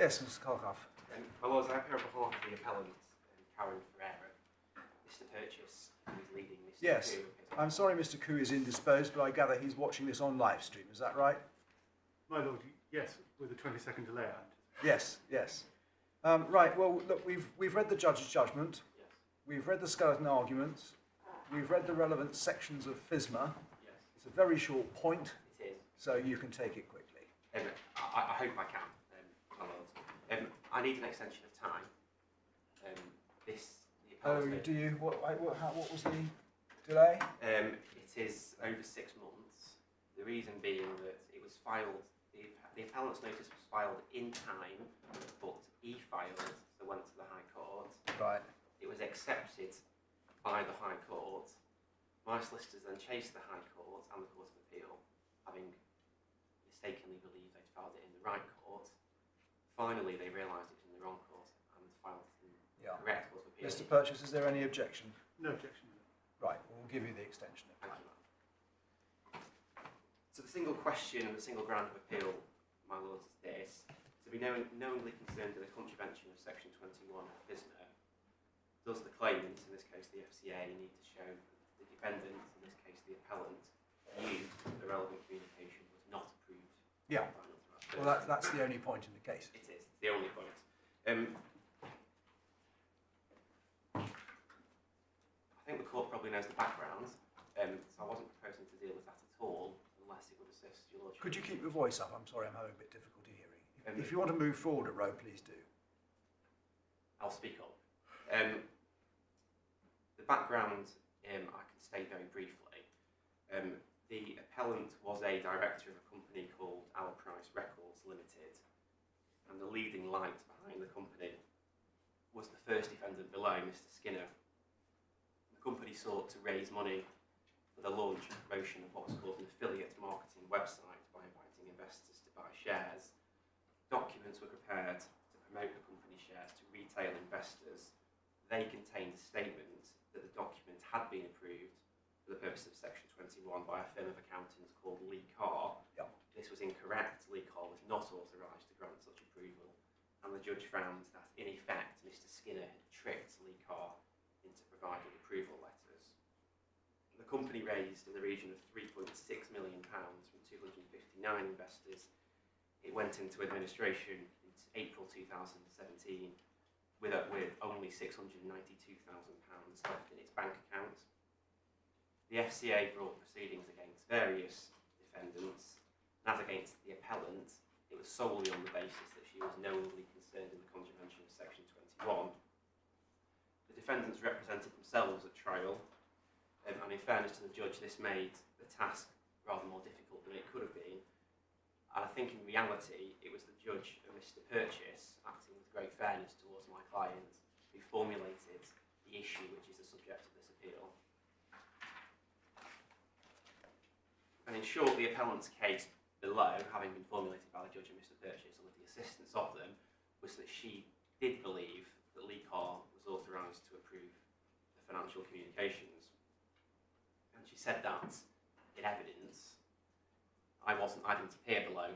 Yes, Mr. Colclough. My lords, I appear on behalf of the appellant, Kelyn Ferreira. Mr. Purchase, who is leading Mr. Yes. Koo. I'm sorry Mr. Koo is indisposed, but I gather he's watching this on live stream. Is that right? My lord, yes, with a 20-second delay. Yes, yes. Right, well, look, we've read the judge's judgment. Yes. We've read the skeleton arguments. We've read the relevant sections of FSMA. Yes. It's a very short point, It is. so you can take it quickly. I hope I can, my lords. I need an extension of time. The Oh, appellant. do you? What was the delay? It is over 6 months. The reason being that it was filed, the appellant's notice was filed in time, but e-filed, so went to the High Court. Right. It was accepted by the High Court. My solicitors then chased the High Court and the Court of Appeal, having mistakenly believed they'd filed it in the right court. Finally, they realised it was in the wrong court and filed it in the correct Court of Appeal. Mr. Purchase, is there any objection? No objection. Right, we'll give you the extension of Thank time. you. So the single question and the single ground of appeal, my lords, is this. To be knowingly concerned in the contravention of Section 21 of FSMA, does the claimant, in this case the FCA, need to show the defendant, in this case the appellant, knew the relevant communication was not approved? Yeah. By an authorised Well, person? that's the only point in the case. It is. It's the only point. I think the court probably knows the background, so I wasn't proposing to deal with that at all, unless it would assist your lordship. Could you keep your voice up? I'm sorry, I'm having a bit difficulty hearing. If you want to move forward a row, please do. I'll speak up. The background, I can state very briefly. The appellant was a director of a company called Our Price Records Limited, and the leading light behind the company was the first defendant below, Mr. Skinner. The company sought to raise money for the launch and promotion of what was called an affiliate marketing website by inviting investors to buy shares. Documents were prepared to promote the company shares to retail investors. They contained a statement that the document had been approved for the purpose of Section 21 by a firm of accountants called Leigh Carr. Yep. This was incorrect. Leigh Carr was not authorised to grant such approval, and the judge found that, in effect, Mr. Skinner had tricked Leigh Carr into providing approval letters. The company raised in the region of £3.6 million from 259 investors. It went into administration in April 2017 with only £692,000 left in its bank account. The FCA brought proceedings against various defendants, and as against the appellant, it was solely on the basis that she was knowingly concerned in the contravention of Section 21. The defendants represented themselves at trial, and in fairness to the judge, this made the task rather more difficult than it could have been. And I think in reality, it was the judge and Mr. Purchase, acting with great fairness towards my client, who formulated the issue which is the subject of this appeal. And in short, the appellant's case below, having been formulated by the judge and Mr. Purchase, and with the assistance of them, was that she did believe that Leigh Carr was authorised to approve the financial communications. And she said that in evidence. I didn't appear below.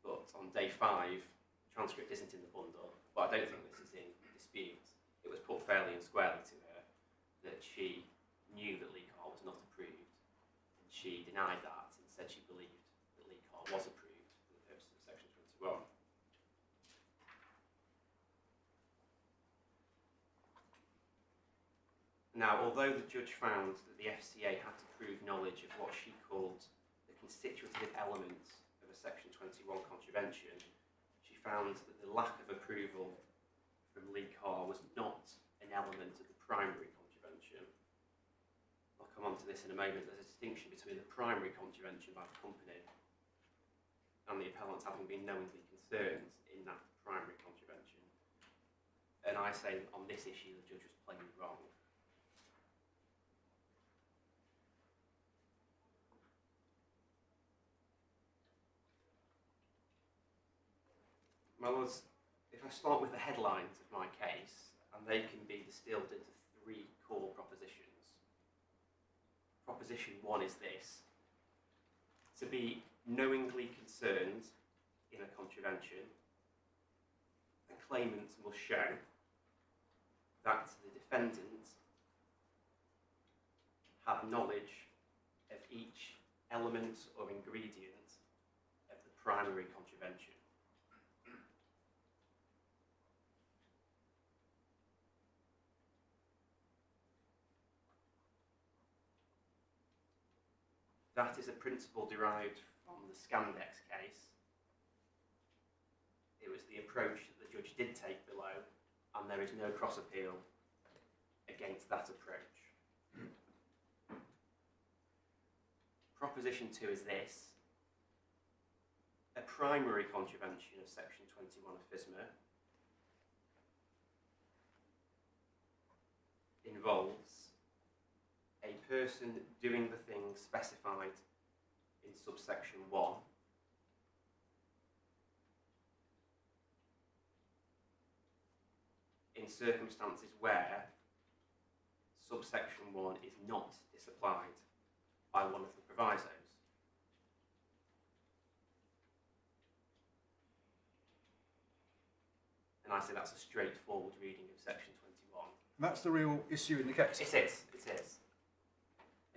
But on day 5, the transcript isn't in the bundle, but I don't think this is in dispute. It was put fairly and squarely to her that she knew that Leigh Carr was not approved, and she denied that and said she believed that Leigh Carr was approved for the purposes of Section 21. Now, although the judge found that the FCA had to prove knowledge of what she called the constitutive elements of a Section 21 contravention, she found that the lack of approval from Leigh Carr was not an element of the primary contravention. I'll come on to this in a moment. There's a distinction between the primary contravention by the company and the appellant having been knowingly concerned in that primary contravention. And I say that on this issue, the judge was plainly wrong. My lords, if I start with the headlines of my case, and they can be distilled into 3 core propositions. Proposition 1 is this: to be knowingly concerned in a contravention, the claimant must show that the defendant had knowledge of each element or ingredient of the primary contravention. That is a principle derived from the Scandex case. It was the approach that the judge did take below, and there is no cross appeal against that approach. Proposition 2 is this. A primary contravention of section 21 of FSMA involves a person doing the things specified in subsection 1 in circumstances where subsection 1 is not disapplied by one of the provisos. And I say that's a straightforward reading of section 21. And that's the real issue in the case. It is, it is.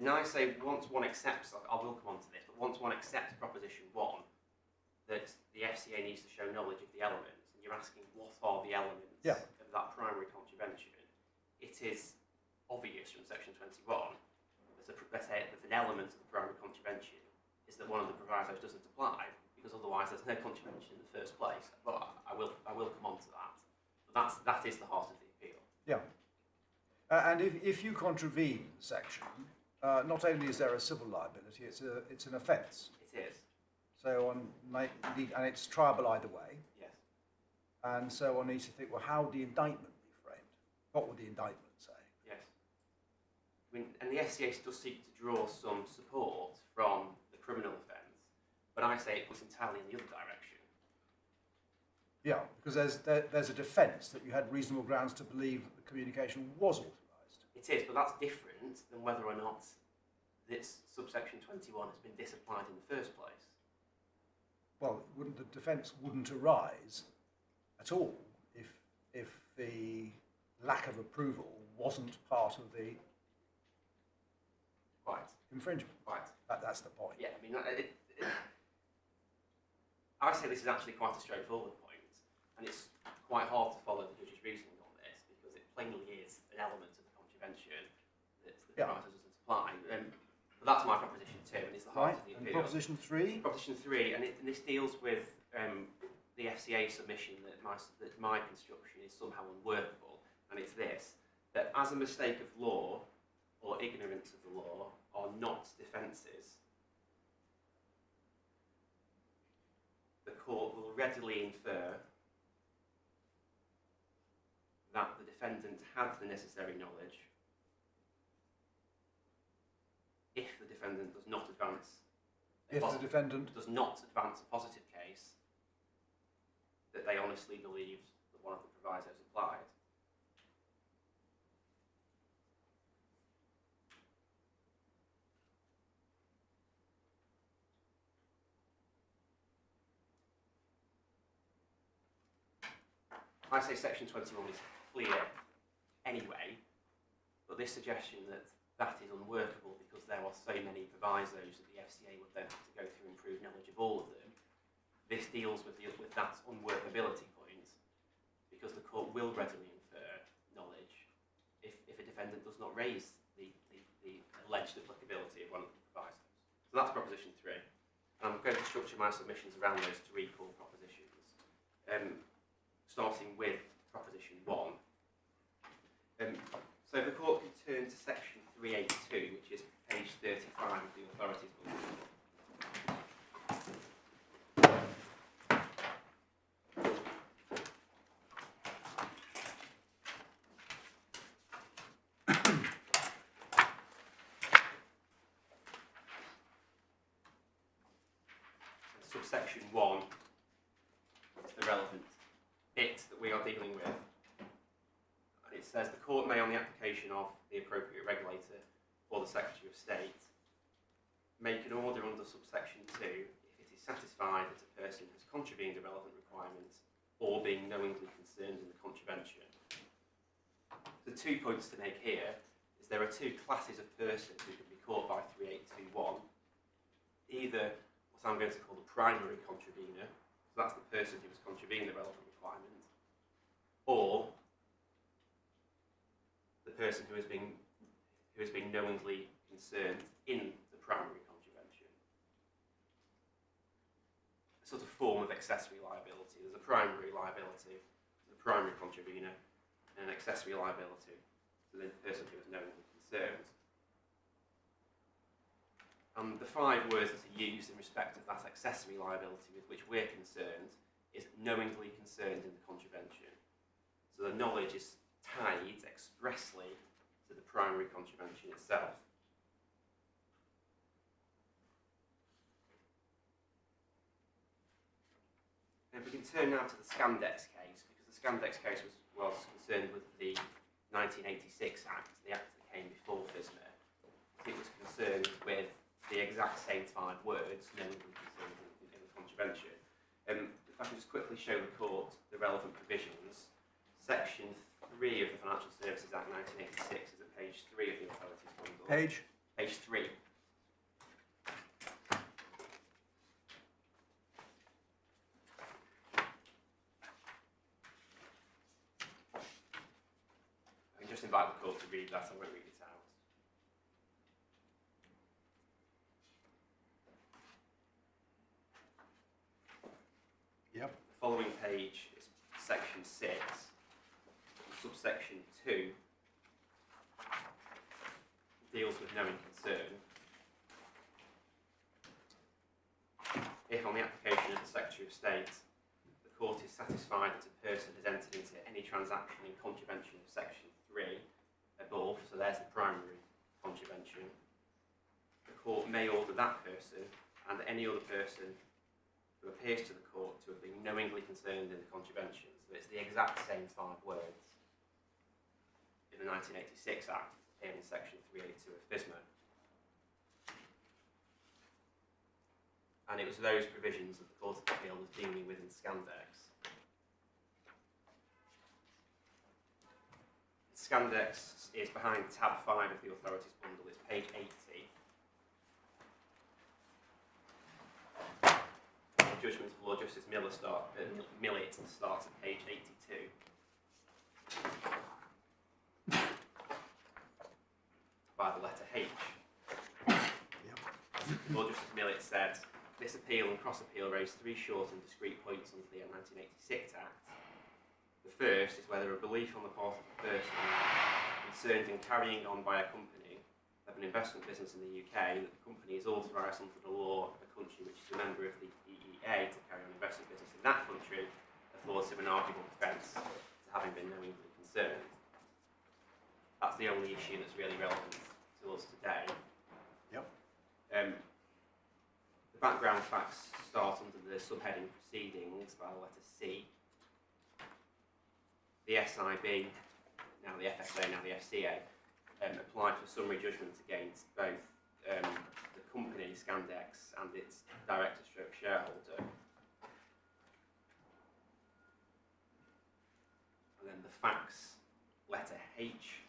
And I say once one accepts, I will come on to this, but once one accepts proposition 1, that the FCA needs to show knowledge of the elements, and you're asking what are the elements of that primary contravention, it is obvious from section 21 that an element of the primary contravention is that one of the provisos doesn't apply, because otherwise there's no contravention in the first place. But I will come on to that. But that is the heart of the appeal. Yeah. And if you contravene the section, not only is there a civil liability, it's an offence. It is. So and it's triable either way. Yes. And so one needs to think, well, how would the indictment be framed? What would the indictment say? Yes. I mean, and the FCA does seek to draw some support from the criminal offence, but I say it was entirely in the other direction. Yeah, because there's a defence that you had reasonable grounds to believe that the communication was authorised. It is, but that's different than whether or not this subsection 21 has been disapplied in the first place. Well, the defence wouldn't arise at all if the lack of approval wasn't part of the infringement. Right. That's the point. Yeah, I mean, I say this is actually quite a straightforward point, and it's quite hard to follow the judge's reasoning on this, because it plainly is an element of the contravention that the proviso doesn't apply. But that's my proposition 2, and it's the heart of the appeal. And proposition 3? Proposition 3, and this deals with the FCA submission that my construction is somehow unworkable, and it's this, that as a mistake of law or ignorance of the law are not defences, the court will readily infer that the defendant had the necessary knowledge if the defendant does not advance a positive case that they honestly believed that one of the provisos applied. I say section 21 is clear anyway, but this suggestion that is unworkable because there are so many provisos that the FCA would then have to go through and prove knowledge of all of them, this deals with that unworkability point, because the court will readily infer knowledge if a defendant does not raise the alleged applicability of one of the provisos. So that's proposition 3. And I'm going to structure my submissions around those 3 core propositions. Starting with proposition 1. So the court can turn to section 382, which is page 35 of the authorities book. Subsection 1 is the relevant bit that we are dealing with. And it says the court may, on the application of the appropriate regulator or the Secretary of State, make an order under subsection 2 if it is satisfied that a person has contravened a relevant requirement or being knowingly concerned in the contravention. The 2 points to make here is there are 2 classes of persons who can be caught by 3821. Either what I'm going to call the primary contravener, so that's the person who has contravened the relevant requirement, or the person who has been knowingly concerned in the primary contravention. A sort of form of accessory liability. There's a primary liability, the primary contravener, and an accessory liability to the person who is knowingly concerned. And the 5 words that are used in respect of that accessory liability with which we're concerned is knowingly concerned in the contravention. So the knowledge is tied expressly to the primary contravention itself. And we can turn now to the Scandex case, because the Scandex case was concerned with the 1986 Act, the Act that came before FSMA. It was concerned with the exact same 5 words, knowingly concerned in the contravention. If I can just quickly show the court the relevant provisions. Section 3 of the Financial Services Act 1986 is at page 3 of the authorities bundle. Page? Page 3. I can just invite the court to read that, I won't read it out. Yep. The following page is section 6. Subsection 2 deals with knowing concern. If on the application of the Secretary of State, the court is satisfied that a person has entered into any transaction in contravention of section 3 above, so there's the primary contravention, the court may order that person and any other person who appears to the court to have been knowingly concerned in the contravention. So it's the exact same 5 words in the 1986 Act, in section 382 of FSMA. And it was those provisions that the Court of Appeal was dealing with in Scandex. Scandex is behind tab 5 of the authorities bundle, it's page 80. The judgment of Lord Justice Millett starts at page 82. By the letter H. Yep. Lord Justice Millett said, this appeal and cross-appeal raised 3 short and discrete points under the 1986 Act. The first is whether a belief on the part of a person concerned in carrying on by a company of an investment business in the UK that the company is authorised under the law of a country which is a member of the EEA to carry on investment business in that country affords him an arguable defence to having been knowingly concerned. That's the only issue that's really relevant to us today. Yep. The background facts start under the subheading Proceedings by the letter C. The SIB, now the FSA, now the FCA, applied for summary judgment against both the company, Scandex, and its director/shareholder. And then the facts, letter H.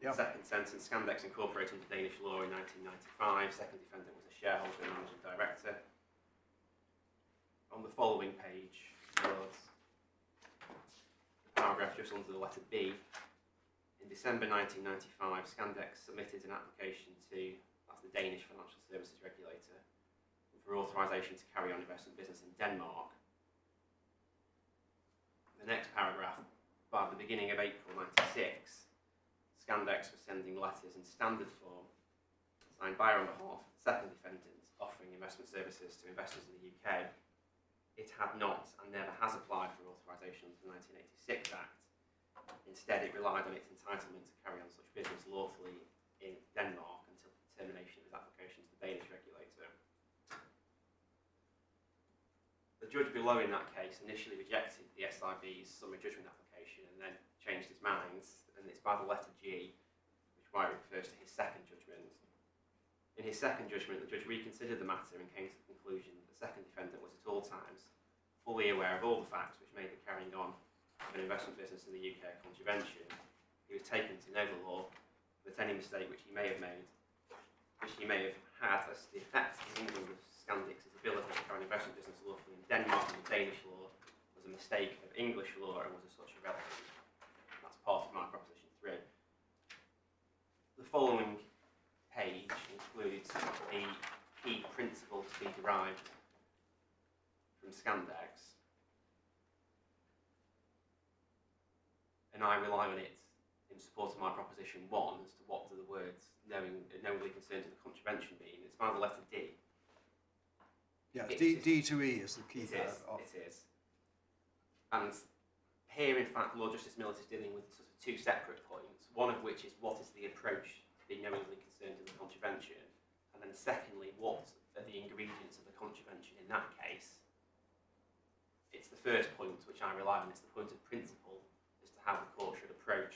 Yep. Second sentence, Scandex incorporated into Danish law in 1995. Second Defendant was a shareholder and managing director. On the following page was the paragraph just under the letter B. In December 1995, Scandex submitted an application to, that's the Danish Financial Services Regulator, for authorisation to carry on investment business in Denmark. The next paragraph, by the beginning of April 96, Scandex was sending letters in standard form, signed by or on behalf of the Second Defendant, offering investment services to investors in the UK. It had not and never has applied for authorisation under the 1986 Act. Instead, it relied on its entitlement to carry on such business lawfully in Denmark until the termination of its application to the Danish regulator. The judge below in that case initially rejected the SIB's summary judgment application and then changed his mind, and it's by the letter G, which White refers to his second judgment. In his second judgment, the judge reconsidered the matter and came to the conclusion that the second defendant was at all times fully aware of all the facts which made the carrying on of an investment business in the UK a contravention. He was taken to know the law, that any mistake which he may have made, which he may have had as to the effect in England of Scandic's ability to carry an investment business lawfully in Denmark and Danish law, was a mistake of English law and was as such irrelevant. That's part of my proposition 3. The following page includes the key principle to be derived from Scandex, and I rely on it in support of my proposition 1 as to what do the words knowingly concerned in the contravention mean. It's by the letter D. Yeah, D to E is the key there. It is. And here, in fact, Lord Justice Millett is dealing with sort of 2 separate points, one of which is what is the approach to be knowingly concerned in the contravention, and then secondly, what are the ingredients of the contravention in that case. It's the first point which I rely on, it's the point of principle as to how the court should approach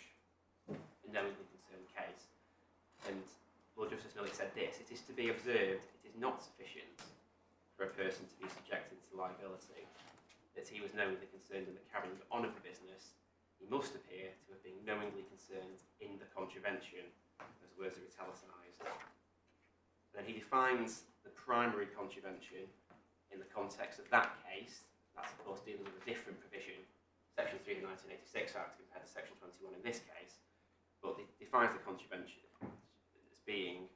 a knowingly concerned case. And Lord Justice Millett said this: it is to be observed, it is not sufficient for a person to be subjected to liability that he was knowingly concerned in the carrying on of the business. He must appear to have been knowingly concerned in the contravention. Those words are italicised. Then he defines the primary contravention in the context of that case. That's of course dealing with a different provision, Section 3 of the 1986 Act compared to Section 21 in this case, but it defines the contravention as being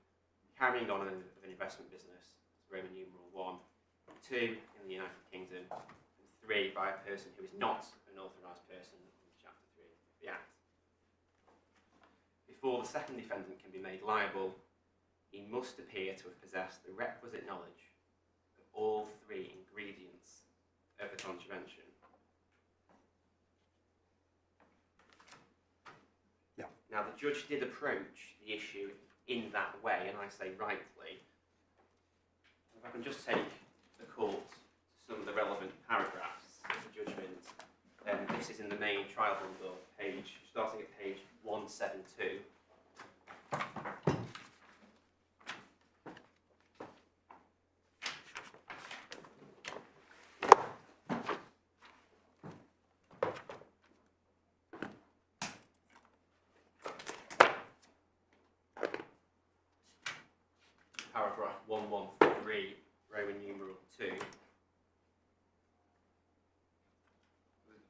carrying on of an investment business, Roman numeral 1, 2 in the United Kingdom, and 3 by a person who is not an authorised person in Chapter 3 of the Act. Before the second defendant can be made liable, he must appear to have possessed the requisite knowledge of all 3 ingredients of the contravention. Yeah. Now, the judge did approach the issue in that way, and I say rightly. If I can just take the court to some of the relevant paragraphs of the judgment. This is in the main trial bundle, starting at page 172. Paragraph 113, Roman numeral 2.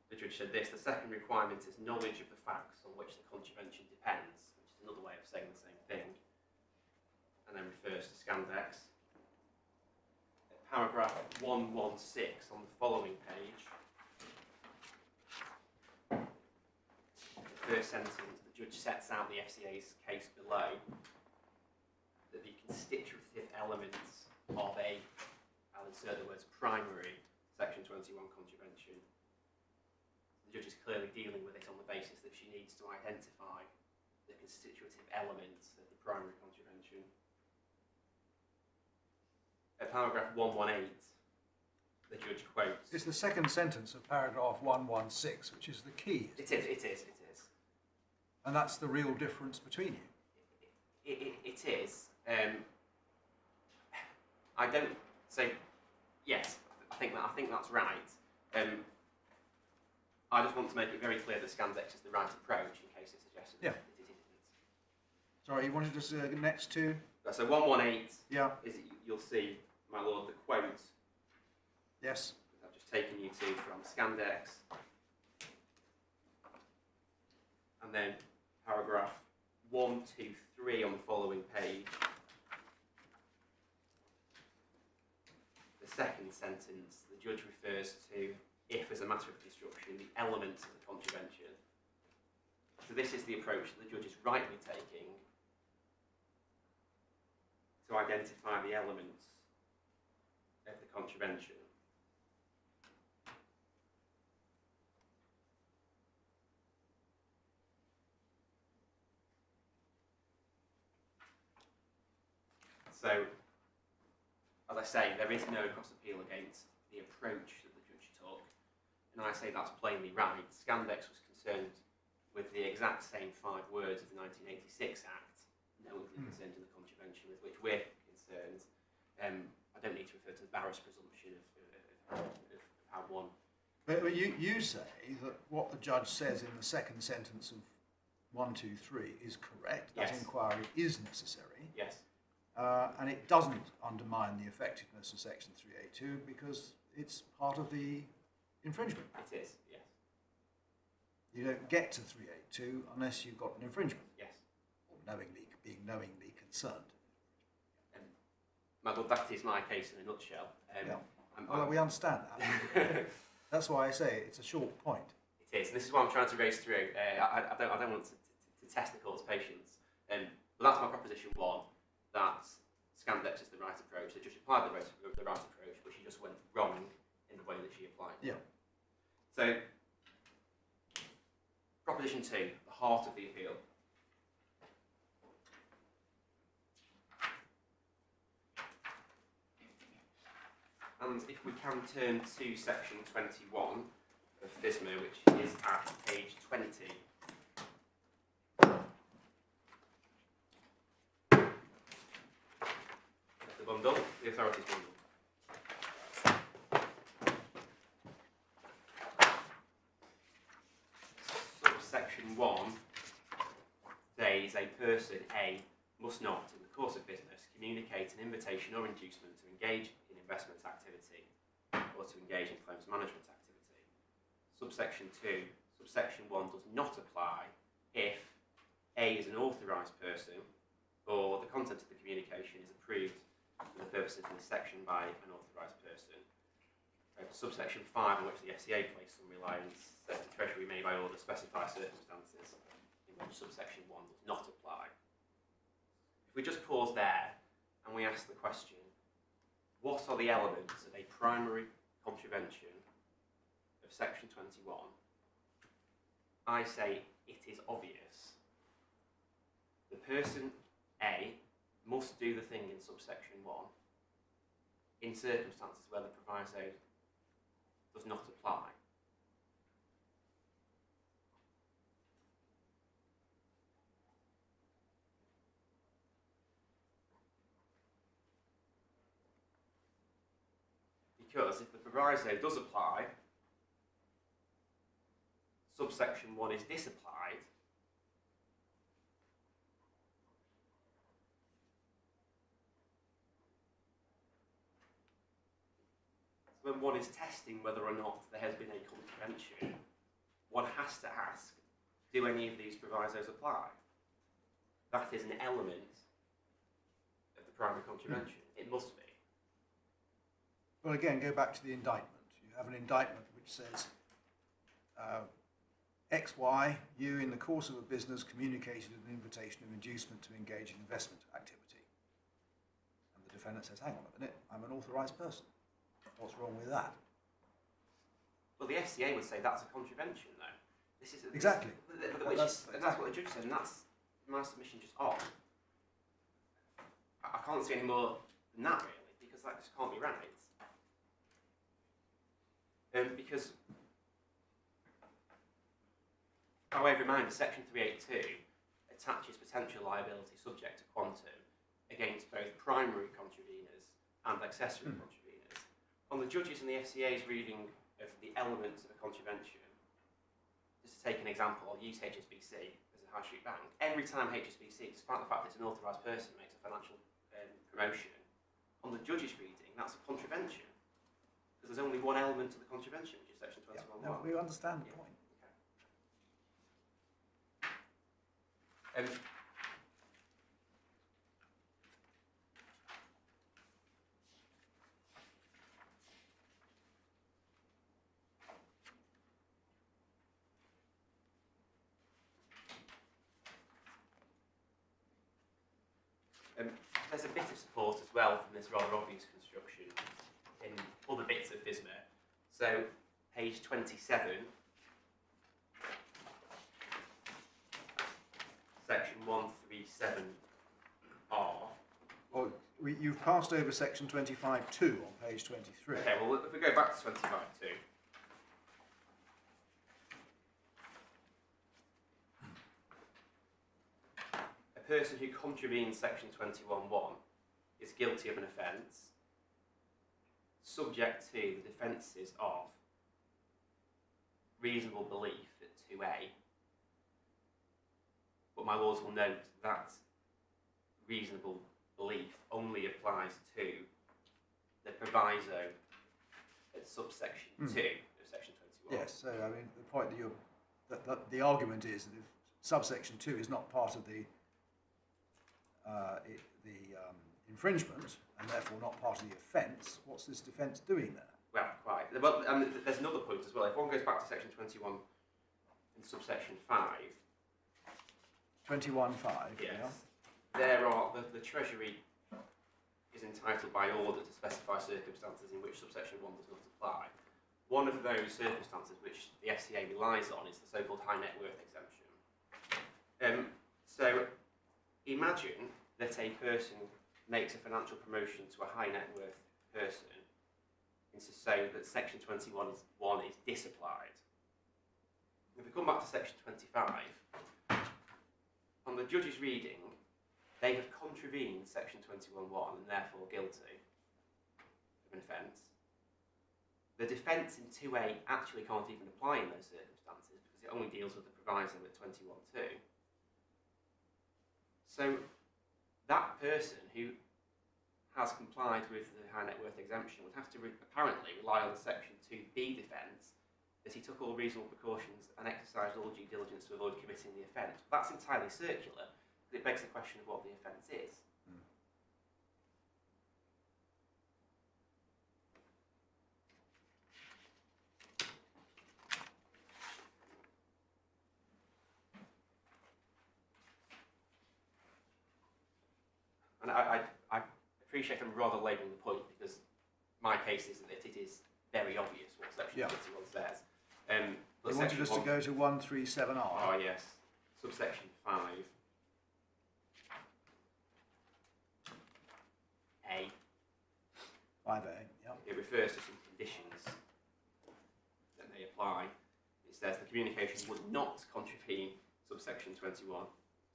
The judge said this: the second requirement is knowledge of the facts on which the contravention depends, which is another way of saying the same thing, and then refers to Scandex. Paragraph 116 on the following page. The first sentence, the judge sets out the FCA's case below, that the constitutive elements of a, I'll insert the words, primary Section 21 contravention. The judge is clearly dealing with it on the basis that she needs to identify the constitutive elements of the primary contravention. At paragraph 118, the judge quotes... It's the second sentence of paragraph 116, which is the key. It is. And that's the real difference between you. It is. I don't say yes. I think that's right. I just want to make it very clear that Scandex is the right approach in case it's suggested that it isn't. Sorry, you wanted to next to? So 118. Yeah. Is you'll see, my lord, the quote. Yes. I've just taken you to from Scandex, and then paragraph 1, 2, 3 on the following page. The second sentence, the judge refers to, if as a matter of construction, the elements of the contravention. So this is the approach that the judge is rightly taking to identify the elements of the contravention. So, as I say, there is no cross appeal against the approach that the judge took, and I say that's plainly right. Scandex was concerned with the exact same 5 words of the 1986 Act, knowingly concerned in the contravention, with which we're generous presumption of how one. But you say that what the judge says in the second sentence of 1, 2, 3 is correct. That Yes. inquiry is necessary. Yes. And it doesn't undermine the effectiveness of Section 382 because it's part of the infringement. It is. Yes. You don't get to 382 unless you've got an infringement, Yes. or being knowingly concerned. My lord, that is my case in a nutshell. Yeah. Well, we understand that. That's why I say it's a short point. It is, and this is what I'm trying to race through. I don't want to test the court's patience. But that's my proposition 1, that Scandex is the right approach. The judge applied the right approach, but she just went wrong in the way that she applied it. Yeah. So, proposition 2, the heart of the appeal. And if we can turn to section 21 of FSMA, which is at page 20. The bundle, the authorities bundle. Subsection 1 says a person, A, must not, in the course of business, communicate an invitation or inducement to engage in investment activity or to engage in claims management activity. Subsection 2, subsection 1 does not apply if A is an authorised person or the content of the communication is approved for the purposes of this section by an authorised person. Subsection 5, in which the FCA placed some reliance, says the Treasury may by order specify circumstances in which subsection 1 does not apply. If we just pause there and we ask the question, what are the elements of a primary contravention of section 21? I say it is obvious. The person, A, must do the thing in subsection 1 in circumstances where the proviso does not apply. Because if the proviso does apply, subsection 1 is disapplied, so when one is testing whether or not there has been a contravention, one has to ask, do any of these provisos apply? That is an element of the primary contravention. It must be. Well, again, go back to the indictment. You have an indictment which says X, Y, you in the course of a business communicated an invitation of inducement to engage in investment activity. And the defendant says, hang on a minute, I'm an authorised person. What's wrong with that? Well, the FCA would say that's a contravention, though. This is Exactly. That's what the judge said, and that's my submission just off. I can't see any more than that, really, because that just can't be right. Because, by way of reminder, section 382 attaches potential liability subject to quantum against both primary contraveners and accessory contraveners. On the judges and the FCA's reading of the elements of a contravention, just to take an example, I'll use HSBC as a high street bank. Every time HSBC, despite the fact that it's an authorised person, makes a financial promotion, on the judge's reading, that's a contravention. Because there's only one element to the contravention, which is section 21.1. Yeah, no, we understand the point. Okay. There's a bit of support as well from this rather obvious construction in other bits of FSMA. So, page 27, section 137R. Well, you've passed over section 25.2 on page 23. Okay, well, if we go back to 25.2. A person who contravenes section 21.1 is guilty of an offence subject to the defences of reasonable belief at 2A, but my lords will note that reasonable belief only applies to the proviso at subsection 2 of section 21. Yes, so I mean, the point that the argument is that if subsection 2 is not part of the infringement, and therefore not part of the offence, what's this defence doing there? Well, quite. Well, there's another point as well. If one goes back to section 21 in subsection 5, 21.5, yes, yeah? there are the Treasury is entitled by order to specify circumstances in which subsection 1 does not apply. One of those circumstances which the FCA relies on is the so-called high net worth exemption. So imagine that a person makes a financial promotion to a high net worth person, and so that section 21 is disapplied. If we come back to section 25, on the judge's reading, they have contravened section 21.1 and therefore guilty of an offence. The defence in 2A actually can't even apply in those circumstances because it only deals with the proviso at 21.2. So that person who has complied with the high net worth exemption would have to apparently rely on the section 2B defence that he took all reasonable precautions and exercised all due diligence to avoid committing the offence. But that's entirely circular, because it begs the question of what the offence is. And I appreciate I'm rather labelling the point because my case is that it is very obvious what section 21 says. They wanted us to go to 137R. Oh yes, subsection 5. A. 5A, yeah. It refers to some conditions that may apply. It says the communication would not contravene subsection 21.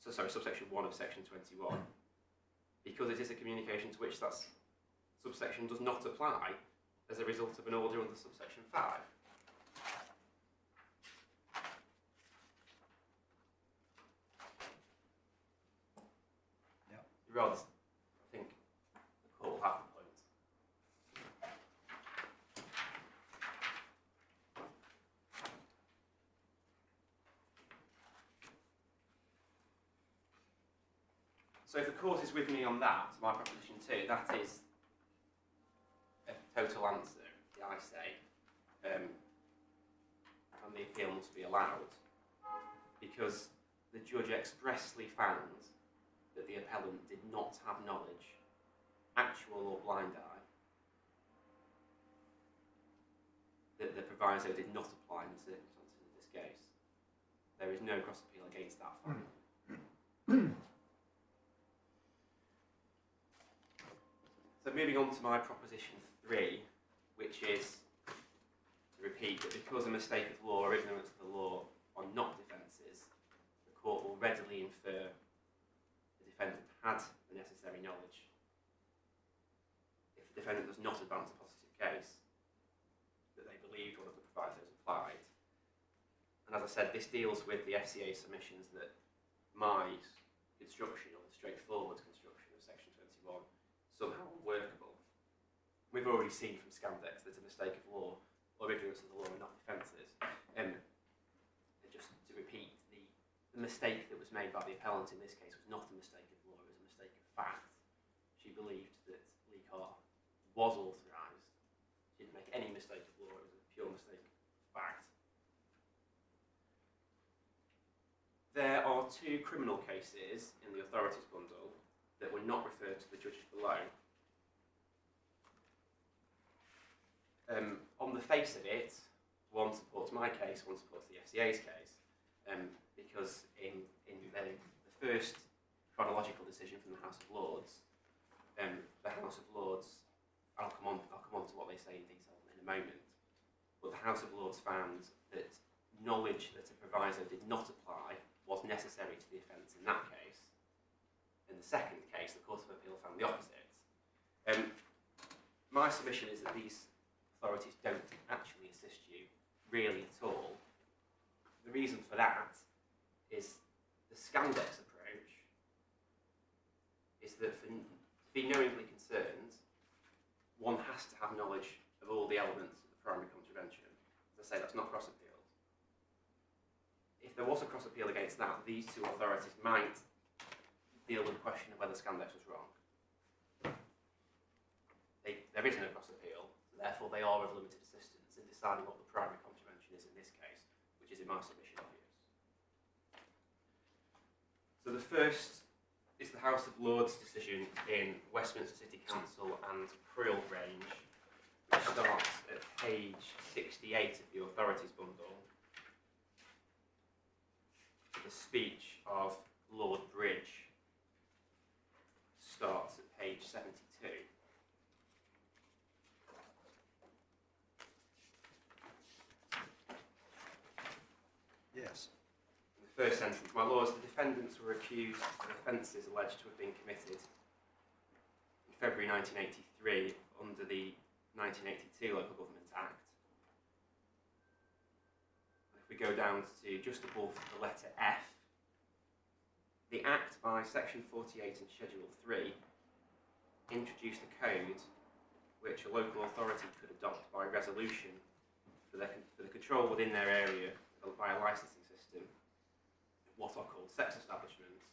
So sorry, subsection 1 of section 21. Because it is a communication to which that subsection does not apply as a result of an order under subsection 5. Yeah. Rather, I think the court will have the point. So if the court is with me on that, my proposition 2, that is a total answer, I say, and the appeal must be allowed, because the judge expressly found that the appellant did not have knowledge, actual or blind eye, that the proviso did not apply in the circumstances of this case. There is no cross appeal against that finding. So moving on to my proposition 3, which is to repeat that because a mistake of law or ignorance of the law are not defences, the court will readily infer the defendant had the necessary knowledge. If the defendant does not advance a positive case, that they believed one of the provisos applied. And as I said, this deals with the FCA submissions that my construction, or the straightforward construction of section 21, somehow unworkable. We've already seen from Scandex that a mistake of law or ignorance of the law are not defences. Just to repeat, the mistake that was made by the appellant in this case was not a mistake of law, it was a mistake of fact. She believed that Leigh Carr was authorised. She didn't make any mistake of law, it was a pure mistake of fact. There are 2 criminal cases in the authorities bundle that were not referred to the judges below. On the face of it, one supports my case, one supports the FCA's case, because in the first chronological decision from the House of Lords, the House of Lords, I'll come on to what they say in detail in a moment, but the House of Lords found that knowledge that a proviso did not apply was necessary to the offence in that case. In the second case, the Court of Appeal found the opposite. my submission is that these authorities don't actually assist you really at all. The reason for that is the Scandex approach is that to be knowingly concerned, one has to have knowledge of all the elements of the primary contravention. As I say, that's not cross-appealed. If there was a cross-appeal against that, these two authorities might deal with the question of whether Scandex was wrong. There is no cross-appeal, so therefore they are of limited assistance in deciding what the primary contravention is in this case, which is in my submission obvious. So the first is the House of Lords decision in Westminster City Council and Prill Range, which starts at page 68 of the authorities bundle. The speech of Lord Bridge starts at page 72. Yes. In the first sentence, my lords, the defendants were accused of offences alleged to have been committed in February 1983 under the 1982 Local Government Act. If we go down to just above the letter F, the Act by Section 48 and Schedule 3 introduced a code which a local authority could adopt by resolution for the control within their area by a licensing system of what are called sex establishments.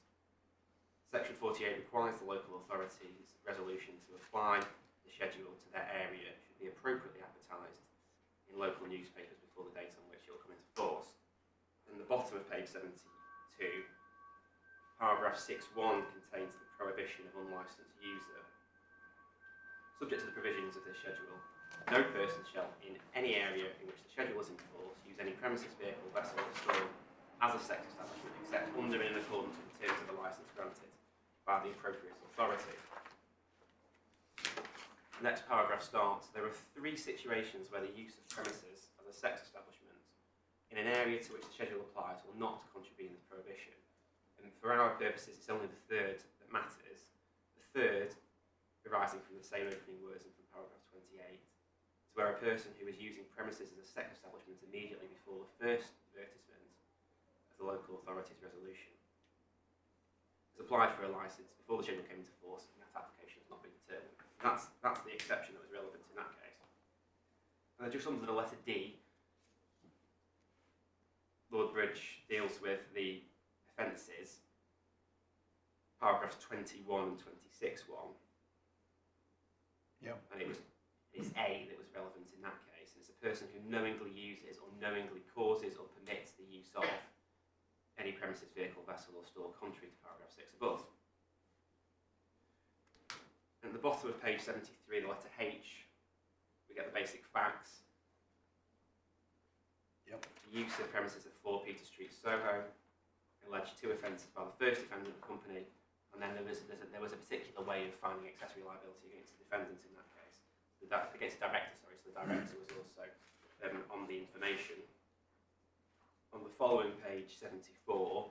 Section 48 requires the local authority's resolution to apply the schedule to their area should be appropriately advertised in local newspapers before the date on which it will come into force. In the bottom of page 72, paragraph 6.1 contains the prohibition of unlicensed user. Subject to the provisions of this schedule, no person shall, in any area in which the schedule is in force, use any premises, vehicle, vessel, or store as a sex establishment, except under and in accordance with the terms of the licence granted by the appropriate authority. The next paragraph starts, there are 3 situations where the use of premises as a sex establishment in an area to which the schedule applies will not contravene this prohibition. And for our purposes, it's only the third that matters. The third, arising from the same opening words and from paragraph 28, is where a person who is using premises as a sex establishment immediately before the first advertisement of the local authority's resolution has applied for a licence before the schedule came into force and that application has not been determined. That's the exception that was relevant in that case. And then just under the letter D, Lord Bridge deals with the offences, paragraphs 21 and 26.1. Yeah. And it's A that was relevant in that case. And it's a person who knowingly uses or knowingly causes or permits the use of any premises, vehicle, vessel or store contrary to paragraph 6 above. And at the bottom of page 73, the letter H, we get the basic facts. Yep. The use of premises at 4 Peter Street, Soho, alleged 2 offences by the first defendant company, and then there was a particular way of finding accessory liability against the defendant in that case. Against the director, sorry, so the director was also on the information. On the following page 74,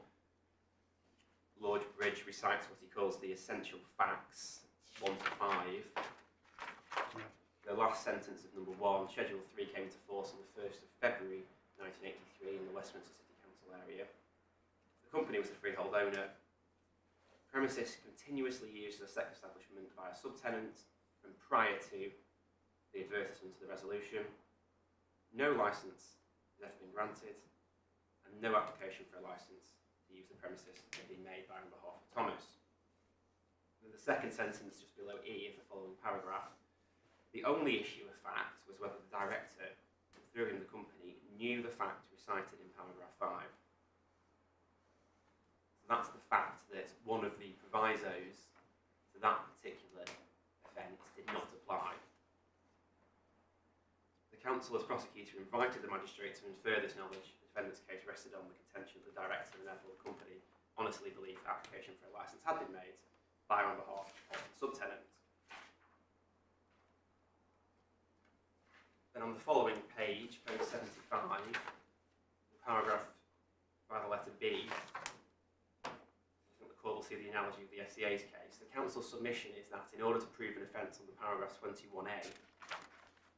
Lord Bridge recites what he calls the essential facts, 1 to 5. Yeah. The last sentence of number 1, Schedule 3 came into force on the 1st of February 1983 in the Westminster City Council area. The company was the freehold owner. Premises continuously used as a sex establishment by a subtenant from prior to the advertisement of the resolution. No licence has ever been granted, and no application for a licence to use the premises had been made by on behalf of Thomas. And the second sentence, just below E of the following paragraph, the only issue of fact was whether the director, and through him the company, knew the fact recited in paragraph 5. So that's the fact that one of the provisos to that particular offence did not apply. The counsel as prosecutor invited the magistrate to infer this knowledge. The defendant's case rested on the contention that the director and therefore the company honestly believed the application for a licence had been made by or on behalf of the subtenant. Then on the following page, page 75, the paragraph by the letter B, I think the court will see to the analogy of the FCA's case, the council's submission is that in order to prove an offence under paragraph 21A,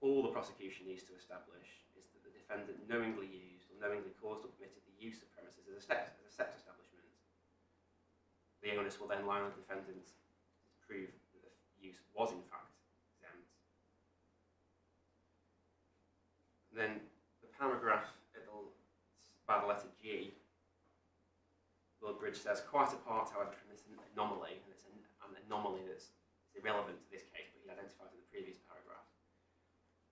all the prosecution needs to establish is that the defendant knowingly used or knowingly caused or permitted the use of premises as a sex establishment. The onus will then lie on the defendant to prove that the use was in fact exempt. And then the paragraph by the letter G, Lord Bridge says, quite apart, however, from this anomaly, and it's an anomaly that's irrelevant to this case, but he identified in the previous paragraph,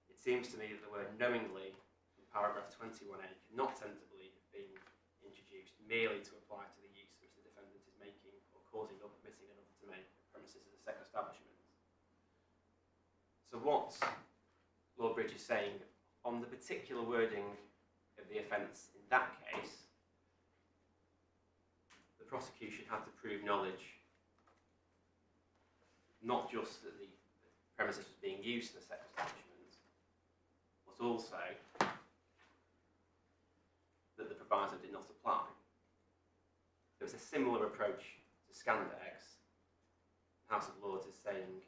it seems to me that the word knowingly in paragraph 21A cannot sensibly have been introduced merely to apply to the use which the defendant is making or causing or permitting another to make of premises as a sex establishment. So what Lord Bridge is saying on the particular wording of the offence in that case, the prosecution had to prove knowledge, not just that the premises was being used as a sex establishment, but also that the proviso did not apply. There was a similar approach to Scandex. The House of Lords is saying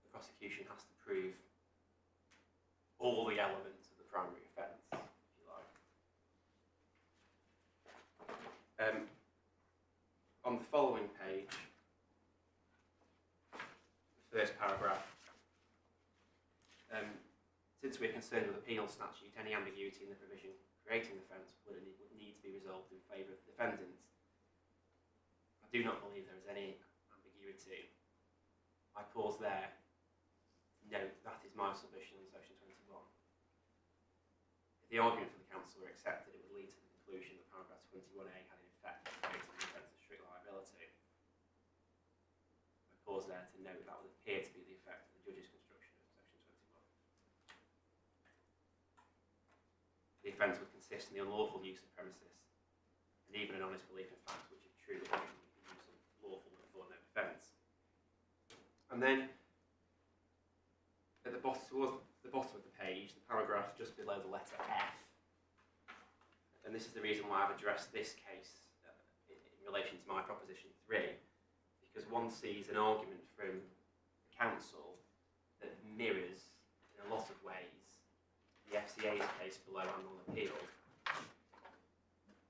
the prosecution has to prove all the elements of the primary offence, if you like. On the following page, the first paragraph, since we're concerned with the penal statute, any ambiguity in the provision creating the offence would need to be resolved in favour of the defendant. I do not believe there is any ambiguity. I pause there to note that is my submission on section 21. If the argument for the council were accepted, it would lead to the conclusion that paragraph 21A had in effect created the offence of strict liability. I pause there to note that would appear to be the effect of the judge's construction of section 21. The offence would consist in the unlawful use of premises, and even an honest belief in facts which, if true, would ultimately be used unlawful before no offence. And then, at the bottom, towards the bottom of the page, the paragraph just below the letter F, and this is the reason why I've addressed this case in relation to my proposition 3, because one sees an argument from the council that mirrors, in a lot of ways, the FCA's case below and on appeal,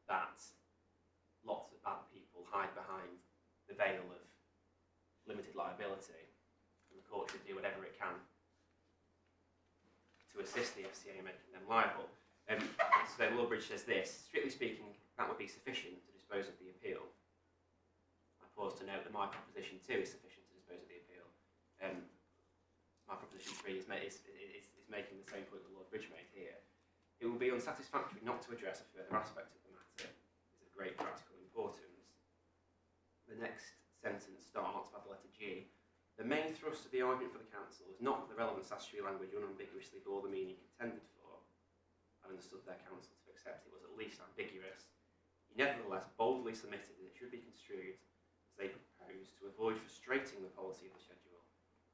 that lots of bad people hide behind the veil of limited liability, and the court should do whatever it can to assist the FCA in making them liable. So Lord Bridge says this: strictly speaking, that would be sufficient to dispose of the appeal. I pause to note that my proposition 2 is sufficient to dispose of the appeal. My proposition 3 is making the same point that Lord Bridge made here. It will be unsatisfactory not to address a further aspect of the matter. It's of great practical importance. The next sentence starts by the letter G. The main thrust of the argument for the council is not that the relevant statutory language unambiguously bore the meaning intended for. I understood their counsel to accept it was at least ambiguous. He nevertheless boldly submitted that it should be construed as they proposed to avoid frustrating the policy of the schedule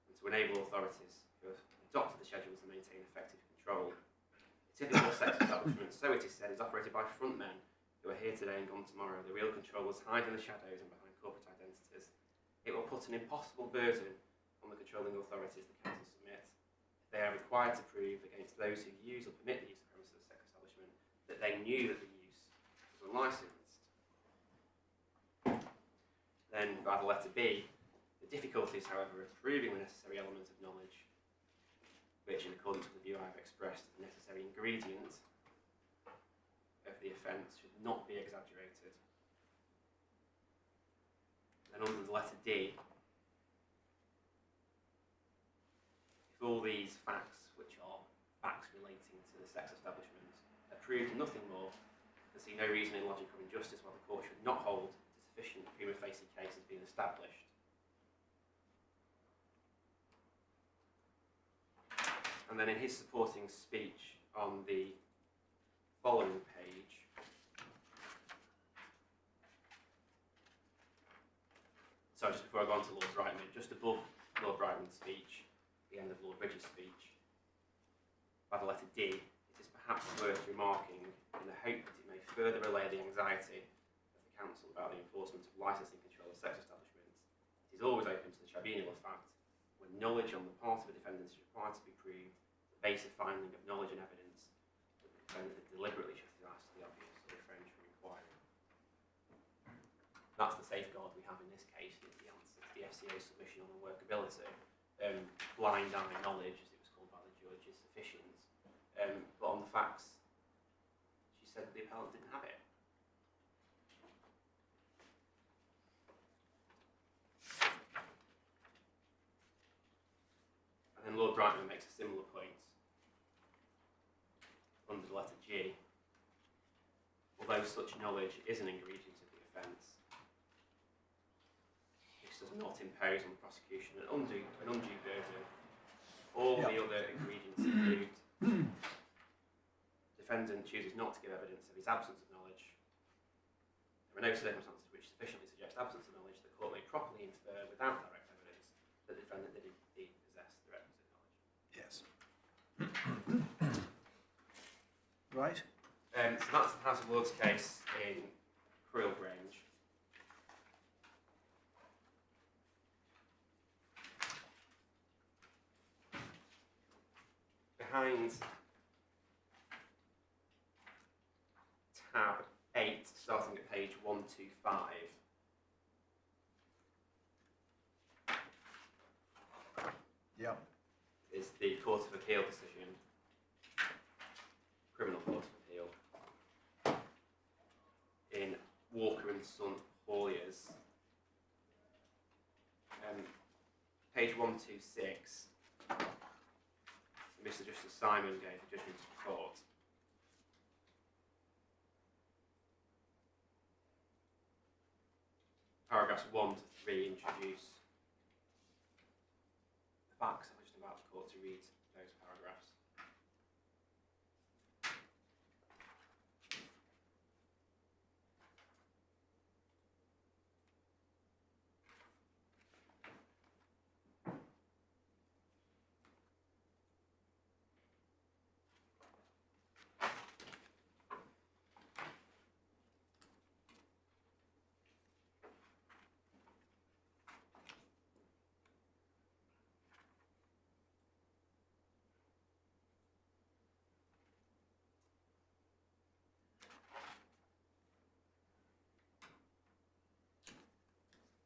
and to enable authorities who have adopted the schedule to maintain effective control. A typical sex establishment, so it is said, is operated by front men who are here today and gone tomorrow. The real controllers hide in the shadows and behind corporate identities. It will put an impossible burden on the controlling authorities the council submit if they are required to prove against those who use or permit the use of premises as a sex establishment that they knew that the use was unlicensed. Then, by the letter B, the difficulties, however, of proving the necessary element of knowledge, which, in accordance with the view I have expressed, is the necessary ingredient of the offence, should not be exaggerated. And under the letter D, if all these facts, which are facts relating to the sex establishment, are proved nothing more, I see no reason in logic or injustice why the court should not hold that a sufficient prima facie case has been established. And then in his supporting speech on the following page, so just before I go on to Lord Brightman, just above Lord Brightman's speech, the end of Lord Bridge's speech, by the letter D, it is perhaps worth remarking, in the hope that it may further allay the anxiety of the council about the enforcement of licensing control of sex establishments, It is always open to the tribunal of fact when knowledge on the part of a defendant is required to be proved, the base of finding of knowledge and evidence that the defendant had deliberately shut his eyes to the obvious or refrained from inquiry. That's the safeguard we have in this case, and it's the answer to the FCA's submission on unworkability. Blind eye knowledge, as it was called by the judge, is sufficient. But on the facts, she said that the appellant didn't have it. And then Lord Brightman makes a similar point under the letter G. Although such knowledge is an ingredient of the offence, this does not impose on the prosecution an undue burden. All the other ingredients include defendant chooses not to give evidence of his absence of knowledge. There are no circumstances which sufficiently suggest absence of knowledge. The court may properly infer without direct evidence that the defendant did indeed possess the requisite knowledge. Yes. Right. So that's the House of Lords case in Creel Grange. Behind tab 8, starting at page 125, Yeah. is the Court of Appeal decision, Criminal Court of Appeal, in Walker and Son Hauliers. Page 126. Mr. Justice Simon gave a judgment to the court. Paragraphs 1 to 3 introduce the facts. I'm just about the court to read those paragraphs.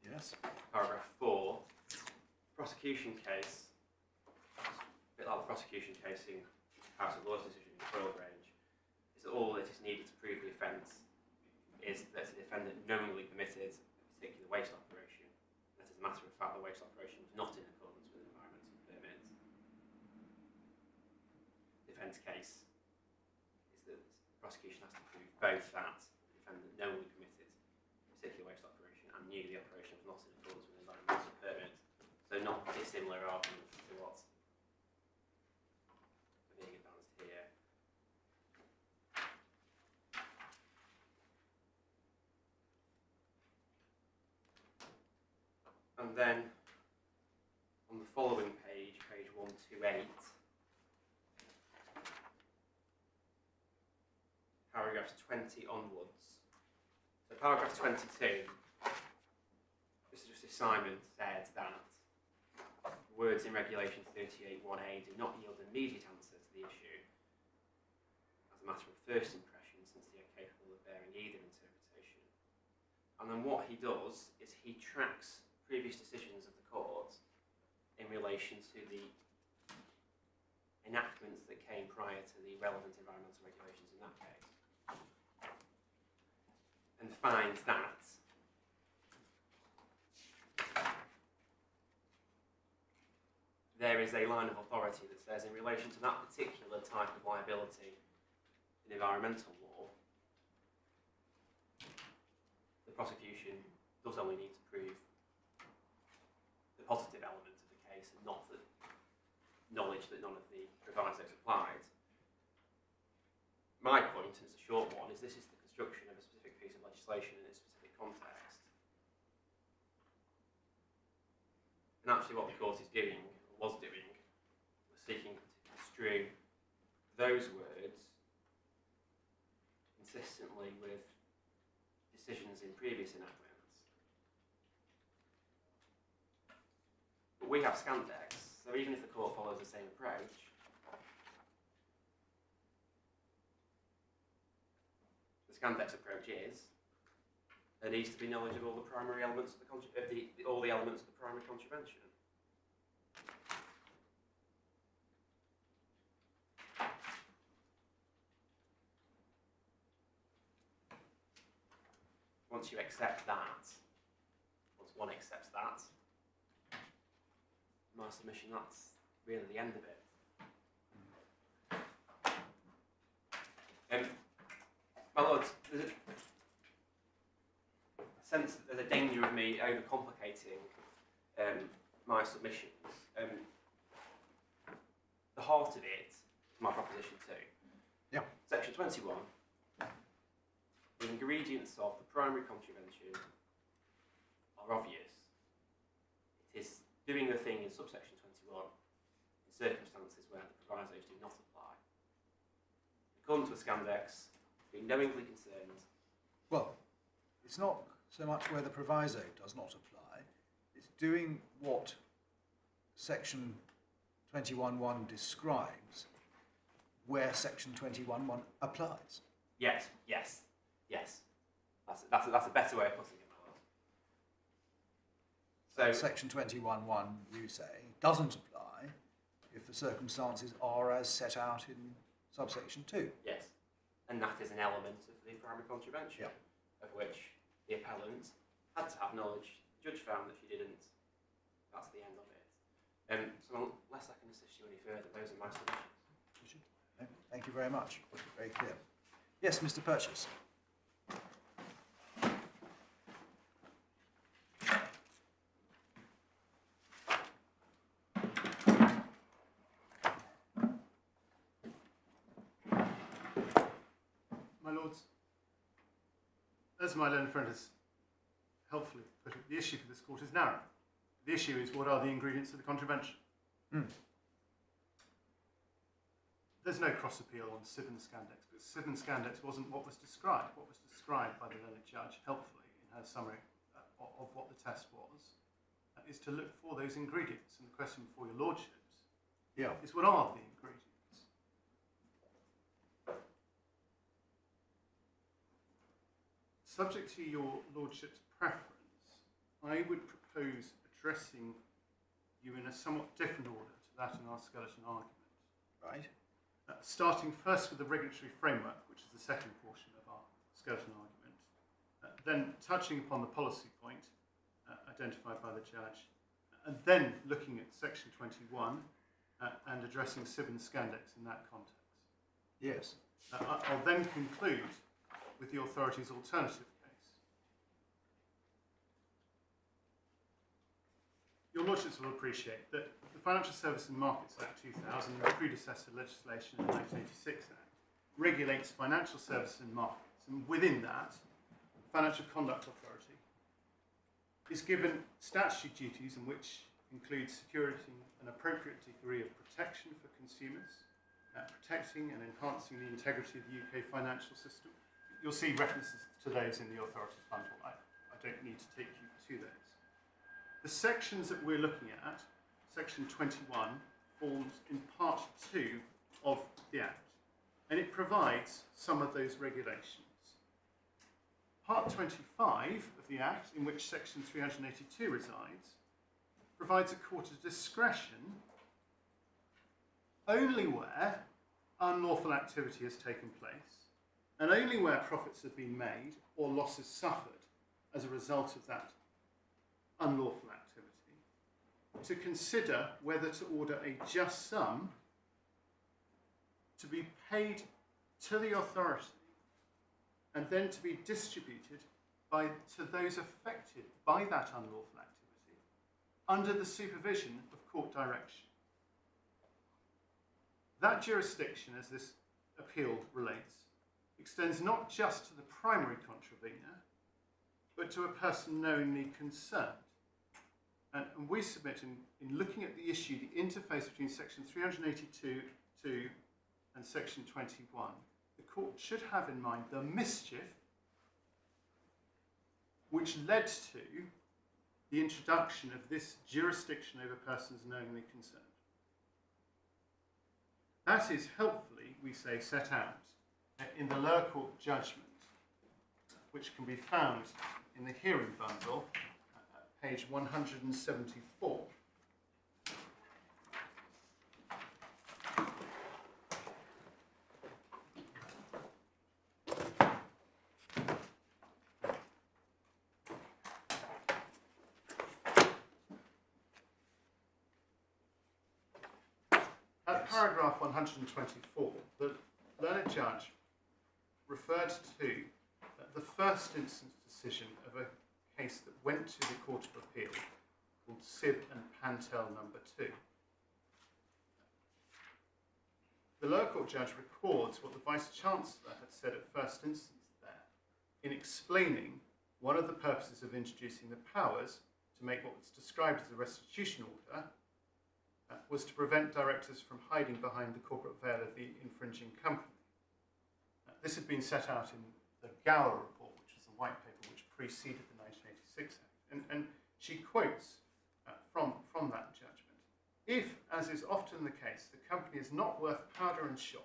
Yes. Paragraph 4, prosecution case, a bit like the prosecution case in House of Lords decision in Creel Grange, is that all that is needed to prove the offence is that the defendant knowingly permitted a particular waste operation, and that as a matter of fact the waste operation was not in accordance with environmental permit. Defence case is that the prosecution has to prove both that the defendant knowingly permitted a particular waste operation and knew the operation was not in accordance with environmental permit. So not dissimilar arguments to what's being advanced here. And then on the following page, page 128, paragraphs 20 onwards. So paragraph 22, Mr. Justice Simon said that words in Regulation 38(1)A do not yield an immediate answer to the issue as a matter of first impression, since they are capable of bearing either interpretation. And then what he does is he tracks previous decisions of the court in relation to the enactments that came prior to the relevant environmental regulations in that case, and finds that there is a line of authority that says in relation to that particular type of liability in environmental law, the prosecution does only need to prove the positive element of the case and not the knowledge that none of the provisos applied. My point, and it's a short one, is this is the construction of a specific piece of legislation in its specific context. And actually what the court is doing, or was doing, was seeking to construe those words consistently with decisions in previous enactments. But we have Scandex, so even if the court follows the same approach, the Scandex approach is there needs to be knowledge of all the primary elements of all the elements of the primary contravention. Once you accept that, once one accepts that, my submission, that's really the end of it. My lords, there's a sense that there's a danger of me overcomplicating my submissions. The heart of it is my proposition 2. Yeah. Section 21. The ingredients of the primary contravention are obvious. It is doing the thing in subsection 21 in circumstances where the provisos do not apply. According to a Scandex, being knowingly concerned. Well, it's not so much where the proviso does not apply, it's doing what section 21.1 describes where section 21.1 applies. Yes, yes, yes. That's a better way of putting it, my lord. So Section 21.1, you say, doesn't apply if the circumstances are as set out in subsection 2. yes, and that is an element of the primary contravention, Yeah. of which the appellant had to have knowledge. The judge found that she didn't. That's the end of it. So unless I can assist you any further, those are my submissions. No, thank you very much. Very clear. Yes, Mr. Purchase. My lords, as my learned friend has helpfully put it, the issue for this court is narrow. The issue is, what are the ingredients of the contravention? There's no cross appeal on Civ and Scandex, but Civ and Scandex wasn't what was described. What was described by the learned judge, helpfully, in her summary of what the test was, is to look for those ingredients. And the question before your lordships is, what are the ingredients? Subject to your lordship's preference, I would propose addressing you in a somewhat different order to that in our skeleton argument. Right. Starting first with the regulatory framework, which is the second portion of our skeleton argument, then touching upon the policy point identified by the judge, and then looking at section 21 and addressing Civ and Scandex in that context. Yes. I'll then conclude with the authority's alternative case. Your lordships will appreciate that the Financial Services and Markets Act 2000 and the predecessor legislation in the 1986 Act regulates financial services and markets, and within that, the Financial Conduct Authority is given statutory duties in which include securing an appropriate degree of protection for consumers, protecting and enhancing the integrity of the UK financial system. You'll see references to those in the authority's bundle. I don't need to take you to those. The sections that we're looking at, section 21, forms in part 2 of the Act, and it provides some of those regulations. Part 25 of the Act, in which section 382 resides, provides a court of discretion only where unlawful activity has taken place, and only where profits have been made or losses suffered as a result of that unlawful activity, to consider whether to order a just sum to be paid to the authority and then to be distributed to those affected by that unlawful activity under the supervision of court direction. That jurisdiction, as this appeal relates, extends not just to the primary contravener, but to a person knowingly concerned. And we submit, in looking at the issue, the interface between section 382(2) and section 21, the court should have in mind the mischief which led to the introduction of this jurisdiction over persons knowingly concerned. That is helpfully, we say, set out in the lower court judgment, which can be found in the hearing bundle at page 174. At paragraph 124, the learned judge referred to the first instance decision of a case that went to the Court of Appeal called Sib and Pantel number 2. The lower court judge records what the Vice-Chancellor had said at first instance there in explaining one of the purposes of introducing the powers to make what was described as a restitution order was to prevent directors from hiding behind the corporate veil of the infringing company. This had been set out in the Gower report, which was the white paper which preceded the 1986 Act. And she quotes from that judgment. If, as is often the case, the company is not worth powder and shot,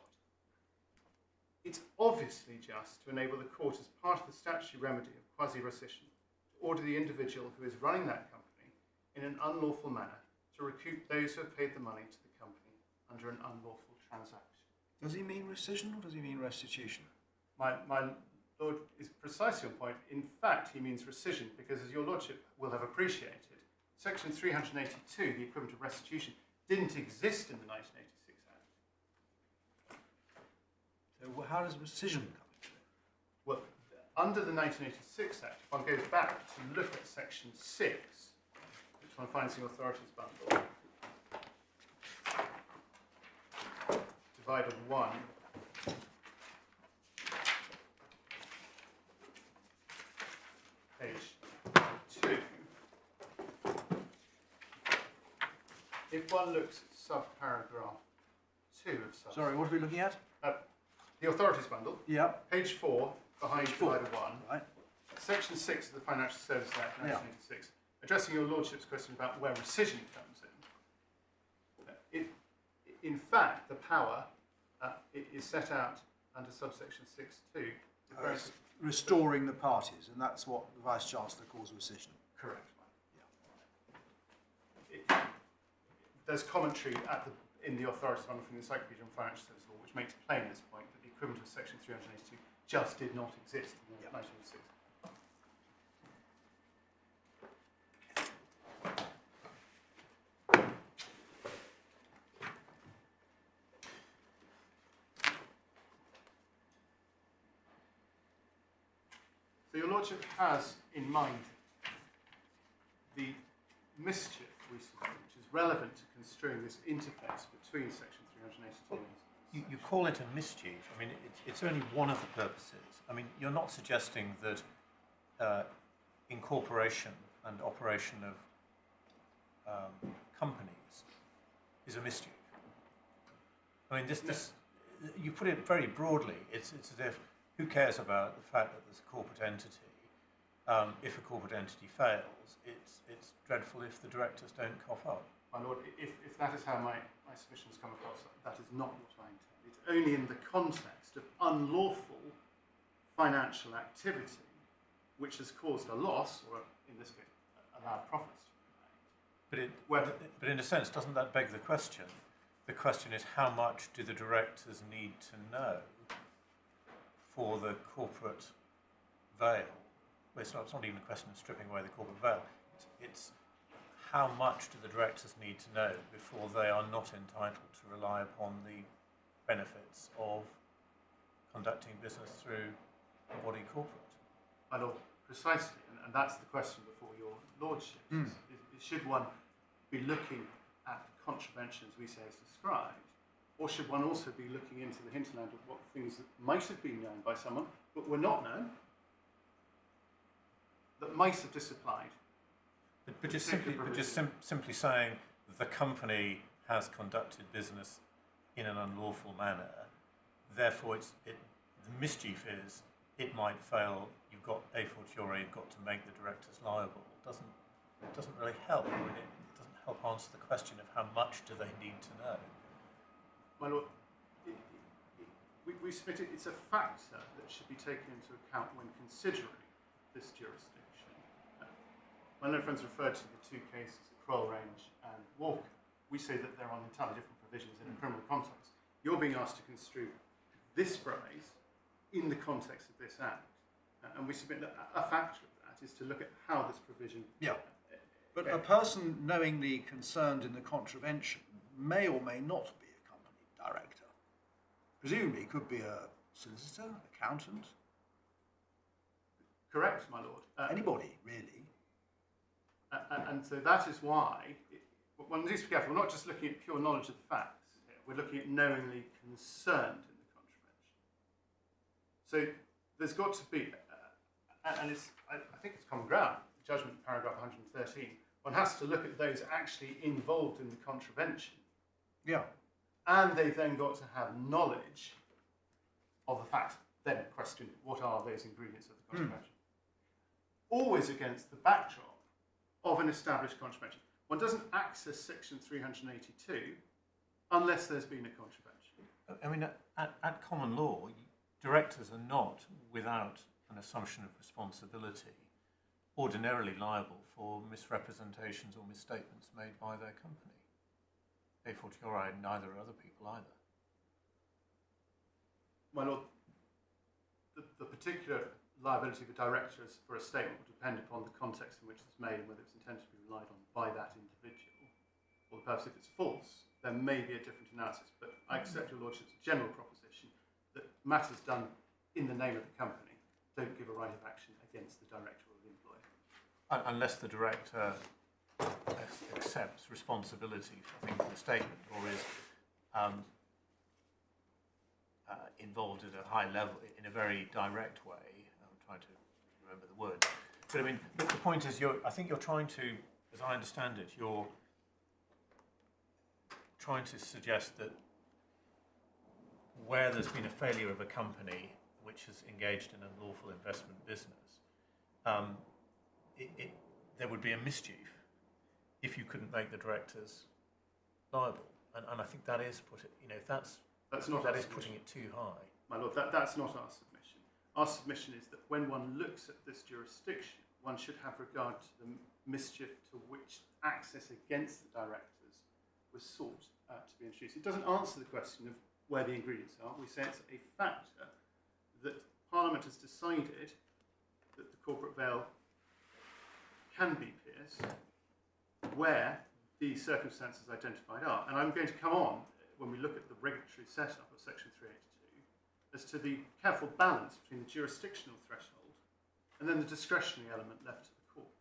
it's obviously just to enable the court, as part of the statutory remedy of quasi-rescission, to order the individual who is running that company in an unlawful manner to recoup those who have paid the money to the company under an unlawful transaction. Does he mean rescission or does he mean restitution? My Lord is precisely on point. In fact, he means rescission because, as your Lordship will have appreciated, Section 382, the equivalent of restitution, didn't exist in the 1986 Act. So how does rescission come into it? Well, under the 1986 Act, if one goes back to look at Section 6, which one finds in the authorities bundle, divided 1, page 2. If one looks at subparagraph 2 of sub. Sorry, what are we looking at? The authorities bundle, Yeah. page 4, behind Page 4. divided 1. Right. Section 6 of the Financial Services Act 1986, addressing your Lordship's question about where rescission comes in. In fact, the power is set out under subsection 6.2. It's restoring the parties, and that's what the Vice-Chancellor calls rescission. Correct. Yeah. There's commentary in the authorities bundle from the Encyclopedia on Financial Services Law, which makes plain this point, that the equivalent of section 382 just did not exist in 1986. So your Lordship has in mind the mischief we see, which is relevant to construing this interface between section 382 and You call it a mischief. I mean, it's only one of the purposes. I mean, you're not suggesting that incorporation and operation of companies is a mischief. I mean, you put it very broadly. It's as if, who cares about the fact that there's a corporate entity? If a corporate entity fails, it's dreadful if the directors don't cough up. My Lord, if that is how my submissions come across, that is not what I intend. It's only in the context of unlawful financial activity which has caused a loss, or in this case, allowed profits to be made. But in a sense, doesn't that beg the question? The question is, how much do the directors need to know for the corporate veil? Well, it's not even a question of stripping away the corporate veil. It's how much do the directors need to know before they are not entitled to rely upon the benefits of conducting business through a body corporate? My Lord, precisely, and that's the question before your Lordship. Should one be looking at the contraventions we say as described, or should one also be looking into the hinterland of what things that might have been known by someone, but were not known, that might have disapplied? But just simply saying the company has conducted business in an unlawful manner, therefore the mischief is it might fail. You've got a fortiori, you've got to make the directors liable. doesn't really help. I mean, it doesn't help answer the question of how much do they need to know. My Lord, we submit it's a factor that should be taken into account when considering this jurisdiction. My learned friends referred to the two cases, Kroll Range and Walker. We say that they're on entirely different provisions in a criminal context. You're being asked to construe this phrase in the context of this Act. And we submit that a factor of that is to look at how this provision... Yeah. But a person knowingly concerned in the contravention may or may not be a company director. Presumably could be a solicitor, accountant. Correct, my Lord. Anybody, really. And so that is why one needs to be careful. We're not just looking at pure knowledge of the facts here. We're looking at knowingly concerned in the contravention. So there's got to be, and it's, I think it's common ground, judgment paragraph 113, one has to look at those actually involved in the contravention. Yeah. And they've then got to have knowledge of the facts. Then question, what are those ingredients of the contravention? Always against the backdrop of an established contravention. One doesn't access section 382 unless there's been a contravention. I mean, at common law, directors are not, without an assumption of responsibility, ordinarily liable for misrepresentations or misstatements made by their company. A fortiori, neither are other people either. My Lord, the particular liability of a director for a statement will depend upon the context in which it's made and whether it's intended to be relied on by that individual. For the purpose, if it's false, there may be a different analysis, but I accept your Lordship's general proposition that matters done in the name of the company don't give a right of action against the director or the employer. Unless the director accepts responsibility for things in the statement or is involved at a high level in a very direct way. I'm trying to remember the word. But I mean, the point is, I think you're trying to, as I understand it, you're trying to suggest that where there's been a failure of a company which has engaged in a lawful investment business, there would be a mischief if you couldn't make the directors liable. And I think that is that is putting it too high. My Lord, that's not our submission. Our submission is that when one looks at this jurisdiction, one should have regard to the mischief to which access against the directors was sought to be introduced. It doesn't answer the question of where the ingredients are. We say it's a factor that Parliament has decided that the corporate veil can be pierced where the circumstances identified are. And I'm going to come on, when we look at the regulatory setup of section 382, as to the careful balance between the jurisdictional threshold and then the discretionary element left to the court.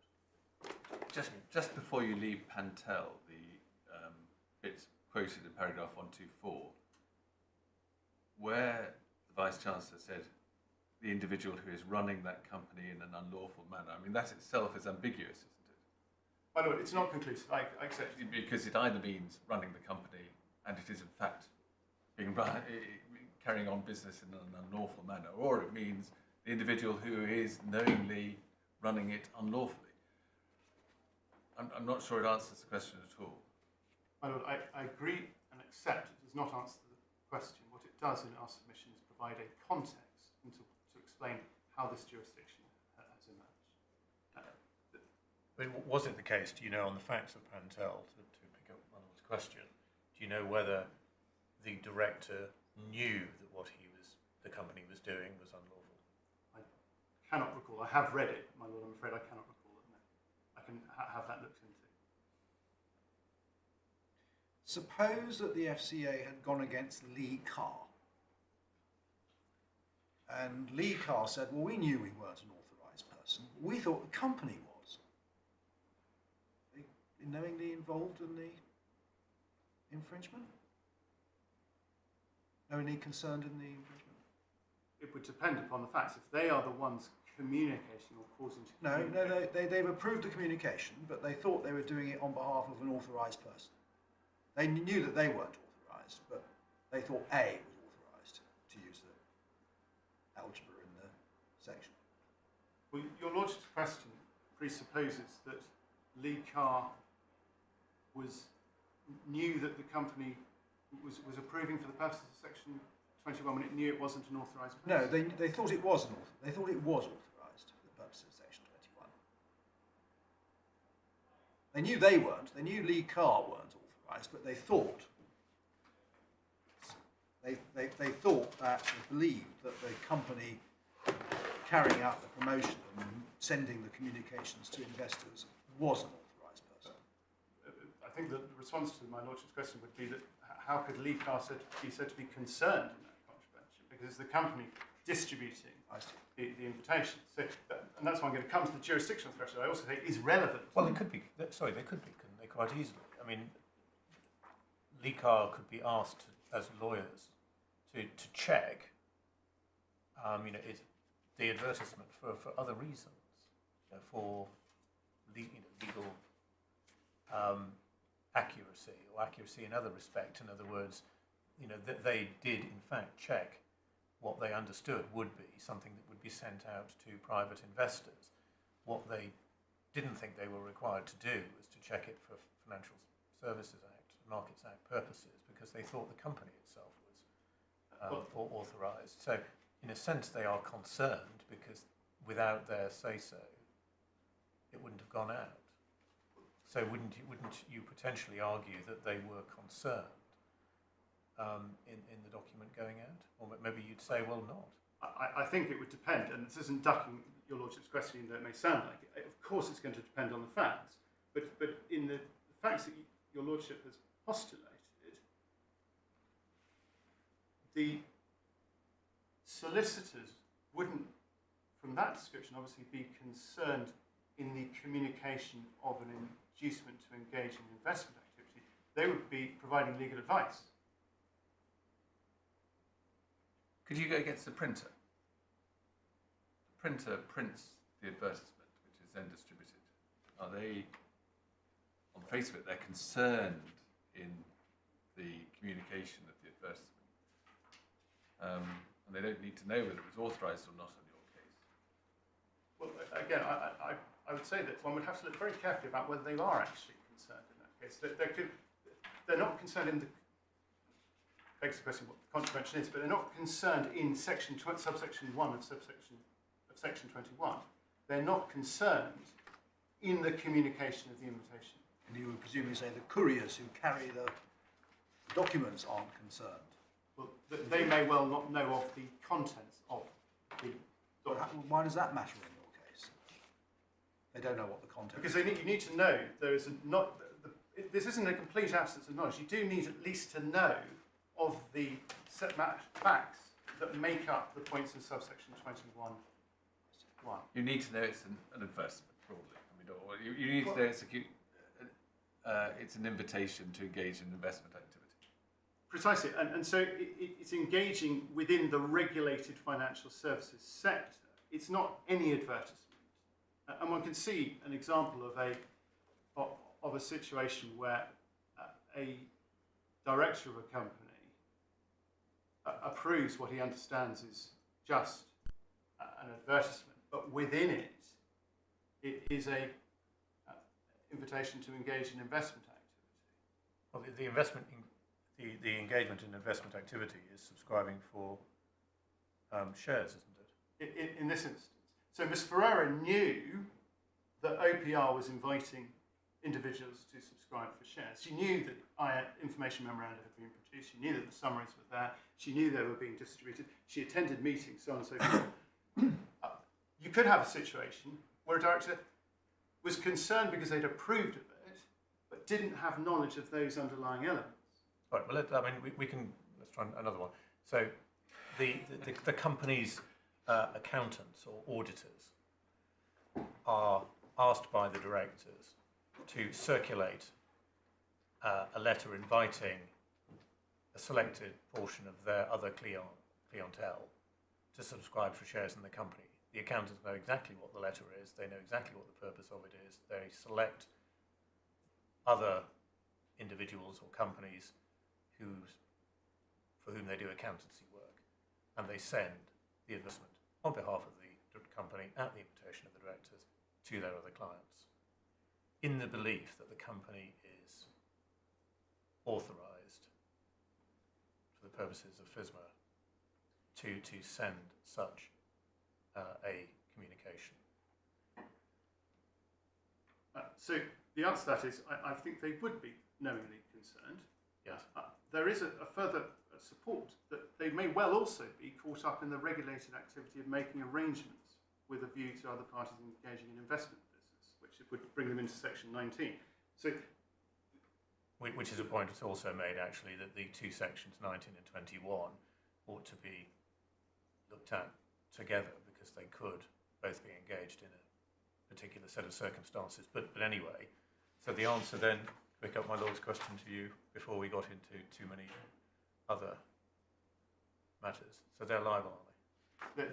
Just before you leave Pantel, it's quoted in paragraph 124, where the Vice-Chancellor said the individual who is running that company in an unlawful manner. I mean, that itself is ambiguous, isn't it? By the way, it's not conclusive. I accept it. Because it either means running the company and it is in fact being carrying on business in an unlawful manner, or it means the individual who is knowingly running it unlawfully. I'm not sure it answers the question at all. My Lord, I agree and accept it does not answer the question. What it does in our submission is provide a context to explain how this jurisdiction has emerged. I mean, was it the case, do you know, on the facts of Pantel, to pick up Manuel's question, do you know whether the director knew that what the company was doing was unlawful? I cannot recall. I have read it, my Lord. I'm afraid I cannot recall it. No. I can have that looked into. Suppose that the FCA had gone against Leigh Carr. And Leigh Carr said, well, we knew we weren't an authorised person. We thought the company was. Are they knowingly involved in the infringement? Knowingly concerned in the infringement? It would depend upon the facts. If they are the ones communicating or causing to No, they've approved the communication, but they thought they were doing it on behalf of an authorised person. They knew that they weren't authorised, but they thought A was authorised, to use the algebra in the section. Well, your Lordship's question presupposes that Leigh Carr knew that the company was approving for the purposes of Section 21 when it knew it wasn't an authorised person? No, they thought it was they thought it was authorised for the purposes of Section 21. They knew they weren't. They knew Leigh Carr weren't authorised, but they thought they thought that, they believed that the company carrying out the promotion and sending the communications to investors was an authorised person. I think the response to my Lordship's question would be that how could Leigh Carr be said to be concerned in that contravention? Because it's the company distributing the invitation. So, and that's why I'm going to come to the jurisdictional threshold. I also think is relevant. Well, it could be. Sorry, they could be, couldn't they, quite easily? I mean, Leigh Carr could be asked as lawyers to check, the advertisement for other reasons, for legal accuracy or accuracy in other respect. In other words, that they did in fact check what they understood would be something that would be sent out to private investors. What they didn't think they were required to do was to check it for Financial Services Act, Markets Act purposes, because they thought the company itself was authorised. So, in a sense, they are concerned because without their say-so, it wouldn't have gone out. So, wouldn't you potentially argue that they were concerned in the document going out, or maybe you'd say, well, not. I think it would depend, and this isn't ducking your Lordship's question, even though it may sound like it. Of course, it's going to depend on the facts, but in the facts that your Lordship has postulated, the solicitors wouldn't, from that description, obviously be concerned in the communication of an inducement to engage in investment activity. They would be providing legal advice. Could you go against the printer? The printer prints the advertisement, which is then distributed. Are they, on the face of it, they're concerned in the communication of the advertisement? And they don't need to know whether it was authorised or not in your case. Well, again, I would say that one would have to look very carefully about whether they are actually concerned in that case. They're not concerned in the, begs the question what the contravention is, but they're not concerned in subsection 1 of section 21. They're not concerned in the communication of the invitation. And you would presumably say the couriers who carry the documents aren't concerned. Well, they may well not know of the contents of the document. Why does that matter in your case? They don't know what the content Because is. you need to know there is this isn't a complete absence of knowledge. You do need at least to know of the facts that make up the points in subsection 21. You need to know it's an advertisement, probably. I mean, or you need to know it's an invitation to engage in investment activity. Precisely, and so it's engaging within the regulated financial services sector. It's not any advertisement. And one can see an example of a situation where a director of a company approves what he understands is just an advertisement, but within it is a invitation to engage in investment activity. Well, the engagement in investment activity is subscribing for shares, isn't it? In this instance. So Ms. Ferreira knew that OPR was inviting individuals to subscribe for shares. She knew that information memoranda had been produced. She knew that the summaries were there. She knew they were being distributed. She attended meetings, so on and so forth. You could have a situation where a director was concerned because they'd approved of it, but didn't have knowledge of those underlying elements. Right. Well, we can. Let's try another one. So, the company's accountants or auditors are asked by the directors to circulate a letter inviting a selected portion of their other clientele to subscribe for shares in the company. The accountants know exactly what the letter is. They know exactly what the purpose of it is. They select other individuals or companies for whom they do accountancy work, and they send the investment on behalf of the company at the invitation of the directors to their other clients. in the belief that the company is authorised for the purposes of FSMA to send such a communication. So the answer to that is, I think they would be knowingly concerned. Yes. There is a further support that they may well also be caught up in the regulated activity of making arrangements with a view to other parties engaging in investment business, which would bring them into section 19. So, which is a point that's also made, actually, that the two sections 19 and 21 ought to be looked at together, because they could both be engaged in a particular set of circumstances. But anyway, so the answer then, pick up my Lord's question to you before we got into too many other matters. So they're liable, are they?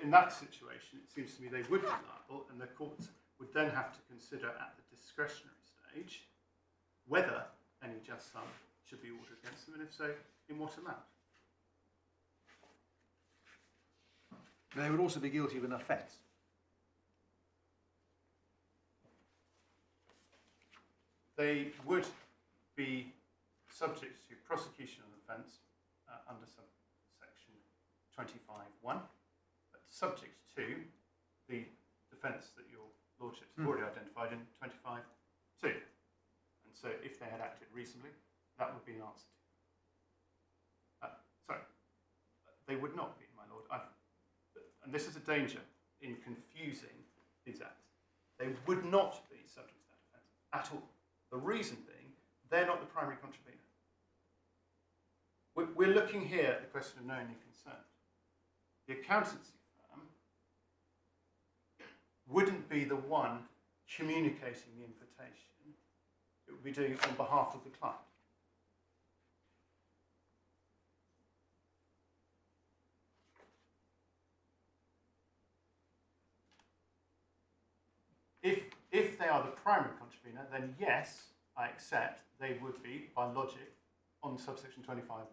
in that situation, it seems to me they would be liable, and the courts would then have to consider at the discretionary stage whether any just sum should be ordered against them, and if so, in what amount. They would also be guilty of an offence. They would be subject to prosecution of offence under subsection 25(1), but subject to the defence that your lordships have already identified in 25(2). And so if they had acted reasonably, that would be an answer to. Sorry, they would not be, my lord. And this is a danger in confusing these acts. They would not be subject to that offence at all. The reason being, they're not the primary contravener. We're looking here at the question of knowingly concerned. The accountancy firm wouldn't be the one communicating the invitation. It would be doing it on behalf of the client. If they are the primary contravener, then yes, I accept they would be, by logic, on subsection 25(1),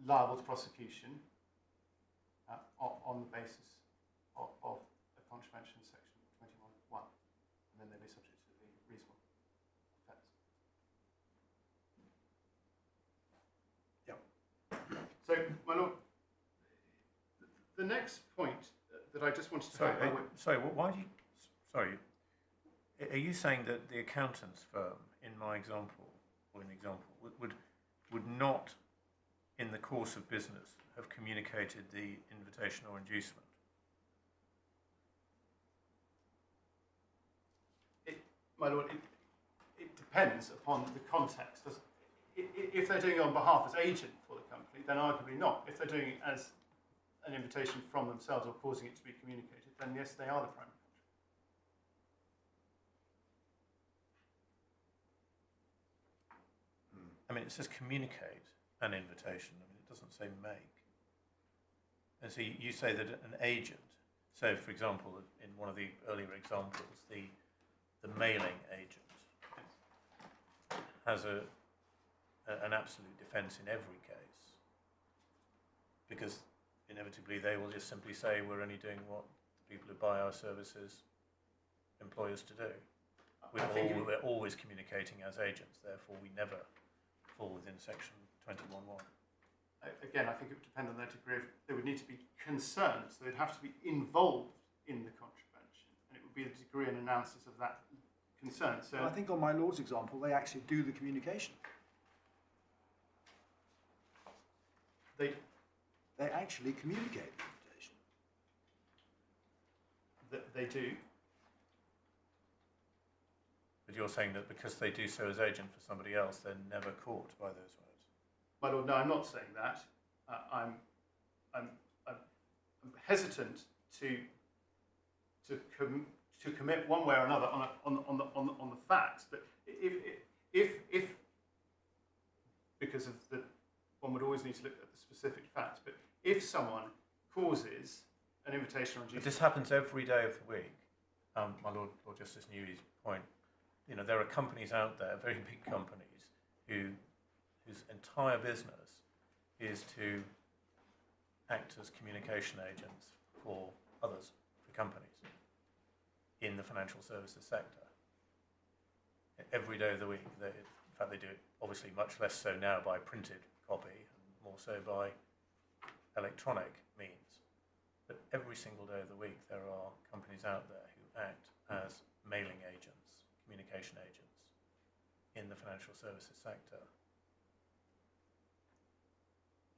liable to prosecution on the basis of a contravention section 21(1), and then they'd be subject to the reasonable offence. Yep. So, my lord, the next point that I just wanted to Why do you? Sorry, are you saying that the accountant's firm, in my example, or in the example, would not, in the course of business, have communicated the invitation or inducement? My lord, it depends upon the context. If they're doing it on behalf as agent for the company, then arguably not. If they're doing it as an invitation from themselves or causing it to be communicated, then yes, they are the primary. I mean, it says communicate an invitation. I mean, it doesn't say make. And so you say that an agent, so for example, in one of the earlier examples, the mailing agent has an absolute defence in every case, because inevitably they will just simply say we're only doing what the people who buy our services employ us to do. We're always communicating as agents, therefore we never fall within section 21(1). Again, I think it would depend on their degree of, they would need to be concerned, so they'd have to be involved in the contravention, and it would be the degree and analysis of that concern. So I think on my lord's example, they actually do the communication. they actually communicate the invitation. they do. But you're saying that because they do so as agent for somebody else, they're never caught by those words. My lord, no, I'm not saying that. I'm hesitant to commit one way or another on the facts. But if because of the, one would always need to look at the specific facts. But if someone causes an invitation on duty, but this happens every day of the week. My Lord Justice Newey's point. You know, there are companies out there, very big companies, whose entire business is to act as communication agents for others, for companies, in the financial services sector. every day of the week. In fact, they do it obviously much less so now by printed copy and more so by electronic means. But every single day of the week, there are companies out there who act as mailing agents, communication agents in the financial services sector.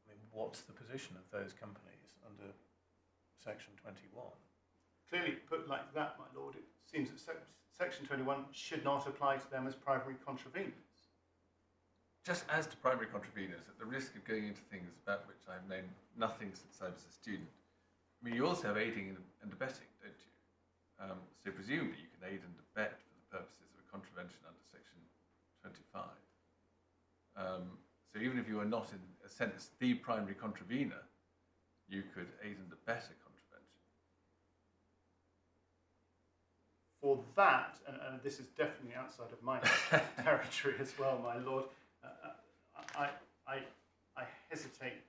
I mean, what's the position of those companies under Section 21? Clearly put like that, my lord, it seems that Section 21 should not apply to them as primary contraveners. Just as to primary contraveners, at the risk of going into things about which I've known nothing since I was a student, I mean, you also have aiding and abetting, don't you? So presumably you can aid and abet for the purposes of a contravention under Section 25. So even if you are not, in a sense, the primary contravener, you could aid and abet a contravention. For that, and this is definitely outside of my territory as well, my lord, I hesitate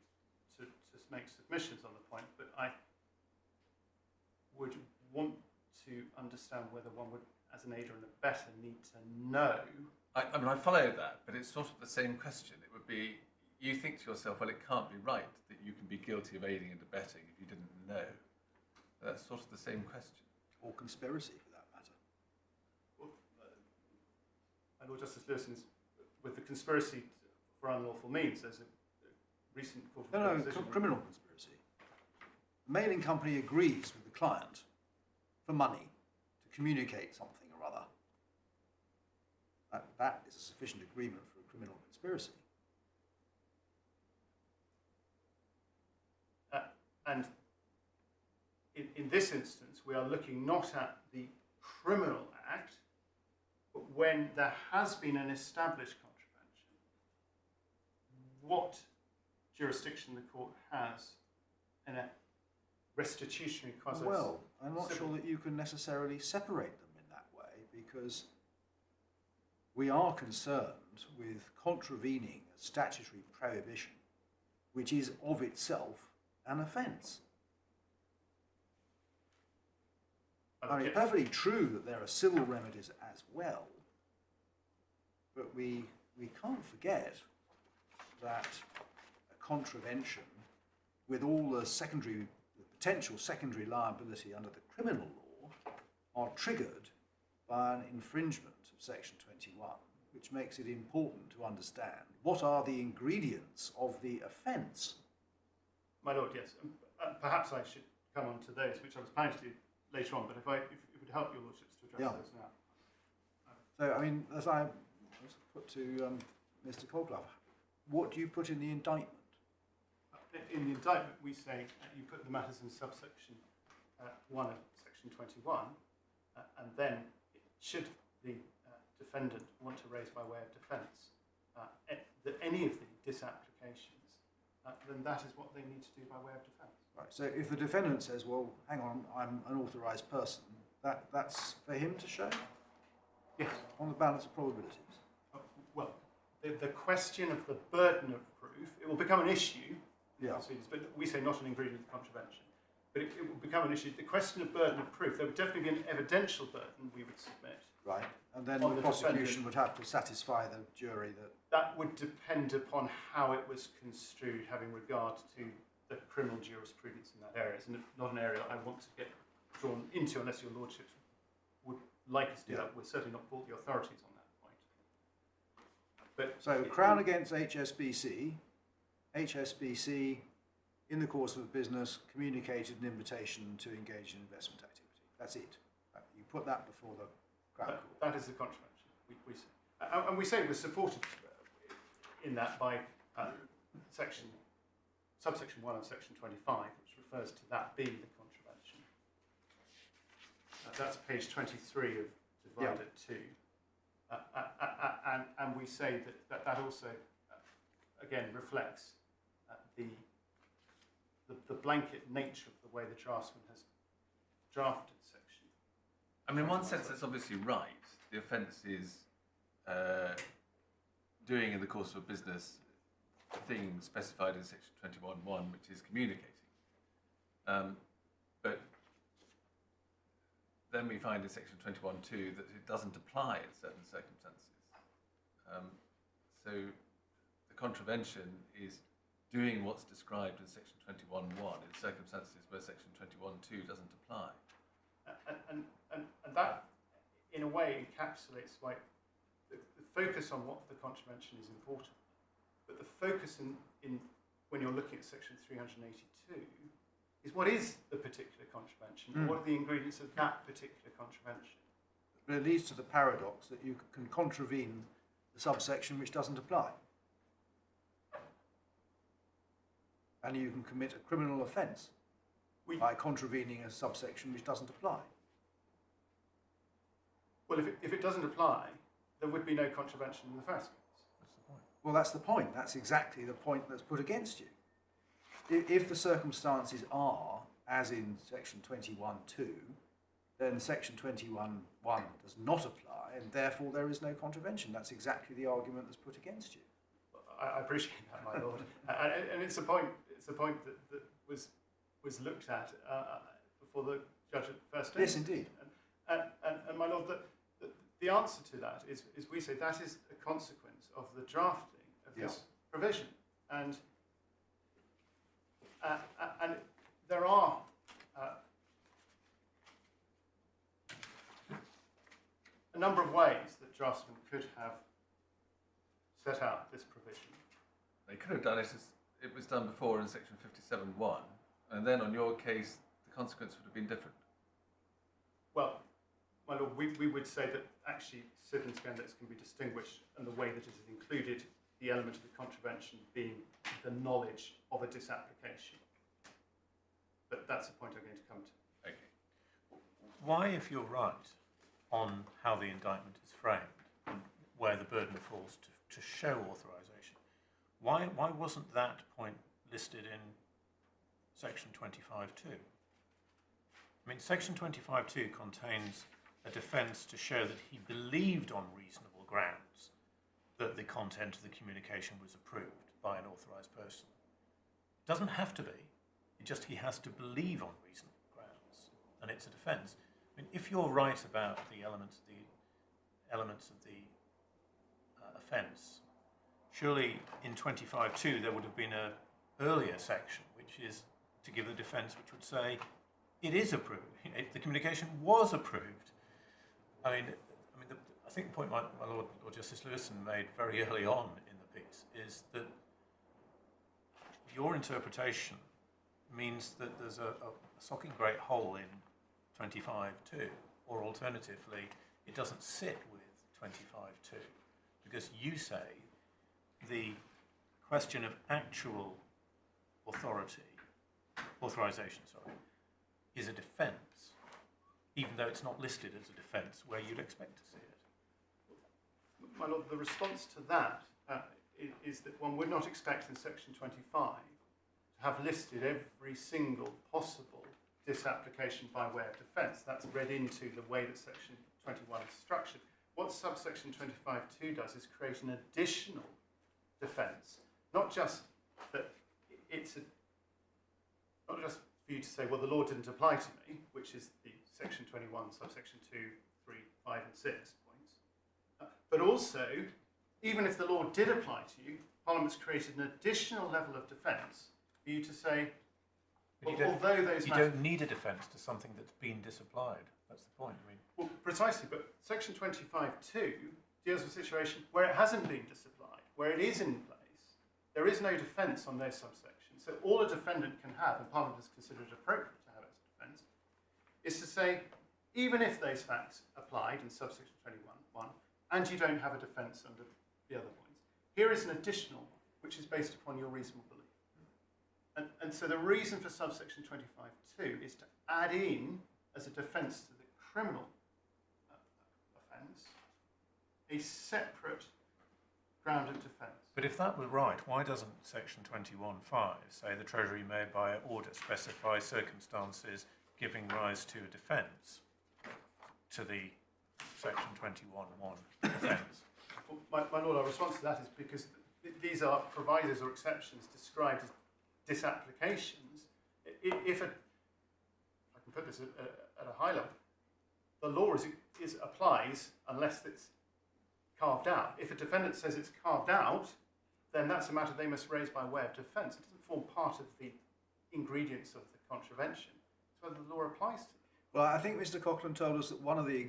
to make submissions on the point, but I would want to understand whether one would, as an aider and abetter, need to know. I mean, I follow that, but it's sort of the same question. It would be, you think to yourself, well, it can't be right that you can be guilty of aiding and abetting if you didn't know. That's sort of the same question. Or conspiracy, for that matter. Well, my Lord Justice Lewison, with the conspiracy for unlawful means, there's a recent court of No, decision. criminal conspiracy. The mailing company agrees with the client for money to communicate something or other. That is a sufficient agreement for a criminal conspiracy. And in this instance, we are looking not at the criminal act, but when there has been an established contravention, what jurisdiction the court has in a restitutionary quasi. Well, I'm not sure that you can necessarily separate them in that way, because we are concerned with contravening a statutory prohibition, which is of itself an offence. I mean, it's perfectly true that there are civil remedies as well, but we can't forget that a contravention, with all the potential secondary liability under the criminal law, are triggered by an infringement of Section 21, which makes it important to understand what are the ingredients of the offence. My Lord, yes. Perhaps I should come on to those, which I was planning to do later on, but if it would help your Lordships to address those now. So, I mean, as I put to Mr. Colclough, what do you put in the indictment? In the indictment, we say you put the matters in subsection 1 of Section 21, and then should the defendant want to raise by way of defence that any of the disapplications, then that is what they need to do by way of defence. Right. So, if the defendant says, "Well, hang on, I'm an authorised person," that's for him to show. Yes. On the balance of probabilities. Well, the question of the burden of proof, it will become an issue. Yeah. But we say not an ingredient of contravention. But it will become an issue. The question of burden of proof, there would definitely be an evidential burden we would submit. Right. And then On the the prosecution defendant. would have to satisfy the jury that. That would depend upon how it was construed, having regard to the criminal jurisprudence in that area. It's not an area I want to get drawn into unless your Lordships would like us to do that. We're certainly not all the authorities on that point. But So, Crown against HSBC. HSBC, in the course of business, communicated an invitation to engage in investment activity. That's it. You put that before the Crown Court. that is the contravention, we say. And we say it was supported in that by subsection 1 of Section 25, which refers to that being the contravention. That's page 23 of Divided 2. And we say that also, again, reflects the blanket nature of the way the draftsman has drafted section. I mean, in one sense, that's obviously right. The offence is doing in the course of a business the thing specified in Section 21(1), which is communicating. But then we find in section 21.2 that it doesn't apply in certain circumstances. So the contravention is doing what's described in section 21.1 in circumstances where section 21.2 doesn't apply. And that, in a way, encapsulates why the focus on what the contravention is important. But the focus in when you're looking at section 382 is what is the particular contravention, and what are the ingredients of that particular contravention. But it leads to the paradox that you can contravene the subsection which doesn't apply. And you can commit a criminal offence by contravening a subsection which doesn't apply. Well, if it doesn't apply, there would be no contravention in the first place. That's the point. Well, that's the point. That's exactly the point that's put against you. If the circumstances are, as in section 21.2, then section 21.1 does not apply, and therefore there is no contravention. That's exactly the argument that's put against you. I appreciate that, my lord, and it's a point. It's a point that was looked at before the judge at the first Yes, instance. indeed. And my lord, the answer to that is we say that is a consequence of the drafting of this provision, and there are a number of ways that draftsmen could have set out this provision. They could have done it as it was done before in section 57.1, and then on your case, the consequence would have been different. Well, my lord, we would say that actually civil independence can be distinguished in the way that it has included the element of the contravention being the knowledge of a disapplication. But that's the point I'm going to come to. Okay. Why, if you're right on how the indictment is framed and where the burden falls to show authorisation, why wasn't that point listed in section 25.2? I mean, section 25.2 contains a defence to show that he believed on reasonable grounds that the content of the communication was approved by an authorised person. It doesn't have to be. He has to believe on reasonable grounds, and it's a defence. I mean, if you're right about the elements of the offence, surely in 25.2 there would have been an earlier section, which is to give the defence, which would say it is approved. The communication was approved. I think the point my Lord Justice Lewison made very early on in the piece is that your interpretation means that there's a socking great hole in 25.2, or alternatively, it doesn't sit with 25.2, because you say the question of actual authorisation, is a defence, even though it's not listed as a defence where you'd expect to see it. My lord, the response to that is that one would not expect in section 25 to have listed every single possible disapplication by way of defence. That's read into the way that section 21 is structured. What subsection 25.2 does is create an additional defence, not just that not just for you to say, well, the law didn't apply to me, which is the section 21, subsection 2, 3, 5 and 6 points, but also, even if the law did apply to you, Parliament's created an additional level of defence for you to say, well, although those you don't need a defence to something that's been disapplied. That's the point. I mean, well, precisely, but section 25.2 deals with a situation where it hasn't been disapplied, where it is in place. There is no defence on those subsections. So all a defendant can have, and Parliament has considered it appropriate to have as a defence, is to say, even if those facts applied in subsection 21.1, and you don't have a defence under the other points, here is an additional one, which is based upon your reasonable belief. And so the reason for subsection 25.2 is to add in, as a defence to the criminal offence, a separate ground of defence. but if that were right, why doesn't section 21.5 say the Treasury may by order specify circumstances giving rise to a defence to the section 21.1 offence? Well, my lord, our response to that is because these are provisos or exceptions described as disapplications. If I can put this at a high level, the law applies unless it's carved out. If a defendant says it's carved out, then that's a matter they must raise by way of defence. It doesn't form part of the ingredients of the contravention. It's whether the law applies to them. Well, I think Mr. Coughlin told us that one of the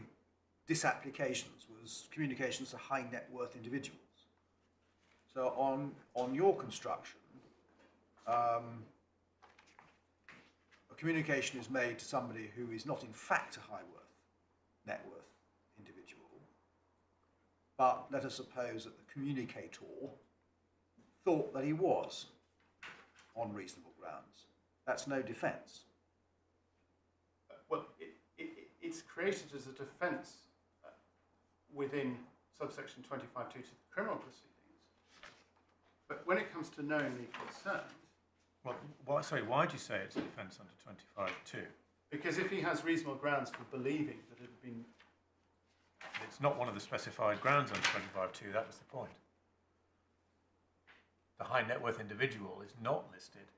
disapplications was communications to high net worth individuals. So on your construction, a communication is made to somebody who is not in fact a net worth individual, but let us suppose that the communicator thought that he was on reasonable grounds. That's no defence. Well, it's created as a defence within subsection 25.2 to the criminal proceedings. But when it comes to knowingly concerned... Well, sorry, why do you say it's a defence under 25.2? Because if he has reasonable grounds for believing that it had been... It's not one of the specified grounds under 25.2, that was the point. The high net worth individual is not listed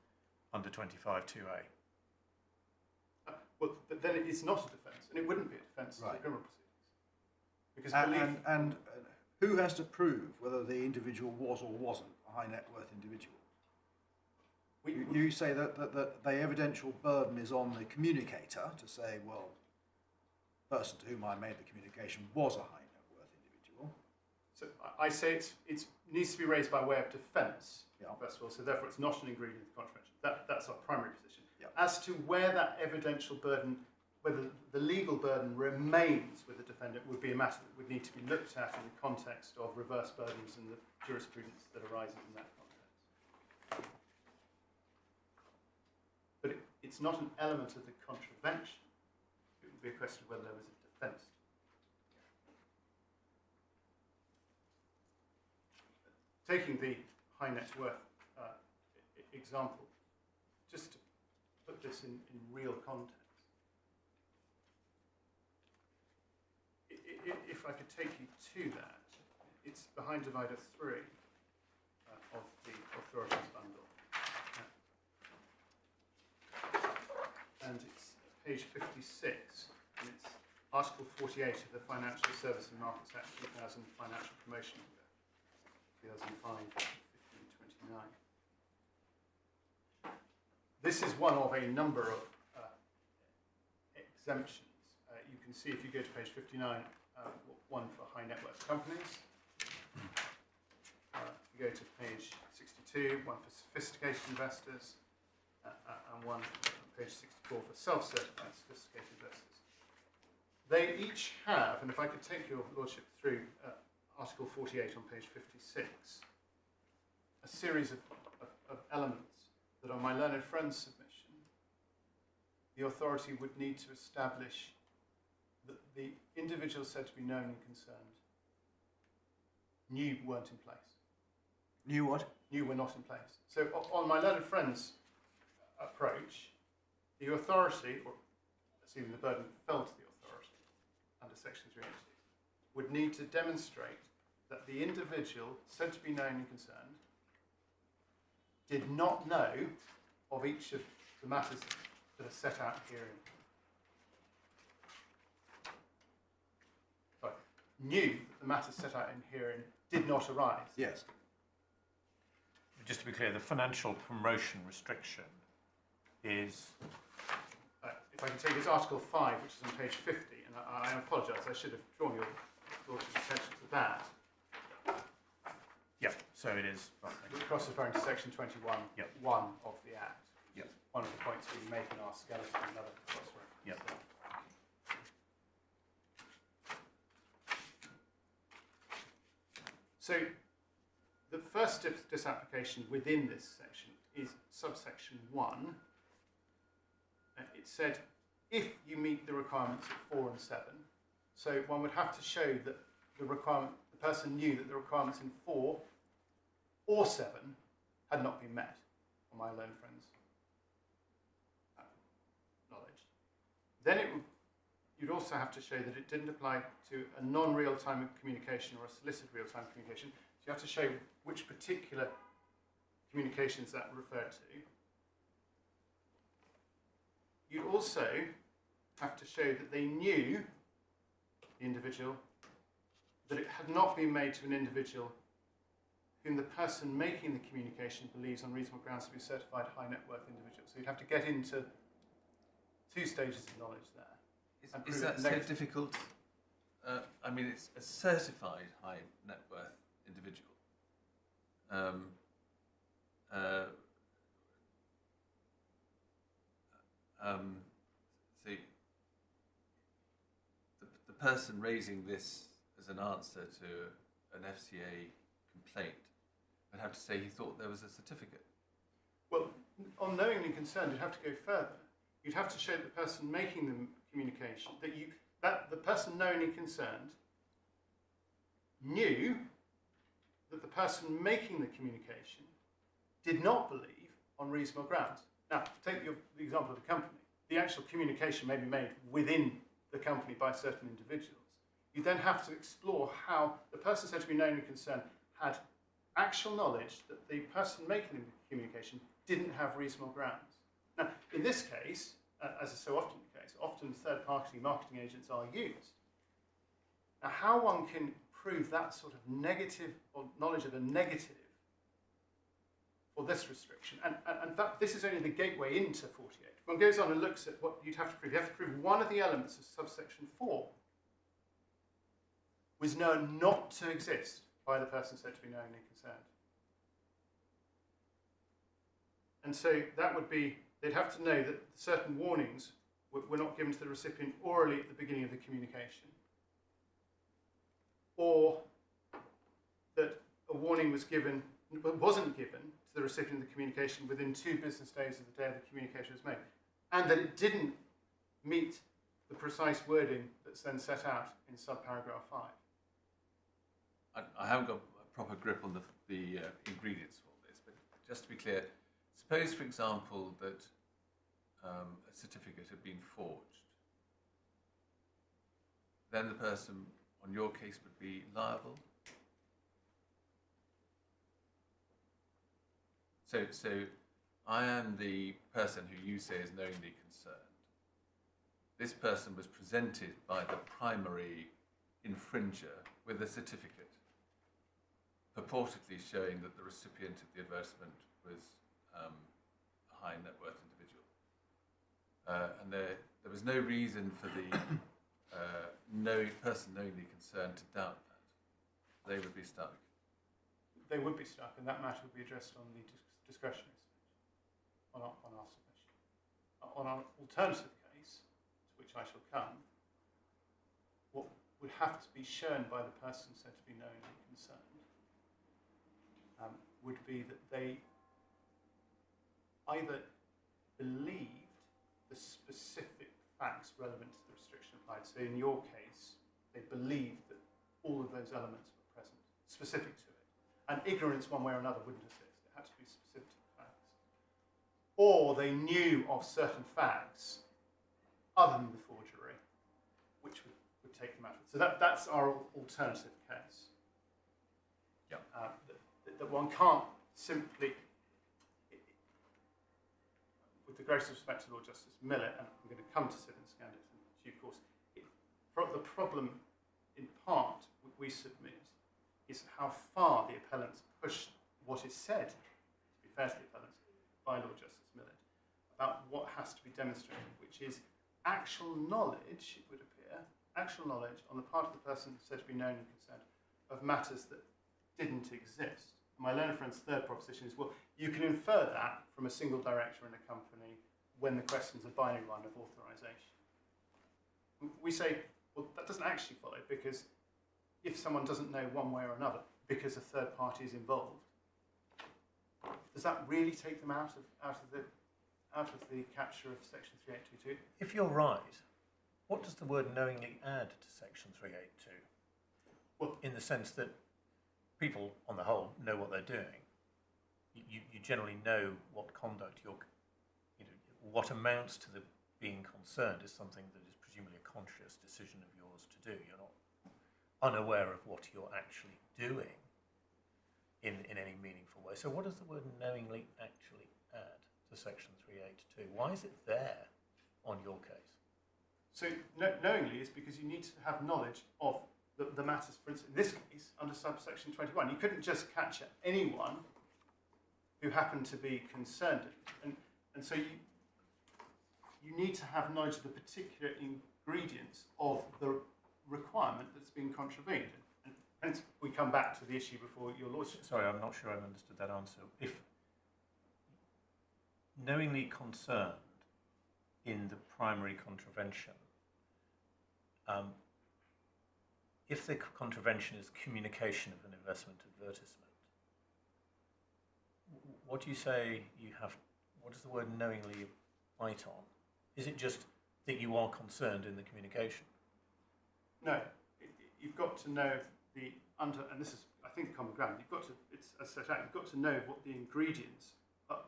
under 25.2a. Well, then it is not a defence, and it wouldn't be a defence to the criminal proceedings. Because And who has to prove whether the individual was or wasn't a high net worth individual? You say that the evidential burden is on the communicator to say, well, the person to whom I made the communication was a high net worth individual. So I say it needs to be raised by way of defence, Yeah. first of all, so therefore it's not an ingredient of the contravention. That's our primary position. Yeah. As to where that evidential burden, whether the legal burden remains with the defendant, would be a matter that would need to be looked at in the context of reverse burdens and the jurisprudence that arises in that context. But it's not an element of the contravention. It would be a question of whether there was a defence. Taking the high net worth example, just to put this in real context, if I could take you to that, it's behind divider 3 of the authorities bundle. And it's page 56, and it's Article 48 of the Financial Service and Markets Act 2000 Financial Promotion Order, 2005-1529. This is one of a number of exemptions. You can see if you go to page 59, one for high net worth companies. If you go to page 62, one for sophisticated investors, and one on page 64 for self-certified sophisticated investors. They each have, and if I could take your lordship through Article 48 on page 56, a series of elements that on my learned friend's submission, the authority would need to establish that the individuals said to be known and concerned weren't in place. Knew what? Knew were not in place. So on my learned friend's approach, the authority, or assuming the burden fell to the authority under Section 380, would need to demonstrate that the individual said to be known and concerned did not know of each of the matters that are set out herein. Sorry, knew that the matters set out in herein did not arise. Yes. Just to be clear, the financial promotion restriction is... If I can take this Article 5, which is on page 50, and I apologise, I should have drawn your lordship's attention to that. Yeah, so it is... Right, Cross referring to Section 21, Yep. 1 of the Act. Yep. One of the points we make in our skeleton, another cross reference. Yep. So the first disapplication within this section is subsection 1. It said, if you meet the requirements of 4 and 7, so one would have to show that the person knew that the requirements in 4 or 7 had not been met, on my learned friend's knowledge. Then you'd also have to show that it didn't apply to a non-real-time communication or a solicited real-time communication. So you have to show which particular communications that referred to. You'd also have to show that they knew the individual, that it had not been made to an individual whom the person making the communication believes on reasonable grounds to be a certified high net worth individual. So you'd have to get into 2 stages of knowledge there. Is that so difficult? I mean, it's a certified high net worth individual. So the person raising this as an answer to an FCA complaint would have to say he thought there was a certificate. Well, on knowingly concerned, you'd have to go further. You'd have to show the person making the communication that the person knowingly concerned knew that the person making the communication did not believe on reasonable grounds. Now, take the example of a company. The actual communication may be made within the company by certain individuals. You then have to explore how the person said to be knowingly concerned had actual knowledge that the person making the communication didn't have reasonable grounds. Now, in this case, as is so often the case, often third-party marketing agents are used. Now, how one can prove that sort of negative, or knowledge of a negative for this restriction, and this is only the gateway into 48. One goes on and looks at what you'd have to prove. You have to prove one of the elements of subsection 4 was known not to exist by the person said to be knowingly concerned. And so that would be, they'd have to know that certain warnings were not given to the recipient orally at the beginning of the communication, or that a warning was given, but wasn't given to the recipient of the communication within 2 business days of the day the communication was made, and that it didn't meet the precise wording that's then set out in subparagraph 5. I haven't got a proper grip on the ingredients for this, but just to be clear, suppose, for example, that a certificate had been forged. Then the person on your case would be liable. So I am the person who you say is knowingly concerned. This person was presented by the primary infringer with a certificate, purportedly showing that the recipient of the advertisement was a high net worth individual. And there was no reason for the person knowingly concerned to doubt that. They would be stuck. They would be stuck, and that matter would be addressed on the discretionary stage, on our submission. On our alternative case, to which I shall come, what would have to be shown by the person said to be knowingly concerned would be that they either believed the specific facts relevant to the restriction applied. So in your case, they believed that all of those elements were present, specific to it. And ignorance one way or another wouldn't assist. It had to be specific to the facts. Or they knew of certain facts other than the forgery, which would take them out of it. So that's our alternative case. Yeah. That one can't simply, with the greatest respect to Lord Justice Millett, and I'm going to come to Civil Scandals in due course, the problem in part we submit is how far the appellants pushed what is said, to be fair to the appellants, by Lord Justice Millett, about what has to be demonstrated, which is actual knowledge, it would appear, actual knowledge on the part of the person said to be known and concerned of matters that didn't exist. My learned friend's third proposition is, well, you can infer that from a single director in a company when the question's a binary one of authorization. We say, well, that doesn't actually follow, because if someone doesn't know one way or another because a third party is involved, does that really take them out of the capture of section 3822? If you're right, what does the word knowingly add to section 382? Well, in the sense that people, on the whole, know what they're doing. You generally know what conduct what amounts to the being concerned is something that is presumably a conscious decision of yours to do. You're not unaware of what you're actually doing in any meaningful way. So what does the word knowingly actually add to section 382? Why is it there on your case? So knowingly is because you need to have knowledge of the matters. For instance, in this case, under subsection 21, you couldn't just capture anyone who happened to be concerned, and so you need to have knowledge of the particular ingredients of the requirement that's been contravened. And hence, we come back to the issue before your lordship. Sorry, I'm not sure I understood that answer. If knowingly concerned in the primary contravention, if the contravention is communication of an investment advertisement, what do you say you have? What does the word knowingly bite on? Is it just that you are concerned in the communication? No, you've got to know the and this is, I think, the common ground. You've got to, it's as set out. You've got to know what the ingredients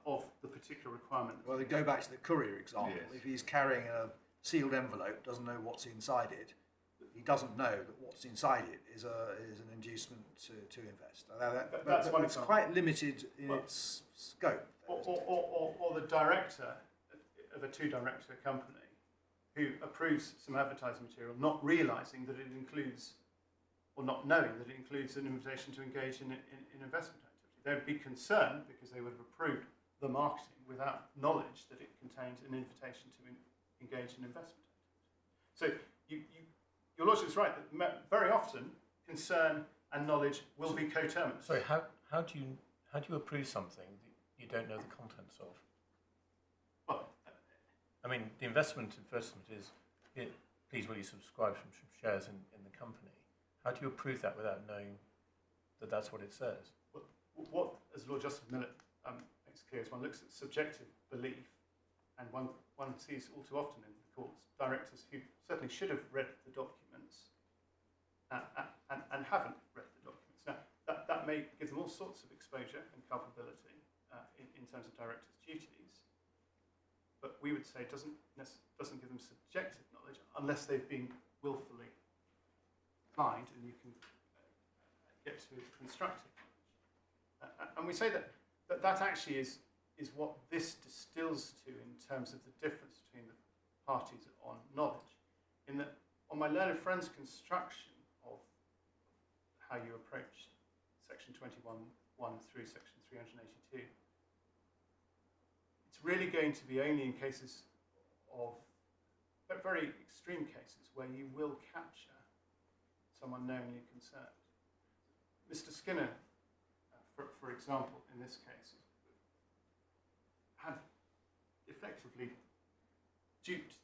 of the particular requirement. Well, they go back to the courier example. Yes. If he's carrying a sealed envelope, doesn't know what's inside it, he doesn't know that what's inside it is an inducement to invest. That's one it's example. quite limited in its scope. Or the director of a two-director company who approves some advertising material, not realising that it includes, or not knowing that it includes an invitation to engage in investment activity. They would be concerned because they would have approved the marketing without knowledge that it contained an invitation to engage in investment activity. So your lordship's right that very often concern and knowledge will be coterminous. Sorry, how do you approve something that you don't know the contents of? Well, I mean, the investment advertisement is, please will you subscribe some shares in the company. How do you approve that without knowing that that's what it says? what as Lord Justice Millett makes clear is one looks at subjective belief, and one sees all too often in the courts directors who certainly should have read the documents and haven't read the documents. Now, that may give them all sorts of exposure and culpability in terms of directors' duties, but we would say it doesn't give them subjective knowledge unless they've been willfully blind, and you can get to constructive knowledge. And we say that actually is what this distills to in terms of the difference between the parties on knowledge. In that, on my learned friend's construction of how you approach section 21.1 through section 382, it's really going to be only in cases of very extreme cases where you will capture someone knowingly concerned. Mr. Skinner, for example, in this case, had effectively duped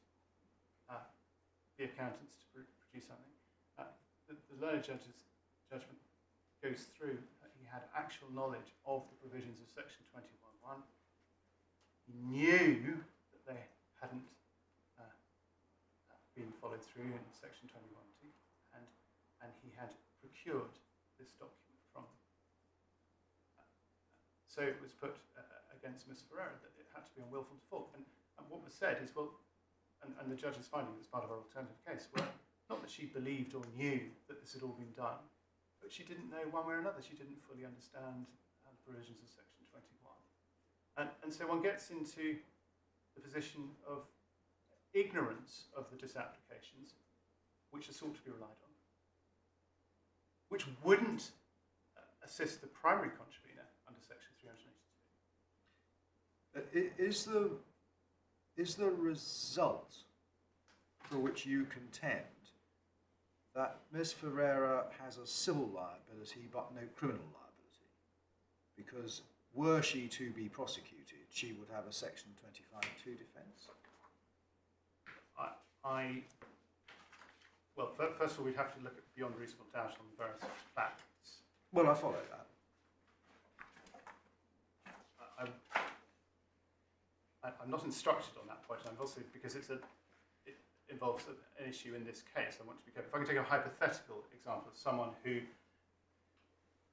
the accountants to produce something. The learned judge's judgment goes through that he had actual knowledge of the provisions of section 21.1. He knew that they hadn't been followed through in section 21.2, and he had procured this document from them. So it was put against Miss Ferreira that it had to be on willful default. And what was said is, well, and the judge's finding as part of our alternative case were not that she believed or knew that this had all been done, but she didn't know one way or another. She didn't fully understand the provisions of section 21. And so one gets into the position of ignorance of the disapplications, which are sought to be relied on, which wouldn't assist the primary contravener under section 382. Is the result for which you contend that Ms. Ferreira has a civil liability but no criminal liability? Because were she to be prosecuted, she would have a section 25(2) defence? Well, first of all, we'd have to look at beyond reasonable doubt on the various facts. Well, I follow that. I'm not instructed on that point, and obviously because it involves an issue in this case, I want to be careful. If I can take a hypothetical example of someone who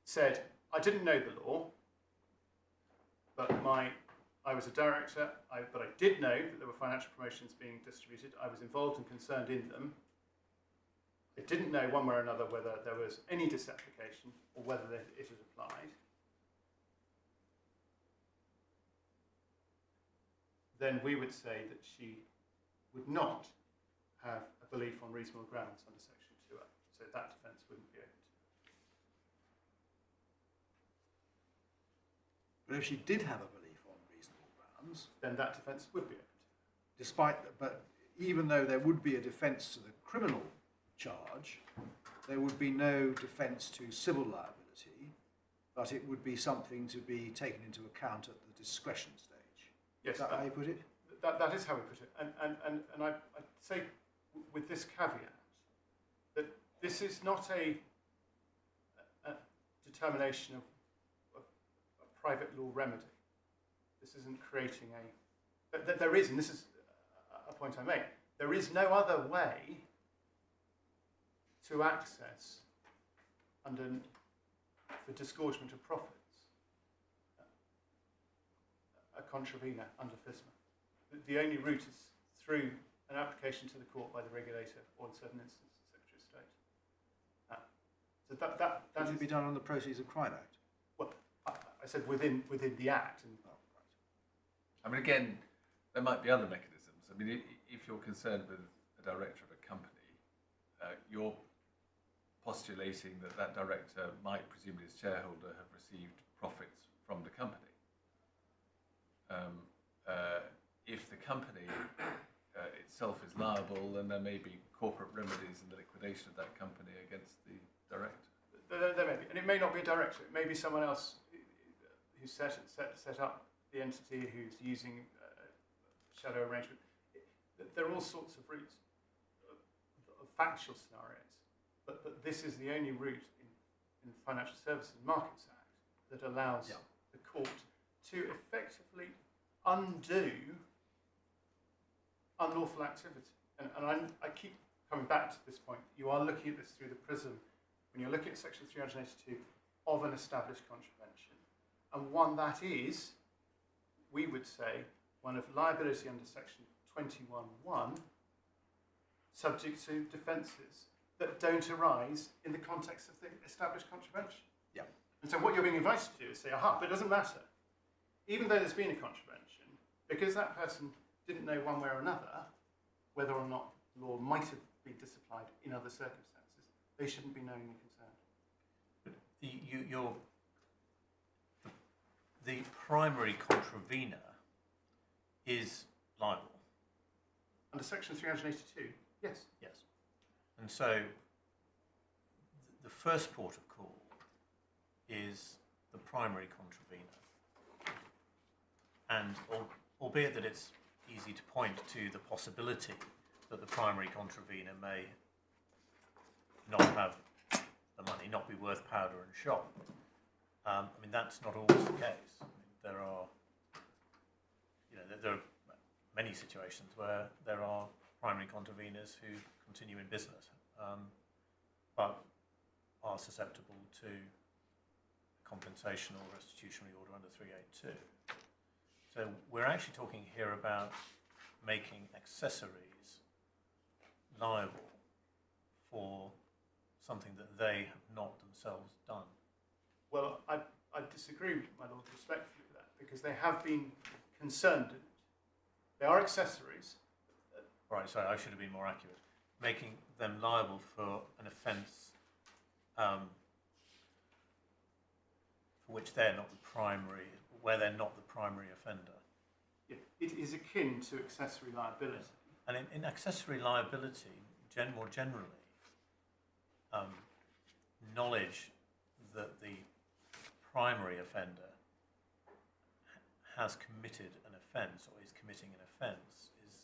said, I didn't know the law, but I was a director, but I did know that there were financial promotions being distributed. I was involved and concerned in them. I didn't know one way or another whether there was any disapplication or whether it had applied. Then we would say that she would not have a belief on reasonable grounds under Section 2A. So that defence wouldn't be open to her. But if she did have a belief on reasonable grounds, Then that defence would be open to her. despite that, but even though there would be a defence to the criminal charge, there would be no defence to civil liability, but it would be something to be taken into account at the discretion stage. Yes, Is that how you put it? that is how we put it. And I'd say with this caveat that this is not a determination of a private law remedy. This isn't creating there is, and this is a point I make, there is no other way to access for disgorgement of profits a contravenor under FSMA. The only route is through an application to the court by the regulator, or in certain instances, the Secretary of State. So that That should be done on the Proceeds of Crime Act. well, I said within the Act. And Oh, right. I mean, again, there might be other mechanisms. I mean, if you're concerned with a director of a company, you're postulating that that director might, presumably as shareholder, have received profits from the company. If the company itself is liable, then there may be corporate remedies in the liquidation of that company against the director. there may be, and it may not be a director. It may be someone else who set up the entity, who's using a shadow arrangement. There are all sorts of routes, of factual scenarios, but this is the only route in the Financial Services and Markets Act that allows the court to effectively undo unlawful activity. And I keep coming back to this point. You are looking at this through the prism, when you're looking at Section 382, of an established contravention, and one that is, we would say, one of liability under Section 21(1), subject to defences that don't arise in the context of the established contravention. Yeah. And so what you're being invited to do is say, aha, but it doesn't matter. Even though there's been a contravention, because that person didn't know one way or another whether or not law might have been disapplied in other circumstances, they shouldn't be knowingly concerned. The primary contravenor is liable. Under Section 382, yes. Yes. And so the first port of call is the primary contravenor. And albeit that it's easy to point to the possibility that the primary contravenor may not have the money, not be worth powder and shot, I mean, that's not always the case. I mean, there are many situations where there are primary contravenors who continue in business, but are susceptible to compensation or restitutionary order under 382. So we're actually talking here about making accessories liable for something that they have not themselves done. Well, I disagree, my lord, respectfully with that, because they have been concerned. They are accessories. Right, sorry, I should have been more accurate. Making them liable for an offence for which they're not the primary, where they're not the primary offender. Yeah, it is akin to accessory liability. And in accessory liability, more generally, knowledge that the primary offender has committed an offence or is committing an offence is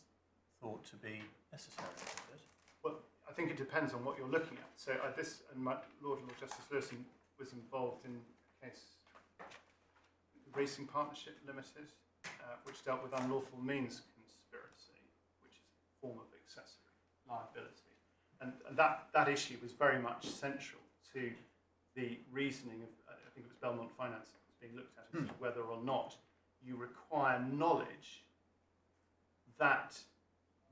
thought to be necessary, isn't it? Well, I think it depends on what you're looking at. So my Lord Justice Lewison was involved in a case, Racing Partnership Limited, which dealt with unlawful means conspiracy, which is a form of accessory liability. And that issue was very much central to the reasoning of, I think it was Belmont Finance that was being looked at, as to whether or not you require knowledge that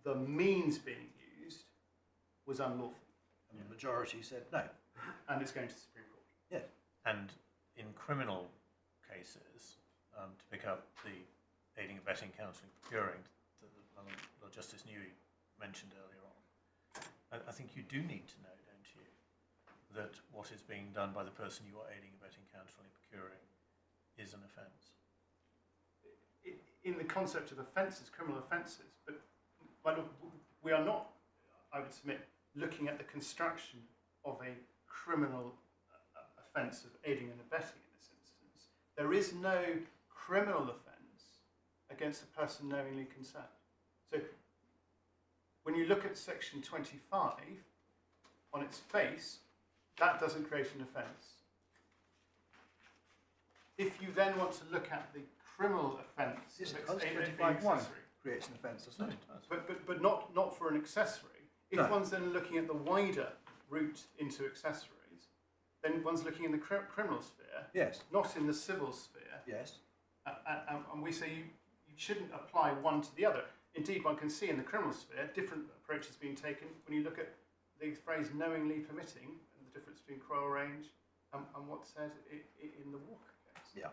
the means being used was unlawful. And the majority said no. And it's going to the Supreme Court. Yes. And in criminal cases, to pick up the aiding, abetting, counselling, procuring that Lord Justice Newey mentioned earlier on, I think you do need to know, don't you, that what is being done by the person you are aiding, abetting, counterfeiting, procuring is an offence. In the concept of offences, criminal offences, but we are not, I would submit, looking at the construction of a criminal offence of aiding and abetting in this instance. There is no criminal offence against a person knowingly concerned. So when you look at section 25, on its face, that doesn't create an offence. If you then want to look at the criminal offence, Yes, of because aiding and 25(1) accessory, creates an offence, doesn't it? but not for an accessory. If No. one's then looking at the wider route into accessories, then one's looking in the criminal sphere, Yes, not in the civil sphere. yes. And we say you shouldn't apply one to the other. Indeed, one can see in the criminal sphere different approaches being taken when you look at the phrase knowingly permitting and the difference between quarrel range and what's said in the Walker case. Yeah.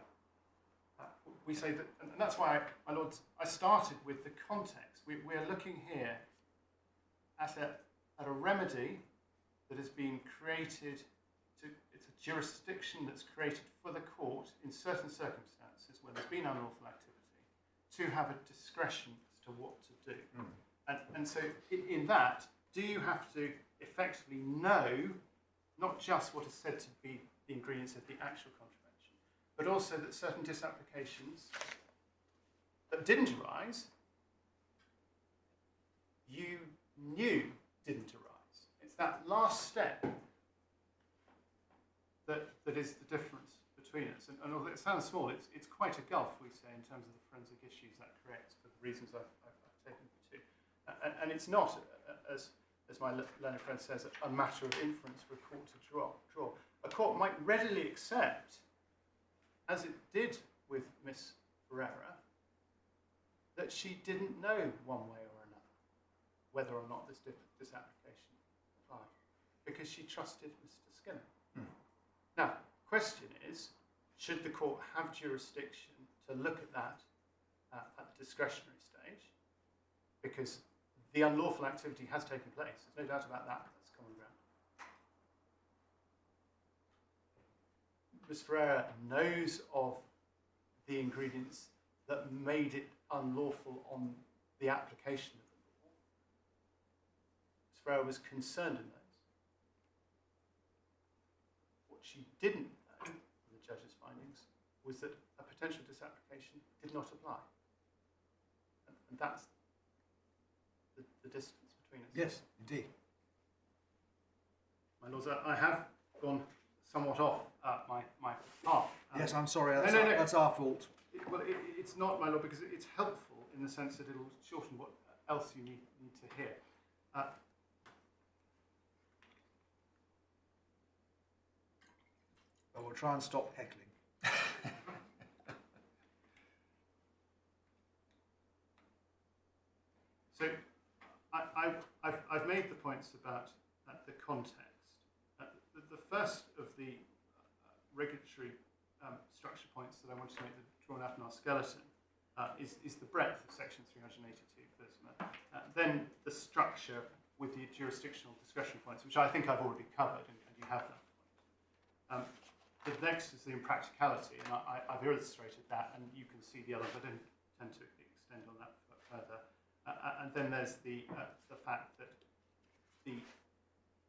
We say that, and that's why, my lords, I started with the context. We're looking here at a remedy that has been created. It's a jurisdiction that's created for the court in certain circumstances where there's been unlawful activity to have a discretion as to what to do. And so in that, do you have to effectively know not just what is said to be the ingredients of the actual contravention, but also that certain disapplications that didn't arise, you knew didn't arise. It's that last step that is the difference between us. And although it sounds small, it's quite a gulf, we say, in terms of the forensic issues that creates for the reasons I've taken you to. And it's not, as my learned friend says, a matter of inference for a court to draw. A court might readily accept, as it did with Miss Ferreira, that she didn't know one way or another whether or not this application applied, because she trusted Mr. Skinner. Now, question is, should the court have jurisdiction to look at that at the discretionary stage? Because the unlawful activity has taken place. There's no doubt about that. That's common ground. Ms. Ferreira knows of the ingredients that made it unlawful on the application of the law. Ms. Ferreira was concerned in those. What she didn't know from the judge's findings was that a potential disapplication did not apply. And that's the distance between us. Yes, indeed. My lords, I have gone somewhat off my path. Yes, I'm sorry, no. that's our fault. It's not, my lord, because it's helpful in the sense that it'll shorten what else you need to hear. But we'll try and stop heckling. So I've made the points about the context. The first of the regulatory structure points that I wanted to make, drawn out in our skeleton, is the breadth of section 382 FSMA. Then the structure with the jurisdictional discretion points, which I think I've already covered, and you have that point. The next is the impracticality, and I've illustrated that, and you can see the others. I don't tend to extend on that further. And then there's the fact that the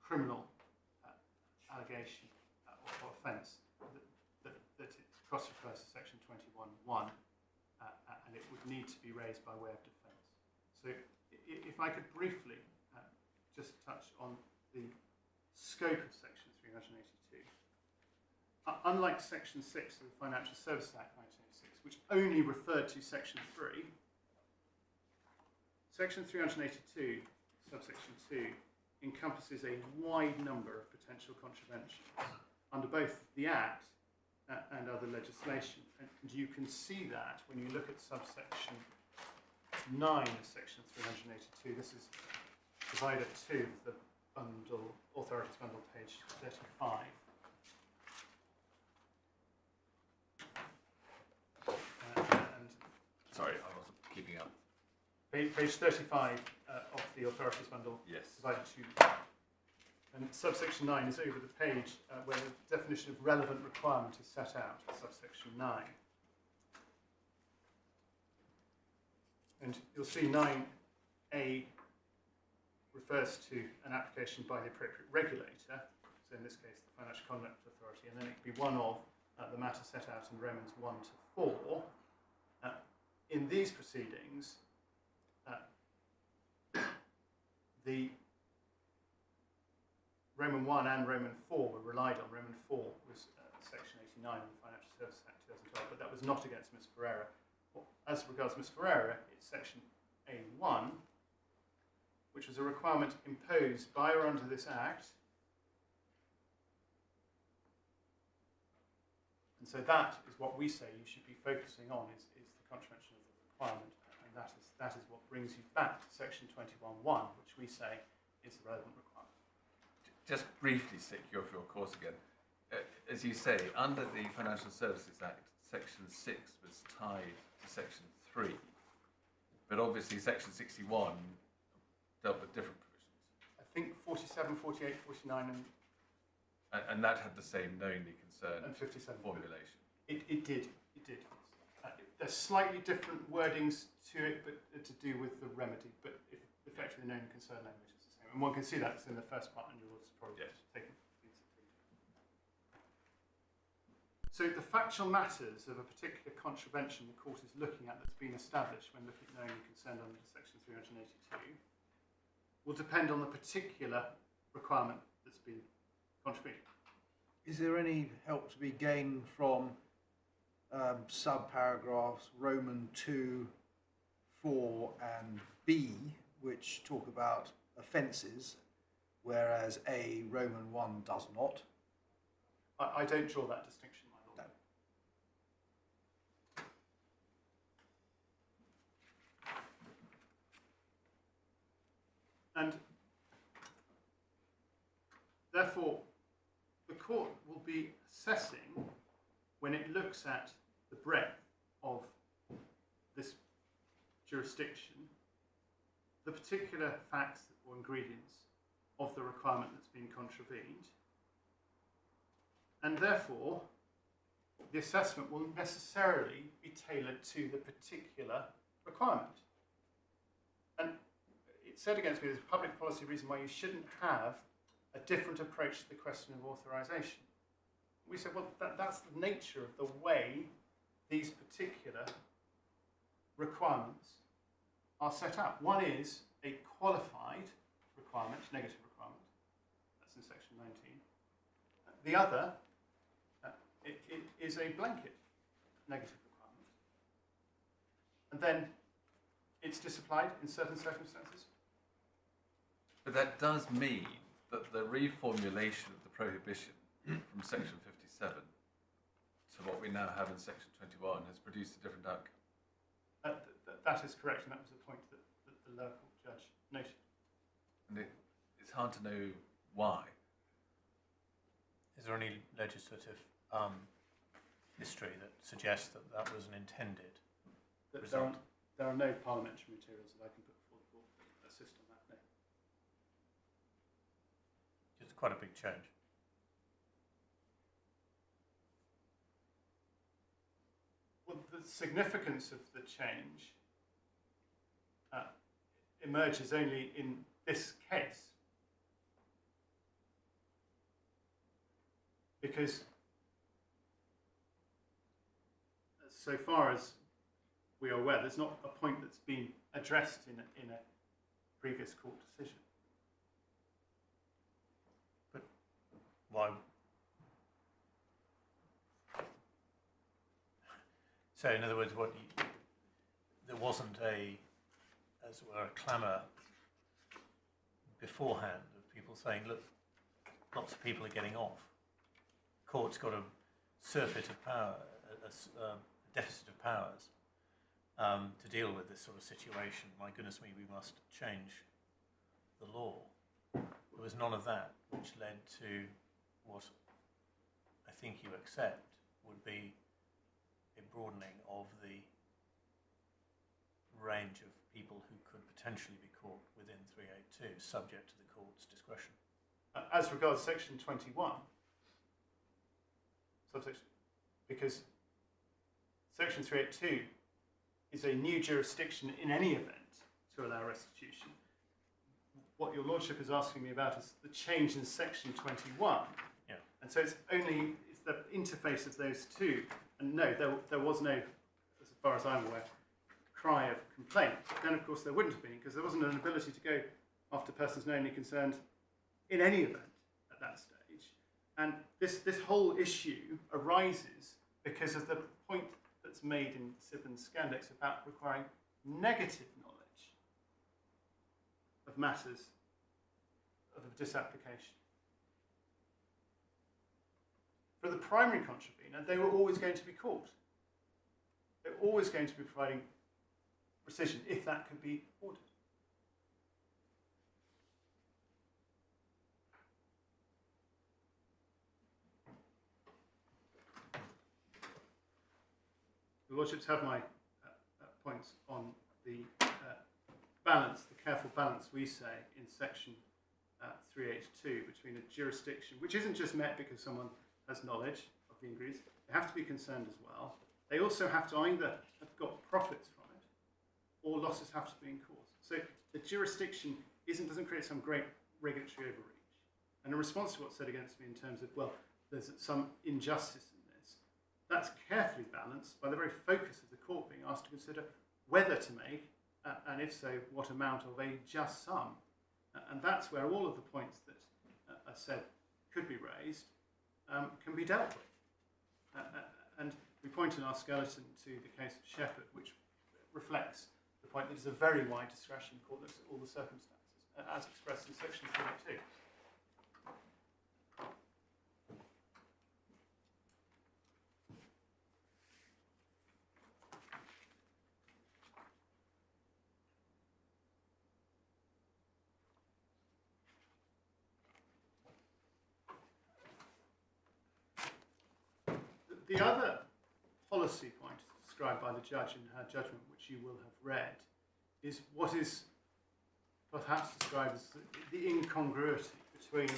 criminal allegation or offence that it cross-refers to section 21(1), and it would need to be raised by way of defence. So if I could briefly just touch on the scope of section 382. Unlike section 6 of the Financial Services Act 1986, which only referred to section 3, section 382, subsection 2, encompasses a wide number of potential contraventions under both the Act and other legislation. And you can see that when you look at subsection 9 of section 382. This is divider 2 of the bundle, authorities bundle, page 35. Sorry, I wasn't keeping up. Page 35 of the authorities bundle, Yes. divided to, and subsection 9 is over the page where the definition of relevant requirement is set out, subsection 9. And you'll see 9A refers to an application by the appropriate regulator, so in this case the Financial Conduct Authority, and then it could be one of the matter set out in Romans 1 to 4. In these proceedings, the Roman 1 and Roman 4 were relied on. Roman 4 was section 89 of the Financial Services Act 2012, but that was not against Ms. Ferreira. As regards Ms. Ferreira, it's section A1, which was a requirement imposed by or under this Act. And so that is what we say you should be focusing on, is the contravention of the requirement, and that is what brings you back to section 21.1, which we say is the relevant requirement. Just briefly stick you off your course again. As you say, under the Financial Services Act, section 6 was tied to section 3, but obviously section 61 dealt with different provisions. I think 47, 48, 49 And that had the same knowingly concerned and 57. formulation. It did. There's slightly different wordings to it, but to do with the remedy, but effectively the known concern language is the same. And one can see that's in the first part, and yours probably Yes. taken. So the factual matters of a particular contravention the court is looking at that's been established when looking at knowingly concerned under section 382 will depend on the particular requirement that's been contravened. Is there any help to be gained from sub-paragraphs Roman 2, 4 and B, which talk about offences, whereas A, Roman 1 does not? I don't draw that distinction, my lord. No. And therefore, the court will be assessing, when it looks at the breadth of this jurisdiction, the particular facts or ingredients of the requirement that's been contravened, and therefore the assessment will necessarily be tailored to the particular requirement. And it's said against me, there's a public policy reason why you shouldn't have a different approach to the question of authorisation. We said, well, that's the nature of the way these particular requirements are set out. One is a qualified requirement, negative requirement. That's in section 19. The other it is a blanket negative requirement. And then it's disapplied in certain circumstances. But that does mean that the reformulation of the prohibition from section 57 to what we now have in section 21 has produced a different outcome. That is correct, and that was the point that the lower court judge noted. And it's hard to know why. Is there any legislative history that suggests that that was an intended result? There are no parliamentary materials that I can put before the court that assist on that, no. It's quite a big change. Well, the significance of the change emerges only in this case, because so far as we are aware, there's not a point that's been addressed in a previous court decision. But why? So, in other words, there wasn't as it were, a clamour beforehand of people saying, look, lots of people are getting off. Court's got a surfeit of power, a deficit of powers to deal with this sort of situation. My goodness me, we must change the law. There was none of that, which led to what I think you accept would be a broadening of the range of people who could potentially be caught within 382, subject to the court's discretion. As regards section 21, subsection, because section 382 is a new jurisdiction in any event to allow restitution. What your lordship is asking me about is the change in section 21. Yeah. And so it's the interface of those two. And no, there was no, as far as I'm aware, cry of complaint. Then of course there wouldn't have been, because there wasn't an ability to go after persons knowingly concerned in any event at that stage. And this whole issue arises because of the point that's made in Sibbons Scandex about requiring negative knowledge of matters of a disapplication. For the primary contravener, they were always going to be caught. They're always going to be providing rescission if that could be ordered. The lordships have my points on the balance, the careful balance we say in section 382 between a jurisdiction, which isn't just met because someone has knowledge of the ingredients, they have to be concerned as well. They also have to either have got profits from it or losses have to be incurred. So the jurisdiction doesn't create some great regulatory overreach. And in response to what's said against me in terms of, well, there's some injustice in this, that's carefully balanced by the very focus of the court being asked to consider whether to make, and if so, what amount of a just sum. And that's where all of the points that are said could be raised can be dealt with. And we point in our skeleton to the case of Shepherd, which reflects the point that it's a very wide discretion. The court looks at all the circumstances, as expressed in section 382. The other policy point described by the judge in her judgment, which you will have read, is what is perhaps described as the incongruity between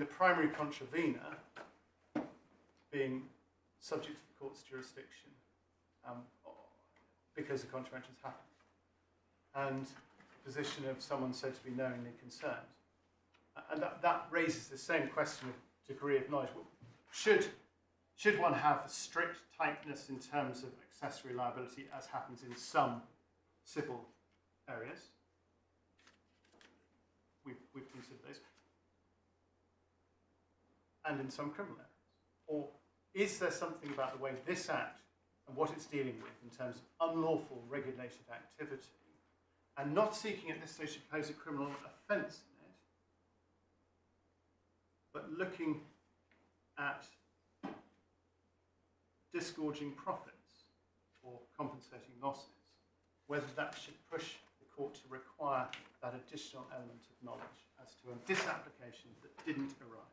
the primary contravener being subject to the court's jurisdiction because the contraventions happen, and the position of someone said to be knowingly concerned. And that raises the same question of degree of knowledge. Should one have a strict tightness in terms of accessory liability, as happens in some civil areas? We've considered those. And in some criminal areas. Or is there something about the way this Act and what it's dealing with in terms of unlawful regulated activity, and not seeking at this stage to pose a criminal offence in it, but looking at disgorging profits or compensating losses, whether that should push the court to require that additional element of knowledge as to a disapplication that didn't arise.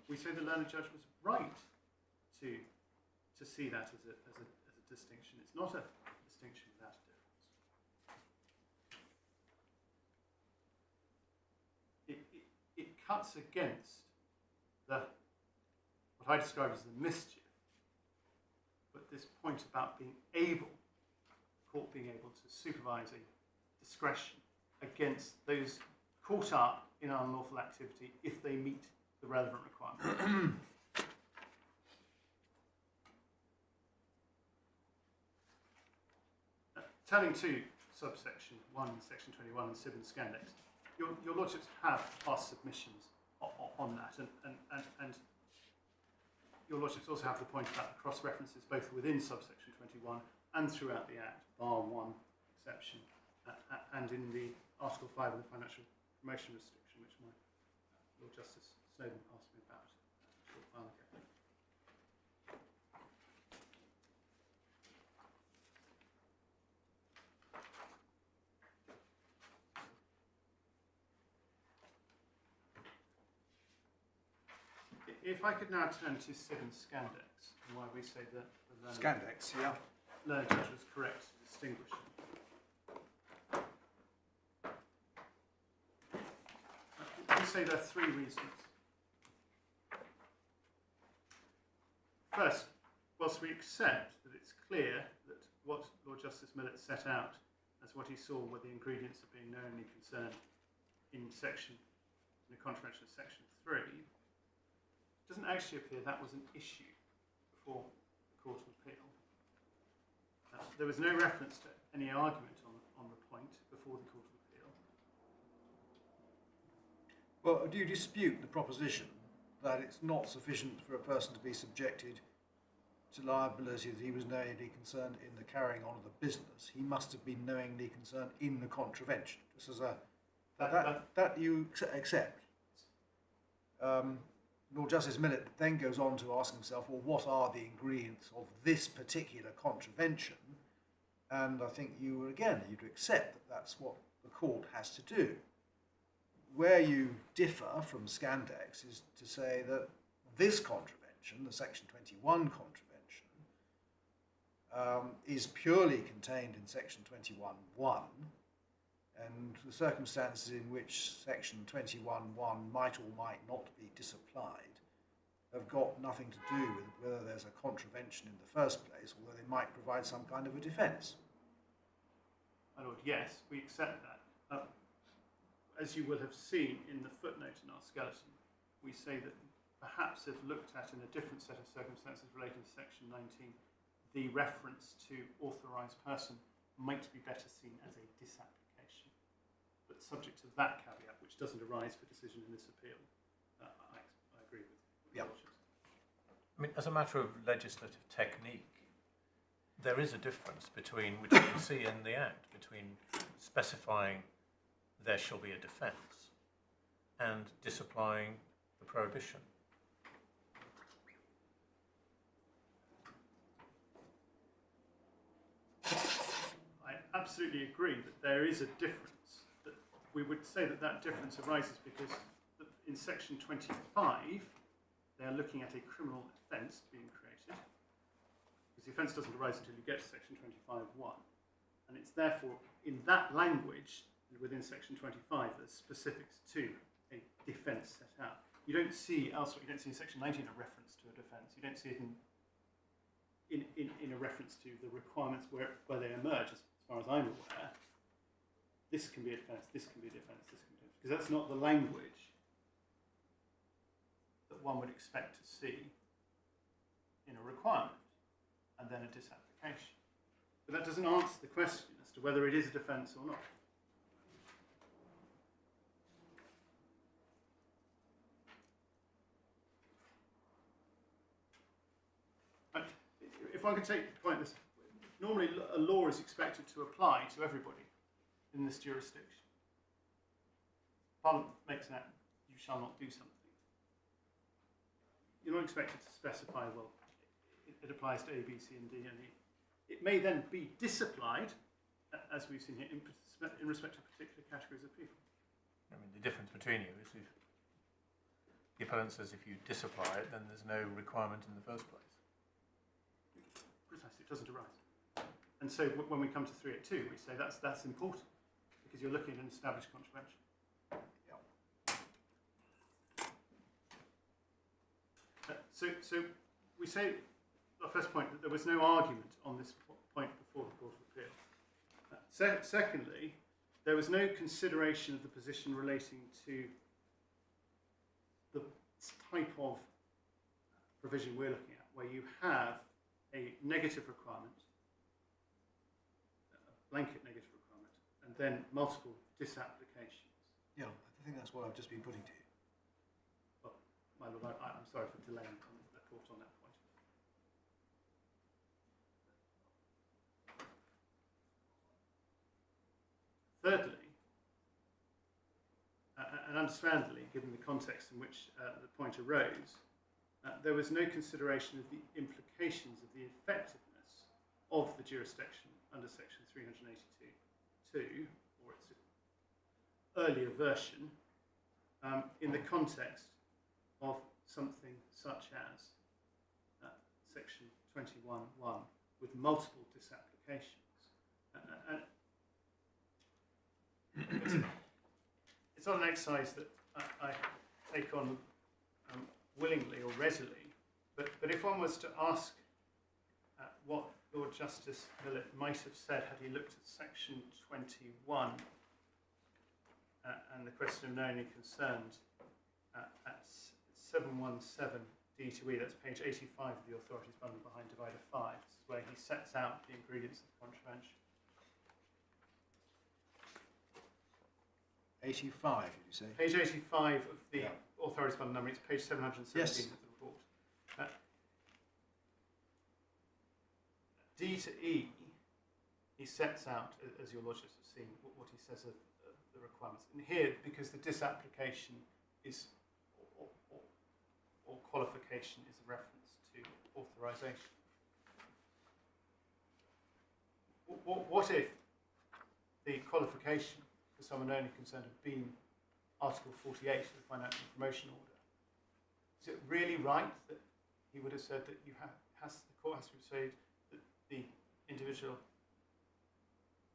We say the learned judge was right to see that as a distinction. It's not a distinction without a difference. It cuts against what I describe as the mischief, but this point about being able, the court being able to supervise a discretion against those caught up in unlawful activity if they meet the relevant requirements. Turning to subsection 1, section 21 and Sibbons Scandex, your lordships have passed submissions on that, and your lordships also have the point about the cross-references both within subsection 21 and throughout the Act, bar one exception, and in the Article 5 of the Financial Promotion Restriction, which my Lord Justice Snowden asked me about a short while ago. If I could now turn to Sibbons Scandex, and why we say that the learned... Scandex, yeah. learned judge was correct to distinguish. We say there are three reasons. First, whilst we accept that it's clear that what Lord Justice Millett set out as what he saw were the ingredients of being knowingly concerned in the contravention of section 3, it doesn't actually appear that was an issue before the Court of Appeal. There was no reference to any argument on the point before the Court of Appeal. Well, do you dispute the proposition that it's not sufficient for a person to be subjected to liability that he was knowingly concerned in the carrying on of the business? He must have been knowingly concerned in the contravention. Just as that you accept. Lord Justice Millett then goes on to ask himself, well, what are the ingredients of this particular contravention? And I think you'd accept that that's what the court has to do. Where you differ from Scandex is to say that this contravention, the Section 21 contravention, is purely contained in Section 21.1, and the circumstances in which Section 21.1 might or might not be disapplied have got nothing to do with whether there's a contravention in the first place, or whether they might provide some kind of a defence. My Lord, yes, we accept that. As you will have seen in the footnote in our skeleton, we say that perhaps if looked at in a different set of circumstances relating to Section 19, the reference to authorised person might be better seen as a disapplication. But subject to that caveat, which doesn't arise for decision in this appeal, I agree with you. Yeah. I mean, as a matter of legislative technique, there is a difference between, which you can see in the Act, between specifying there shall be a defence and disapplying the prohibition. I absolutely agree that there is a difference. That we would say that that difference arises because in Section 25, they are looking at a criminal offence being created, because the offence doesn't arise until you get to Section 25.1. And it's therefore in that language, within Section 25, there's specifics to a defence set out. You don't see elsewhere, you don't see in Section 19 a reference to a defence. You don't see it in a reference to the requirements where they emerge, as far as I'm aware. This can be a defence, this can be a defence, this can be a defence. Because that's not the language that one would expect to see in a requirement, and then a disapplication. But that doesn't answer the question as to whether it is a defence or not. If I could take the point, normally a law is expected to apply to everybody in this jurisdiction. Parliament makes an act, you shall not do something. You're not expected to specify, well, it applies to A, B, C, and D, and E. It may then be disapplied, as we've seen here, in respect of particular categories of people. I mean, the difference between you is if the appellant says if you disapply it, then there's no requirement in the first place. Precisely, it doesn't arise. And so when we come to 382, we say that's important, because you're looking at an established contravention. So we say, our first point, that there was no argument on this point before the Court of Appeal. Secondly, there was no consideration of the position relating to the type of provision we're looking at, where you have a negative requirement, a blanket negative requirement, and then multiple disapplications. Yeah, I think that's what I've just been putting to you. Well, my Lord, I'm sorry for delaying the court on that point. Thirdly, and understandably, given the context in which the point arose, there was no consideration of the implications of the effectiveness of the jurisdiction under Section 382.2, or its earlier version, in the context of something such as Section 21.1 with multiple disapplications. And it's not an exercise that I take on willingly or readily, but if one was to ask what Lord Justice Millett might have said had he looked at section 21 and the question of knowingly concerned at 717 D to E, that's page 85 of the authorities bundle behind divider 5, this is where he sets out the ingredients of the contravention. 85, did you say? Page 85 of the authorities bundle number, it's page 717 Yes. of the report. D to E, he sets out, as your lordships have seen, what he says are the requirements. And here, because the disapplication is, or qualification is a reference to authorisation. What if the qualification for someone only concerned had been Article 48 of the Financial Promotion Order? Is it really right that he would have said that the court has to say that the individual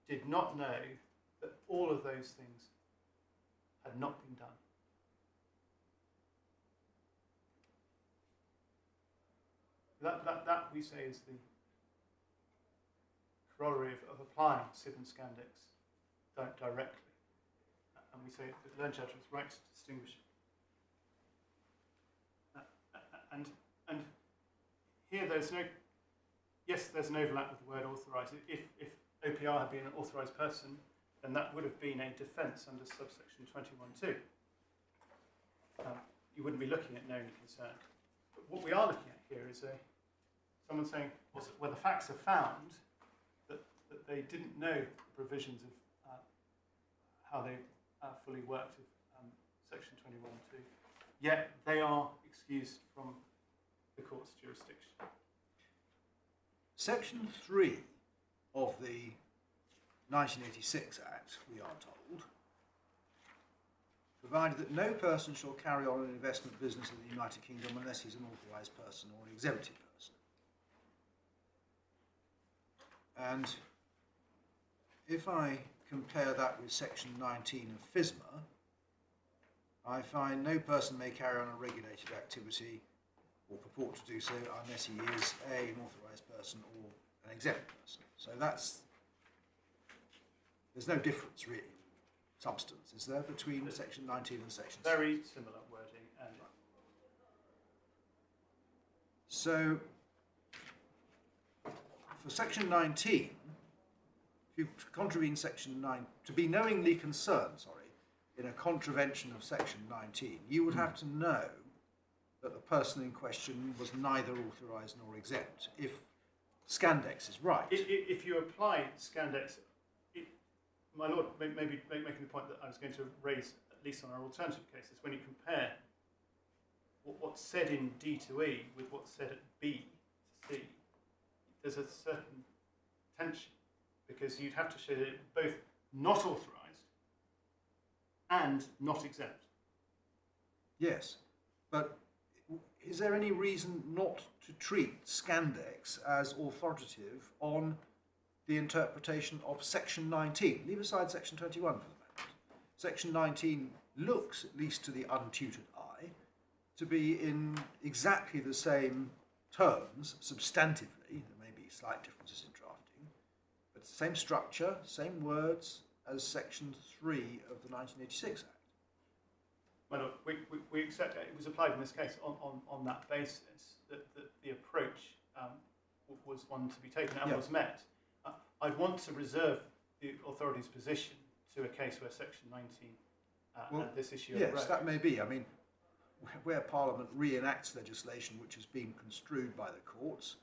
did not know that all of those things had not been done? That we say is the corollary of applying SIB and Scandex directly. And we say that the learned judge was right to distinguish it. And here there's no, yes, there's an overlap with the word authorised. If OPR had been an authorised person, then that would have been a defence under subsection 21(2). You wouldn't be looking at knowingly concerned. But what we are looking at here is someone saying, well, the facts are found that they didn't know the provisions of how they fully worked of section 21(2), yet they are excused from the court's jurisdiction. Section 3 of the 1986 Act, we are told, provided that no person shall carry on an investment business in the United Kingdom unless he's an authorised person or an exempted person. And if I compare that with section 19 of FSMA, I find no person may carry on a regulated activity or purport to do so unless he is an authorised person or an exempt person. So there's no difference really in substance, is there, between section 19 and section 6? Very similar wording. And so for section 19, if you contravene section 9, to be knowingly concerned, in a contravention of section 19, you would have to know that the person in question was neither authorised nor exempt, if Scandex is right. if you apply Scandex, my lord, maybe making the point that I was going to raise, at least on our alternative cases, when you compare what's said in D to E with what's said at B to C, there's a certain tension, because you'd have to show that it's both not authorised and not exempt. Yes, but is there any reason not to treat Scandex as authoritative on the interpretation of section 19? Leave aside section 21 for the moment. Section 19 looks, at least to the untutored eye, to be in exactly the same terms, substantively. There may be slight differences in drafting, but same structure, same words as section 3 of the 1986 Act. Well, we accept it was applied in this case on that basis, that the approach was one to be taken and was met. I'd want to reserve the authority's position to a case where section 19 and this issue arose. Yes, that may be. I mean, where Parliament reenacts legislation which has been construed by the courts,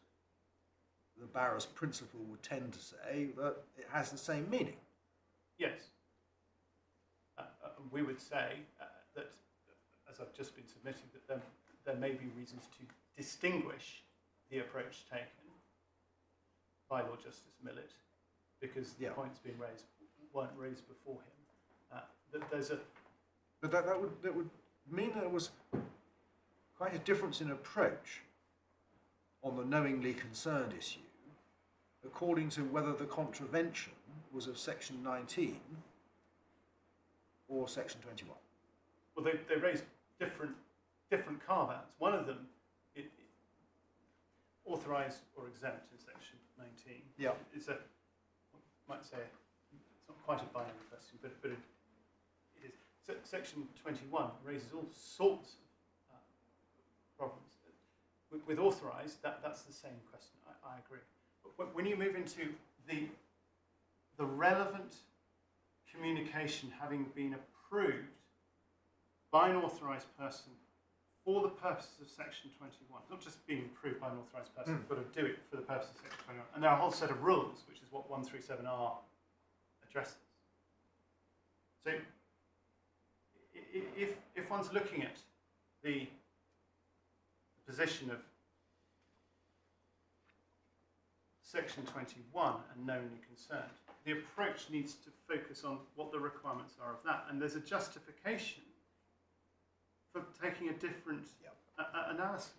the Barras principle would tend to say that it has the same meaning. Yes. We would say that, as I've just been submitting, that there may be reasons to distinguish the approach taken by Lord Justice Millett, because the points being raised weren't raised before him. But that would mean there was quite a difference in approach on the knowingly concerned issue according to whether the contravention was of section 19 or section 21. Well, they raise different carve-outs. One of them, authorised or exempt in section 19. Yeah. It's a, might say, it's not quite a binary question, but it is. So section 21 raises all sorts of problems. With authorised, that's the same question. I agree. But when you move into the relevant communication having been approved by an authorised person for the purposes of section 21, not just being approved by an authorised person, but to do it for the purposes of section 21. And there are a whole set of rules, which is what 137R addresses. So if one's looking at the position of section 21 and knowingly concerned, the approach needs to focus on what the requirements are of that. And there's a justification for taking a different analysis.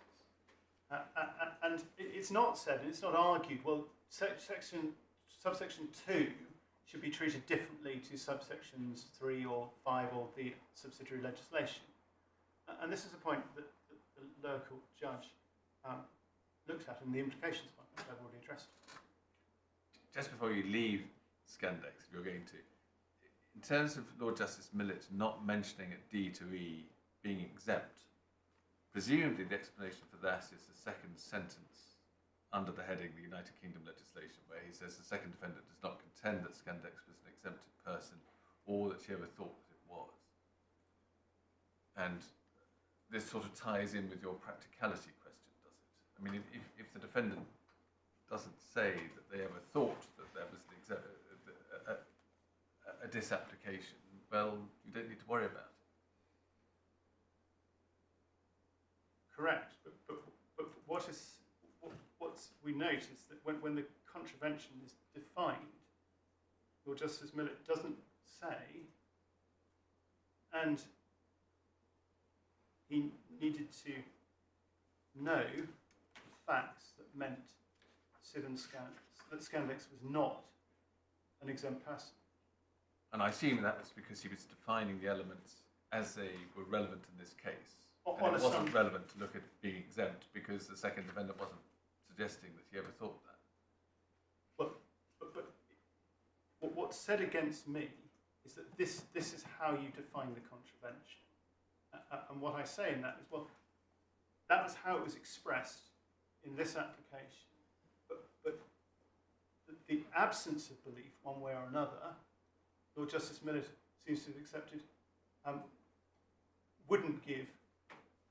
And it's not said, and it's not argued, well, subsection 2 should be treated differently to subsections 3 or 5 or the subsidiary legislation. And this is a point that the lower court judge looked at, and the implications point, which I've already addressed. Just before you leave Scandex, if you're going to, in terms of Lord Justice Millett not mentioning at D to E being exempt, presumably the explanation for that is the second sentence under the heading the United Kingdom legislation, where he says the second defendant does not contend that Scandex was an exempted person or that she ever thought that it was. And this sort of ties in with your practicality question, does it? I mean, if the defendant doesn't say that they ever thought that there was a disapplication, well, you don't need to worry about it. Correct, but what we note is that when the contravention is defined, Lord Justice Millett doesn't say, and he needed to know the facts that meant that Scandex was not an exempt person. And I assume that was because he was defining the elements as they were relevant in this case. And it wasn't relevant to look at being exempt because the second defendant wasn't suggesting that he ever thought that. But what's said against me is that this is how you define the contravention. And what I say in that is, well, that was how it was expressed in this application. But the absence of belief, one way or another, Lord Justice Millett seems to have accepted, wouldn't give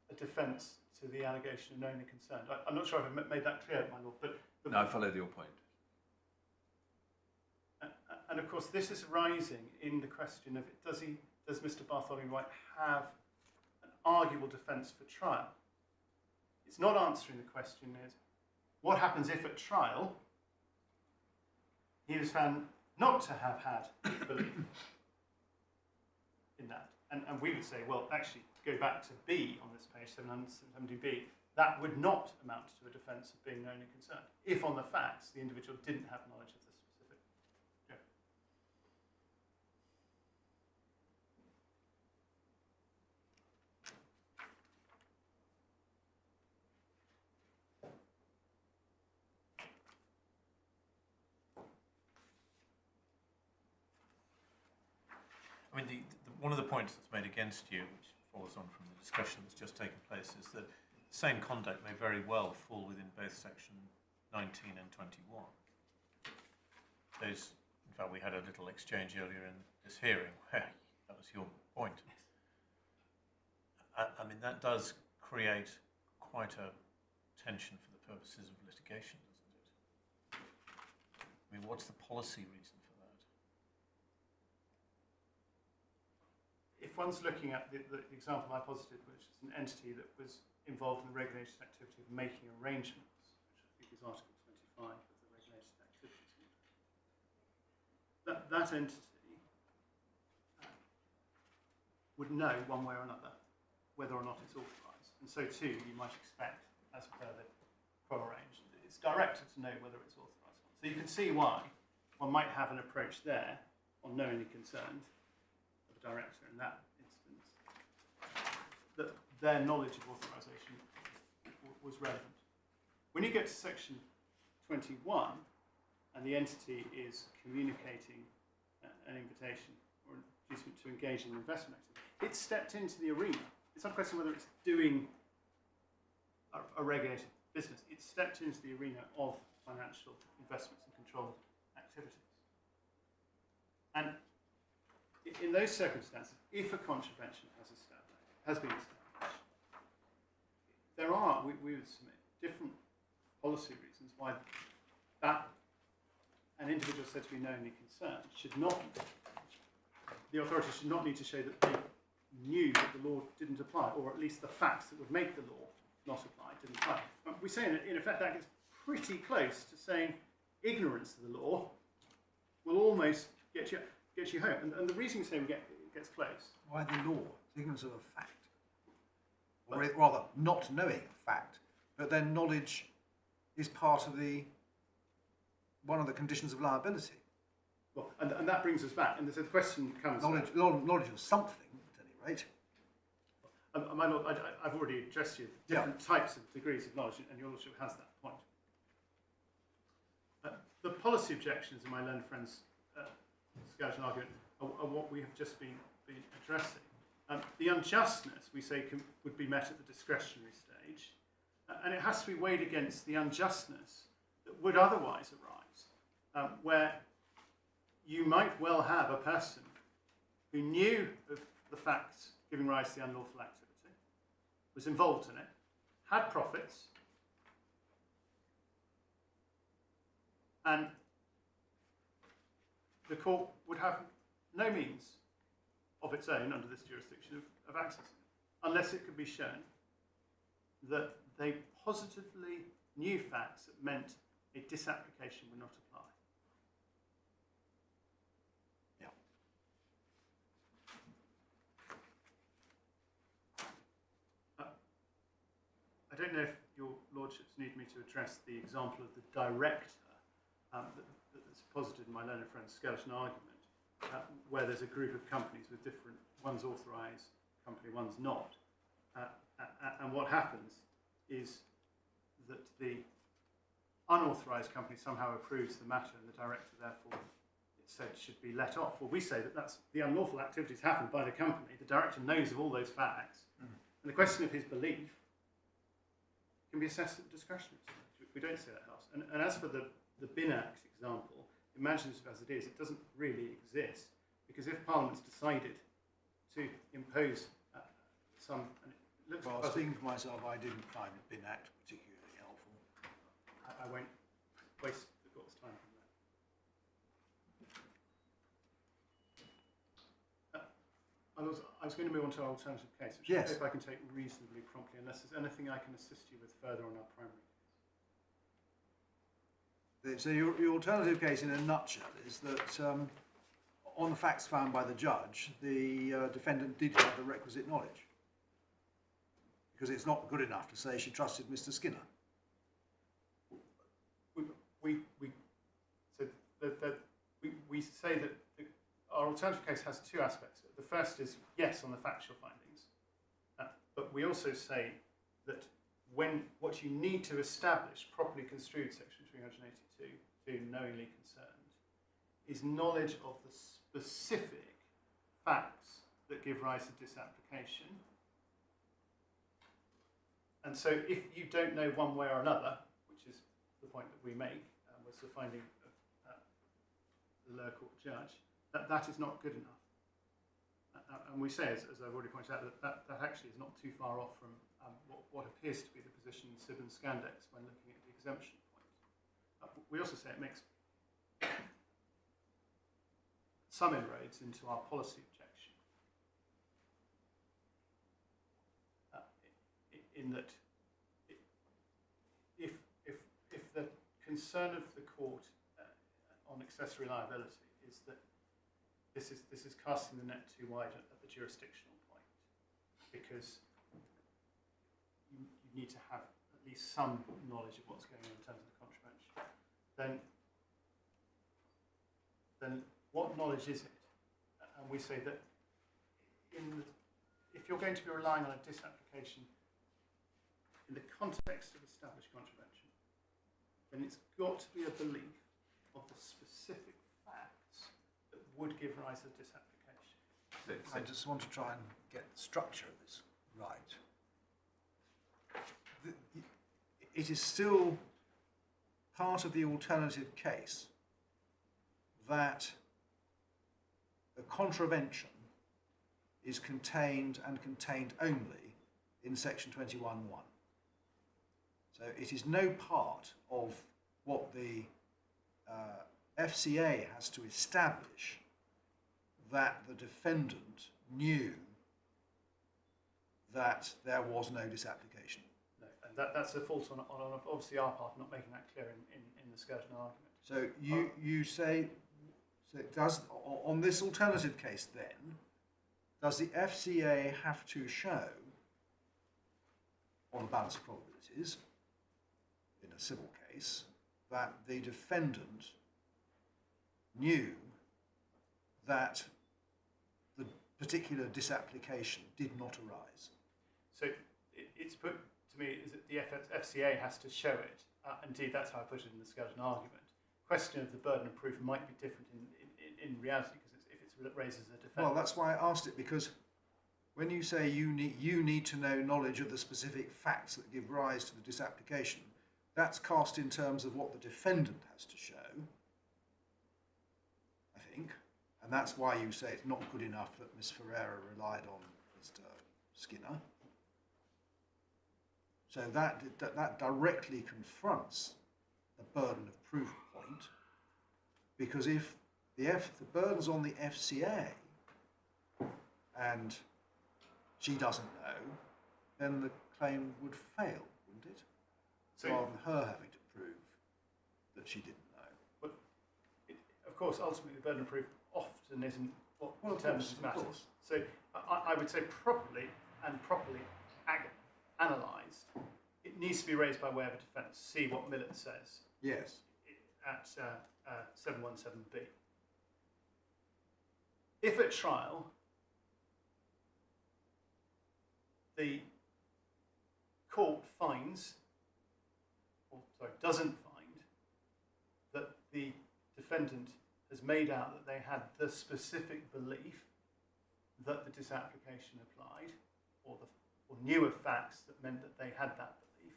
a defence to the allegation of knowingly concerned. I'm not sure if I've made that clear, my lord, but no, I follow your point. And of course, this is rising in the question of does Mr. Bartholomew White have an arguable defence for trial? It's not answering the question is what happens if at trial he was found not to have had belief in that. And we would say, well, actually, go back to B on this page, 770B, that would not amount to a defence of being knowingly concerned, if on the facts the individual didn't have knowledge of the specific. Yeah. I mean, one of the points that's made against you, which follows on from the discussion that's just taken place, is that the same conduct may very well fall within both section 19 and 21. Those, in fact, we had a little exchange earlier in this hearing where that was your point. I mean, that does create quite a tension for the purposes of litigation, doesn't it? I mean, what's the policy reason for that? If one's looking at the example I posited, which is an entity that was involved in the regulated activity of making arrangements, which I think is Article 25 of the regulated activities order, that entity would know one way or another whether or not it's authorised. And so too, you might expect, as per the quarrel range, it's directed to know whether it's authorised or not. So you can see why one might have an approach there on knowingly concerned of a director in that instance, that their knowledge of authorisation was relevant. When you get to section 21 and the entity is communicating an invitation or an inducement to engage in investment activity, it's stepped into the arena. It's not a question whether it's doing a regulated business. It's stepped into the arena of financial investments and controlled activities. And in those circumstances, if a contravention has been established, there are, we would submit, different policy reasons why that an individual said to be knowingly concerned should not, the authorities should not need to show that they knew that the law didn't apply, or at least the facts that would make the law not apply didn't apply. We say in effect that gets pretty close to saying ignorance of the law will almost get you home. And the reason we say it gets close. Why the law? It's ignorance of a fact. Or rather, not knowing a fact, but then knowledge is part of one of the conditions of liability. Well, and that brings us back, and so the question comes... Knowledge of something, at any rate. My Lord, I've already addressed you the different types of degrees of knowledge, and your Lordship has that point. The policy objections in my learned friend's skeleton argument are what we have just been addressing. The unjustness, we say, would be met at the discretionary stage, and it has to be weighed against the unjustness that would otherwise arise, where you might well have a person who knew of the facts giving rise to the unlawful activity, was involved in it, had profits, and the court would have no means of its own under this jurisdiction of accessing it, unless it could be shown that they positively knew facts that meant a disapplication would not apply. I don't know if your Lordships need me to address the example of the director that's posited in my learned friend's skeleton argument, where there's a group of companies with different, one's authorised company, one's not. And what happens is that the unauthorised company somehow approves the matter and the director therefore, it's said, should be let off. Well, we say that that's the unlawful activities happened by the company. The director knows of all those facts. And the question of his belief can be assessed at discretionary stage. We don't say that else. And as for the Bin Act example, imaginative as it is, it doesn't really exist, because if Parliament's decided to impose some... And it looks well, speaking for myself, I didn't find the Bin Act particularly helpful. I won't waste the court's time on that. I was going to move on to our alternative case, which I hope I can take reasonably promptly, unless there's anything I can assist you with further on our primary case. So your alternative case, in a nutshell, is that on the facts found by the judge, the defendant did have the requisite knowledge, because it's not good enough to say she trusted Mr. Skinner. We say that our alternative case has two aspects. The first is, yes, on the factual findings, but we also say that what you need to establish, properly construed section 382, to knowingly concerned, is knowledge of the specific facts that give rise to disapplication. And so if you don't know one way or another, which is the point that we make, was the finding of the lower court judge, that is not good enough. And we say, as I've already pointed out, that actually is not too far off from what appears to be the position in Sib and Scandex when looking at the exemption point. We also say it makes some inroads into our policy objection, in that if the concern of the court on accessory liability is that this is casting the net too wide at the jurisdictional point, because you need to have at least some knowledge of what's going on in terms of the contravention, then then what knowledge is it? And we say that if you're going to be relying on a disapplication in the context of established contravention, then it's got to be a belief of the specific facts that would give rise to disapplication. I just want to try and get the structure of this right. It is still part of the alternative case that a contravention is contained and contained only in section 21.1. So it is no part of what the FCA has to establish that the defendant knew that there was no disapplication. No, and that's a fault on obviously our part, not making that clear in the skirting argument. So you say, so it does, on this alternative case then, does the FCA have to show, on a balance of probabilities, in a civil case, that the defendant knew that the particular disapplication did not arise? So it's put to me is that the FCA has to show it. Indeed, that's how I put it in the skeleton argument. Question of the burden of proof might be different in reality because if it raises a defence. Well, that's why I asked it, because when you say you need to know knowledge of the specific facts that give rise to the disapplication, that's cast in terms of what the defendant has to show, I think. And that's why you say it's not good enough that Ms. Ferreira relied on Mr. Skinner. So that directly confronts the burden of proof point, because if the burden's on the FCA and she doesn't know, then the claim would fail, wouldn't it? So, rather than her having to prove that she didn't know. But of course, ultimately, the burden of proof often isn't what determines matters. So I would say properly analysed, it needs to be raised by way of a defence. See what Millett says. Yes. At 717B. If at trial the court finds, or sorry, doesn't find that the defendant has made out that they had the specific belief that the disapplication applied, or knew of facts that meant that they had that belief.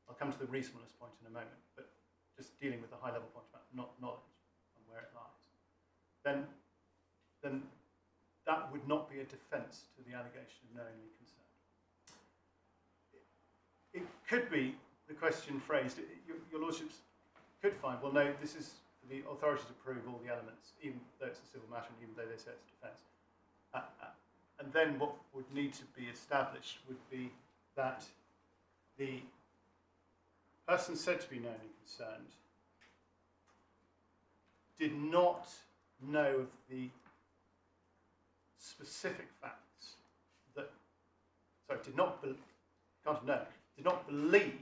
I'll come to the reasonableness point in a moment, but just dealing with the high-level point about knowledge and where it lies, then that would not be a defence to the allegation of knowingly concerned. It could be the question phrased, your lordships could find, well, no, this is for the authority to prove all the elements, even though it's a civil matter and even though they say it's a defence. And then what would need to be established would be that the person said to be knowingly concerned did not know of the specific facts that, sorry, did not believe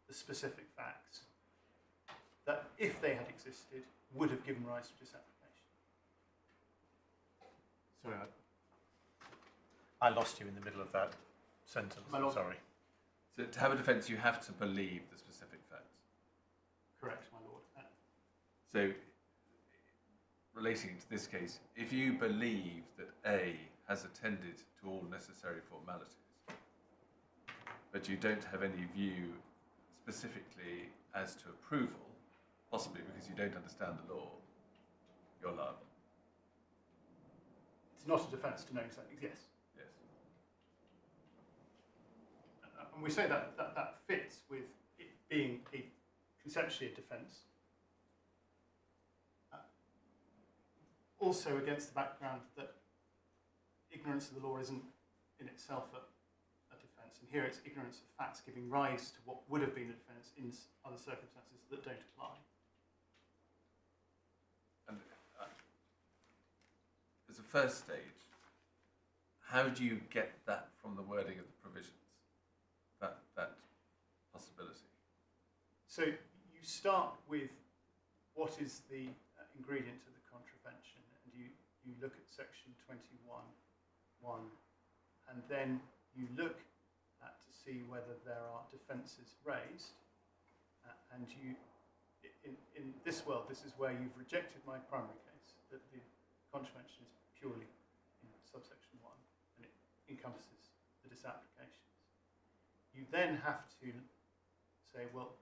the specific facts that, if they had existed, would have given rise to disapplication. Sorry, I lost you in the middle of that sentence. Sorry. So to have a defence, you have to believe the specific facts. Correct, my lord. So, relating to this case, if you believe that A has attended to all necessary formalities, but you don't have any view specifically as to approval, possibly because you don't understand the law, you're liable. It's not a defence to know something, yes. Yes. And we say that fits with it being conceptually a defence. Also against the background that ignorance of the law isn't in itself a defence. And here it's ignorance of facts giving rise to what would have been a defence in other circumstances that don't apply. And as a first stage, how do you get that from the wording of the provisions? That possibility? So you start with what is the ingredient of the contravention. you look at section 21(1), and then you look at to see whether there are defences raised, and you, in this world, this is where you've rejected my primary case, that the contravention is purely subsection 1, and it encompasses the disapplications. You then have to say, well,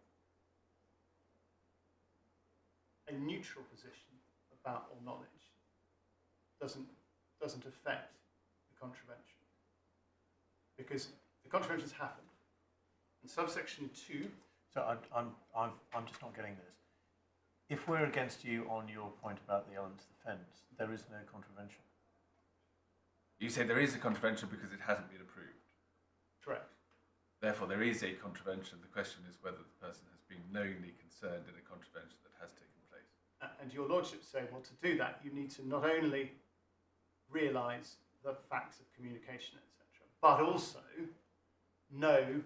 a neutral position about all knowledge doesn't affect the contravention, because the contraventions happen, and subsection 2. So I'm just not getting this. If we're against you on your point about the elements of defence, there is no contravention. You say there is a contravention because it hasn't been approved. Correct. Therefore, there is a contravention. The question is whether the person has been knowingly concerned in a contravention that has taken place. And your lordship say, well, to do that, you need to not only realise the facts of communication, etc., but also know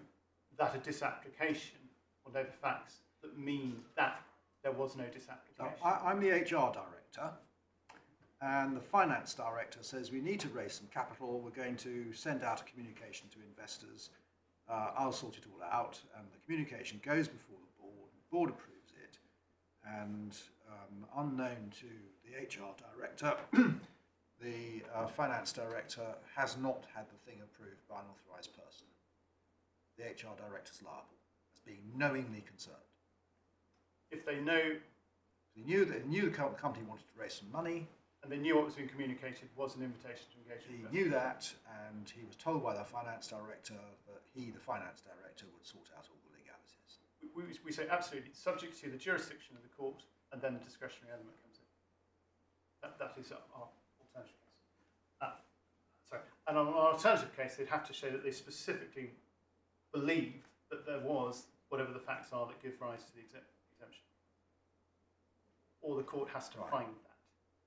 that a disapplication, or know the facts that mean that there was no disapplication. I'm the HR director, and the finance director says we need to raise some capital. We're going to send out a communication to investors. I'll sort it all out, and the communication goes before the board approves it, and unknown to the HR director, the finance director has not had the thing approved by an authorised person. The HR director's liable as being knowingly concerned. If they know, They knew the company wanted to raise some money. and they knew what was being communicated was an invitation to engage with He investors. knew that, and he was told by the finance director that he, the finance director, would sort out all the legalities. We say absolutely subject to the jurisdiction of the court, and then the discretionary element comes in. That is our alternative case. And on our alternative case, they'd have to show that they specifically believed that there was whatever the facts are that give rise to the exemption, or the court has to Right. find that.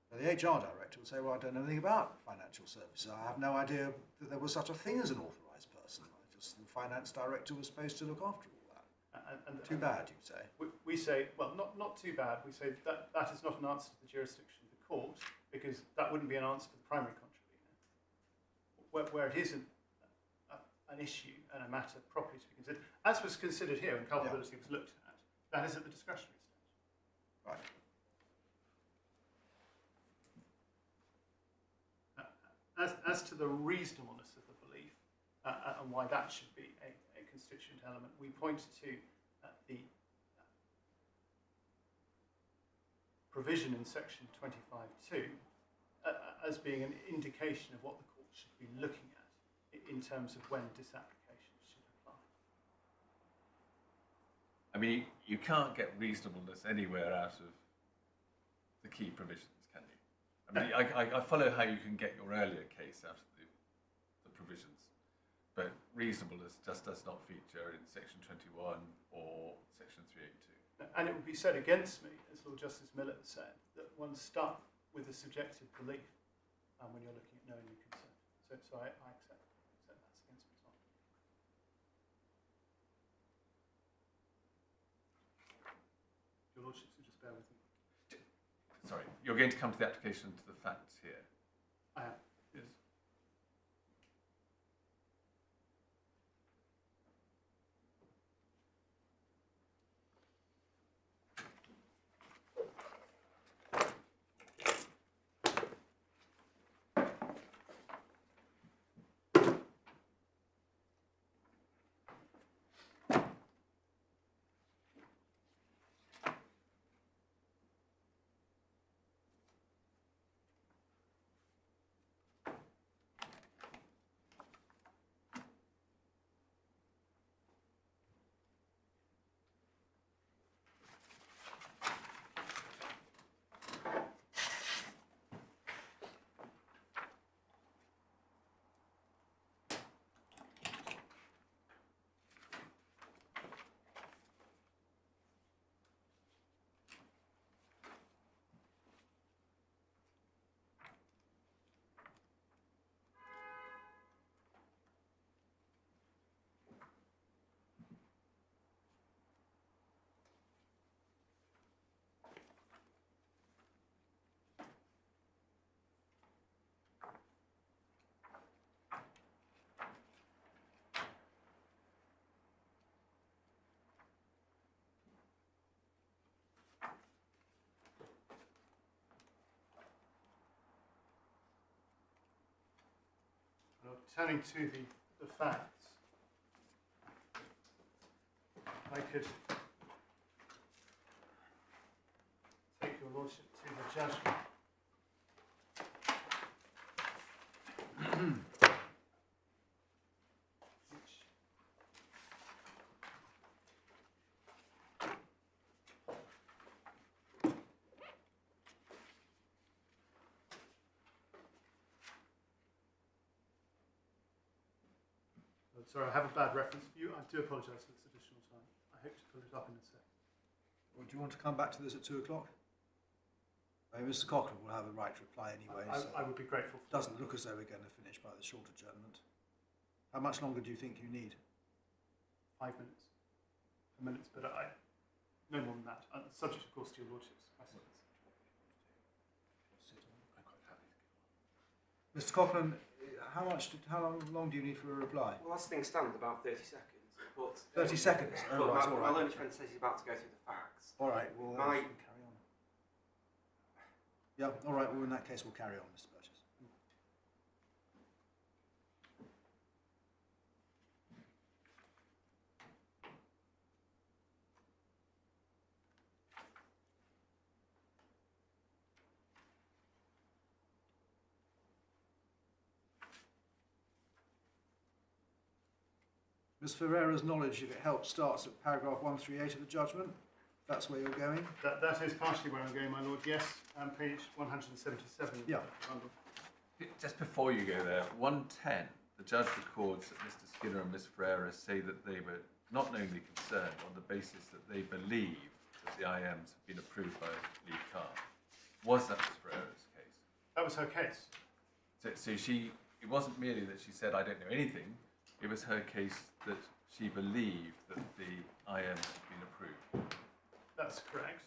But the HR director would say, well, I don't know anything about financial services. I have no idea that there was such a thing as an authorised person. The finance director was supposed to look after all that. And Too bad, you'd say. we say, well, not too bad. We say that is not an answer to the jurisdiction of the court, because that wouldn't be an answer for the primary contravention. Where it is an issue and a matter properly to be considered, as was considered here when culpability was looked at, that is at the discretionary stage. Right. As to the reasonableness of the belief and why that should be a constituent element, we point to the provision in section 25(2) as being an indication of what the court should be looking at in terms of when disapplication should apply. I mean, you can't get reasonableness anywhere out of the key provisions, can you? I mean, I follow how you can get your earlier case out of the provisions, but reasonableness just does not feature in section 21 or section 382. And it would be said against me, as Lord Justice Millett said, that one's stuck with a subjective belief when you're looking at knowingly consent. So I accept that's against me as well. Your Lordship, so just bear with me. Sorry, you're going to come to the application to the facts here. I am. Yes. turning to the facts, I could take your lordship to the judgment. Sorry, I have a bad reference for you. I do apologise for this additional time. I hope to pull it up in a sec. Well, do you want to come back to this at 2 o'clock? Mr. Cochrane will have a right to reply anyway. I would be grateful. It doesn't look as though we're going to finish by the short adjournment. How much longer do you think you need? 5 minutes. 10 minutes, but no more than that. Subject, of course, to your lordship's questions. Mr. Cochrane, how long do you need for a reply? Well, as things stand, about 30 seconds. But, 30 seconds? But Oh, right, all my right. learned friend says he's about to go through the facts. All right, well, My- carry on. Yeah, all right, well, in that case, we'll carry on, Mr. Burgess. Ms. Ferreira's knowledge, if it helps, starts at paragraph 138 of the judgment. That's where you're going. That is partially where I'm going, my lord, yes. Page 177. Yeah. Just before you go there, 110, the judge records that Mr. Skinner and Miss Ferreira say that they were not only concerned on the basis that they believe that the IMs have been approved by Leigh Carr. Was that Miss Ferreira's case? That was her case. So it wasn't merely that she said, I don't know anything, it was her case that she believed that the IMs had been approved. That's correct.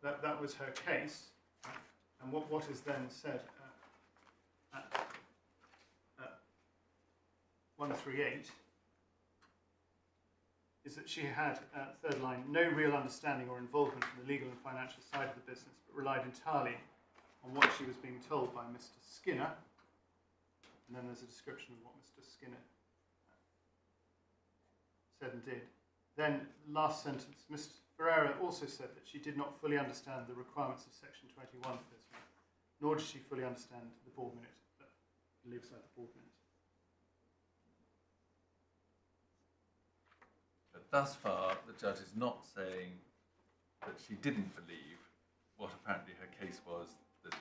That was her case. And what is then said at 138 is that she had, third line, no real understanding or involvement in the legal and financial side of the business, but relied entirely on what she was being told by Mr. Skinner. And then there's a description of what Mr. Skinner said and did. Then, last sentence, Ms. Ferreira also said that she did not fully understand the requirements of Section 21 FSMA, nor did she fully understand the board minute that lives like the board minute. But thus far, the judge is not saying that she didn't believe what apparently her case was, that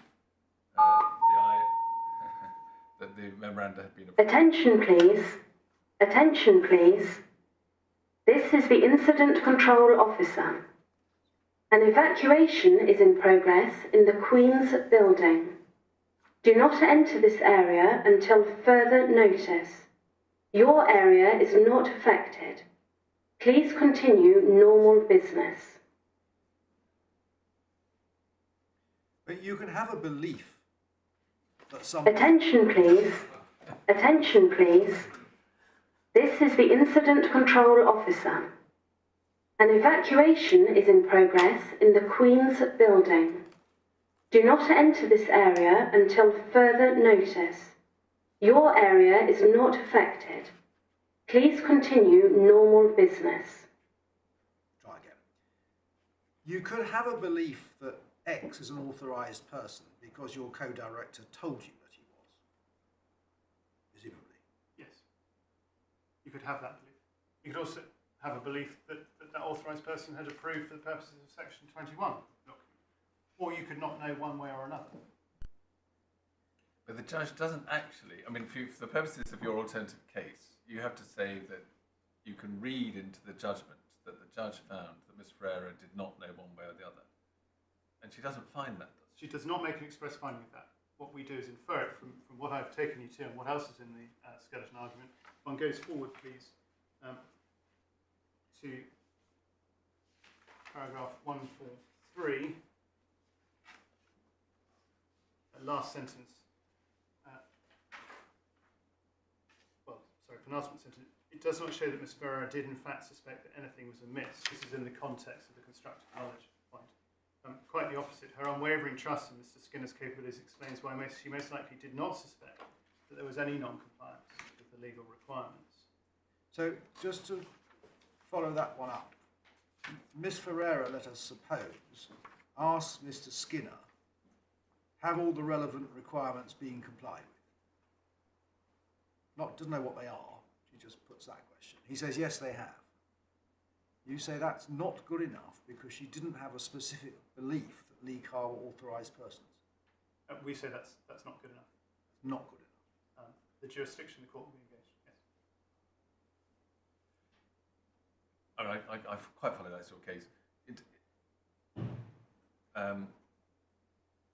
that the memoranda had been approved. Attention, please. Attention, please. This is the Incident Control Officer. An evacuation is in progress in the Queen's Building. Do not enter this area until further notice. Your area is not affected. Please continue normal business. But you can have a belief that some... Attention, please. Attention, please. This is the Incident Control Officer. An evacuation is in progress in the Queen's Building. Do not enter this area until further notice. Your area is not affected. Please continue normal business. Try again. You could have a belief that X is an authorised person because your co-director told you that he was. Presumably. Yes. You could have that belief. You could also have a belief that that authorised person had approved for the purposes of Section 21 document. Or you could not know one way or another. But the judge doesn't actually, I mean, for the purposes of your alternative case, you have to say that you can read into the judgment that the judge found that Miss Ferreira did not know one way or the other. And she doesn't find that, does she? She does not make an express finding of that. What we do is infer it from what I've taken you to and what else is in the skeleton argument. One goes forward, please, to paragraph 143, last sentence. Penultimate sentence. It does not show that Miss Ferreira did in fact suspect that anything was amiss. This is in the context of the constructive knowledge point. Quite the opposite. Her unwavering trust in Mr. Skinner's capabilities explains why she most likely did not suspect that there was any non-compliance with the legal requirements. So just to follow that one up, Miss Ferreira, let us suppose, asks Mr. Skinner, have all the relevant requirements been complied with? Doesn't know what they are, she just puts that question. He says, yes, they have. You say that's not good enough because she didn't have a specific belief that Leigh Carr were authorised persons. We say that's not good enough. Not good enough. The jurisdiction the court will be engaged. Yes. I mean, I quite follow that sort of case.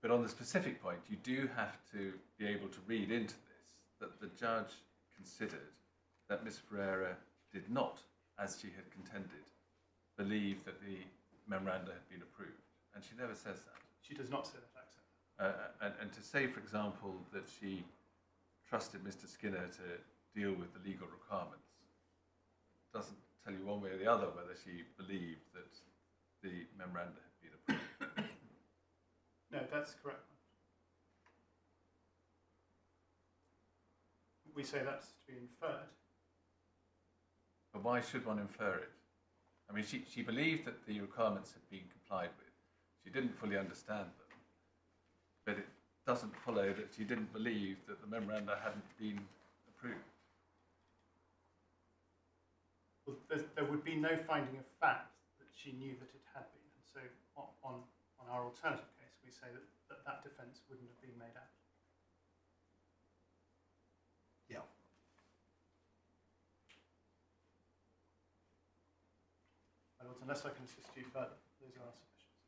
But on the specific point, you do have to be able to read into this that the judge considered that Ms. Ferreira did not, as she had contended, believe that the memoranda had been approved. And she never says that. She does not say that, I accept that. And to say, for example, that she trusted Mr. Skinner to deal with the legal requirements doesn't tell you one way or the other whether she believed that the memoranda had been approved. No, that's correct. We say that's to be inferred. But why should one infer it? I mean, she believed that the requirements had been complied with. She didn't fully understand them. But it doesn't follow that she didn't believe that the memoranda hadn't been approved. Well, there would be no finding of fact that she knew that it had been. And so on our alternative case, we say that defence wouldn't have been made out. Yeah. My lords, unless I can assist you further, those are our submissions.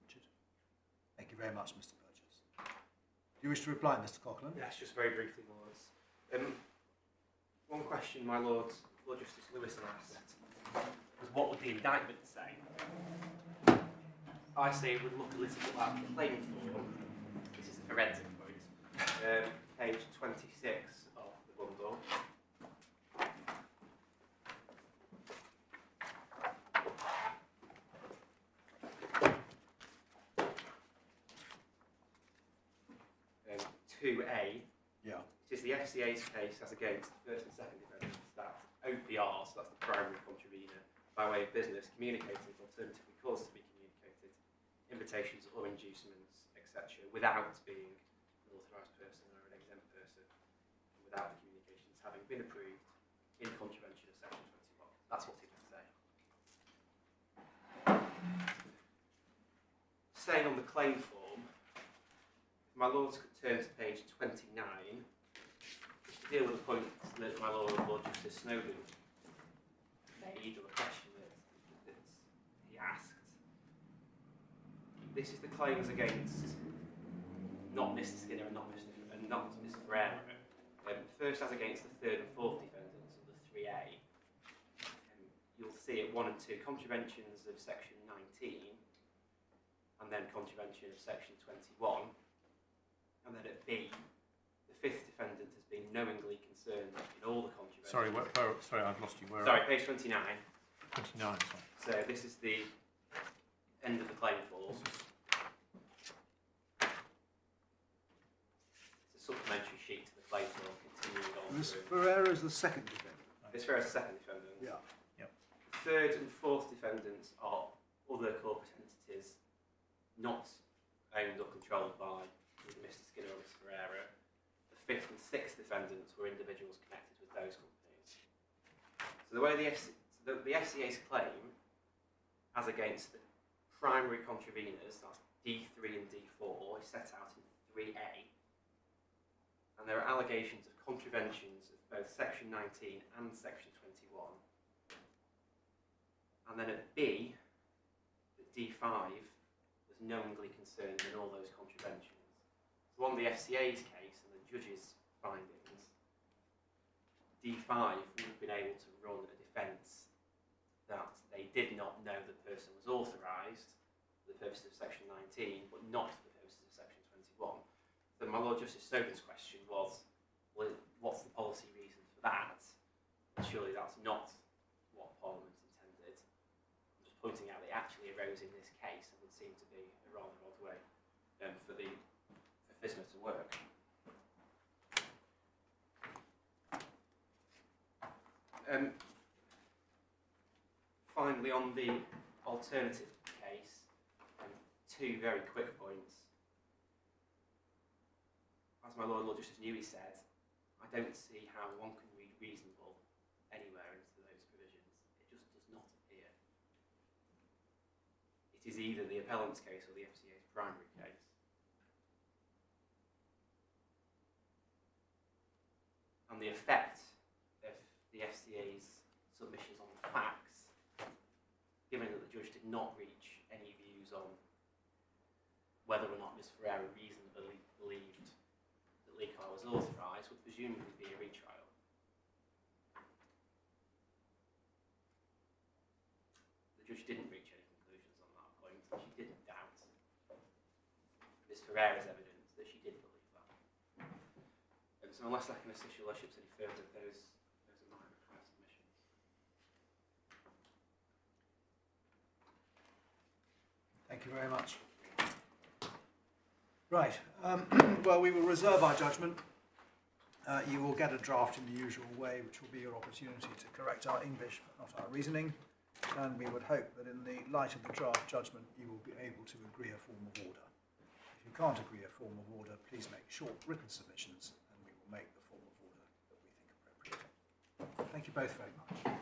Richard. Thank you very much, Mr. Burgess. Do you wish to reply, Mr. Coughlin? Yes, just very briefly, my lords. One question my Lord Justice Lewison asked was, what would the indictment say? I say it would look a little bit like the claim form. This is a forensic point. Page 26 of the bundle. Um, 2A. Yeah. It is the FCA's case as against the first and second defendants that OPR, so that's the primary contravener, by way of business, communicated, alternatively caused to be communicated, invitations or inducements, etc., without being an authorised person or an exempt person, without the communications having been approved in contravention of section 21. That's what it would say. Saying on the claim form, if my lords could turn to page 29, just to deal with the point that my Lord Justice Snowden made, or the question that he asked. This is the claims against not Mr. Skinner and not Ms. Ferreira. First, as against the third and fourth defendants of the 3A, you'll see at 1 and 2 contraventions of section 19, and then contravention of section 21, and then at B, the fifth defendant has been knowingly concerned in all the contraventions. Sorry, sorry, I've lost you. Sorry, page 29. 29, sorry. So this is the end of the claim form. It's a supplementary sheet to the claim form, continuing on Ms. through. Ferreira is the second defendant. Ms. Ferreira is the second defendant. Yeah. The third and fourth defendants are other corporate entities not owned or controlled by either Mr. Skinner or Ms. Ferreira. The fifth and sixth defendants were individuals connected with those companies. So the way the FCA's claim, as against the primary contraveners, that's D3 and D4, is set out in 3A. And there are allegations of contraventions of both section 19 and section 21. And then at B, the D5 was knowingly concerned in all those contraventions. So on the FCA's case and the judge's findings, D5 would have been able to run a defence that they did not know the person was authorised for the purposes of section 19, but not for the purposes of section 21. So my Lord Justice Snowden's question was, well, what's the policy reason for that? And surely that's not what Parliament intended. I'm just pointing out that it actually arose in this case and would seem to be a rather odd way for FSMA to work. finally, on the alternative case, two very quick points. As my Lord Justice Newey said, I don't see how one can read reasonable anywhere into those provisions. It just does not appear. It is either the appellant's case or the FCA's primary case. And the effect of the FCA's submissions on the facts, given that the judge did not reach any views on whether or not Ms. Ferreira reasonably believed that Leigh Carr was authorised, would presumably be a retrial. The judge didn't reach any conclusions on that point. She didn't doubt Ms. Ferreira's evidence that she did believe that. And so unless I can assist your Lordships any further, those are my submissions. Thank you very much. Right, well, we will reserve our judgment. You will get a draft in the usual way, which will be your opportunity to correct our English, but not our reasoning. And we would hope that in the light of the draft judgment, you will be able to agree a form of order. If you can't agree a form of order, please make short written submissions, and we will make the form of order that we think appropriate. Thank you both very much.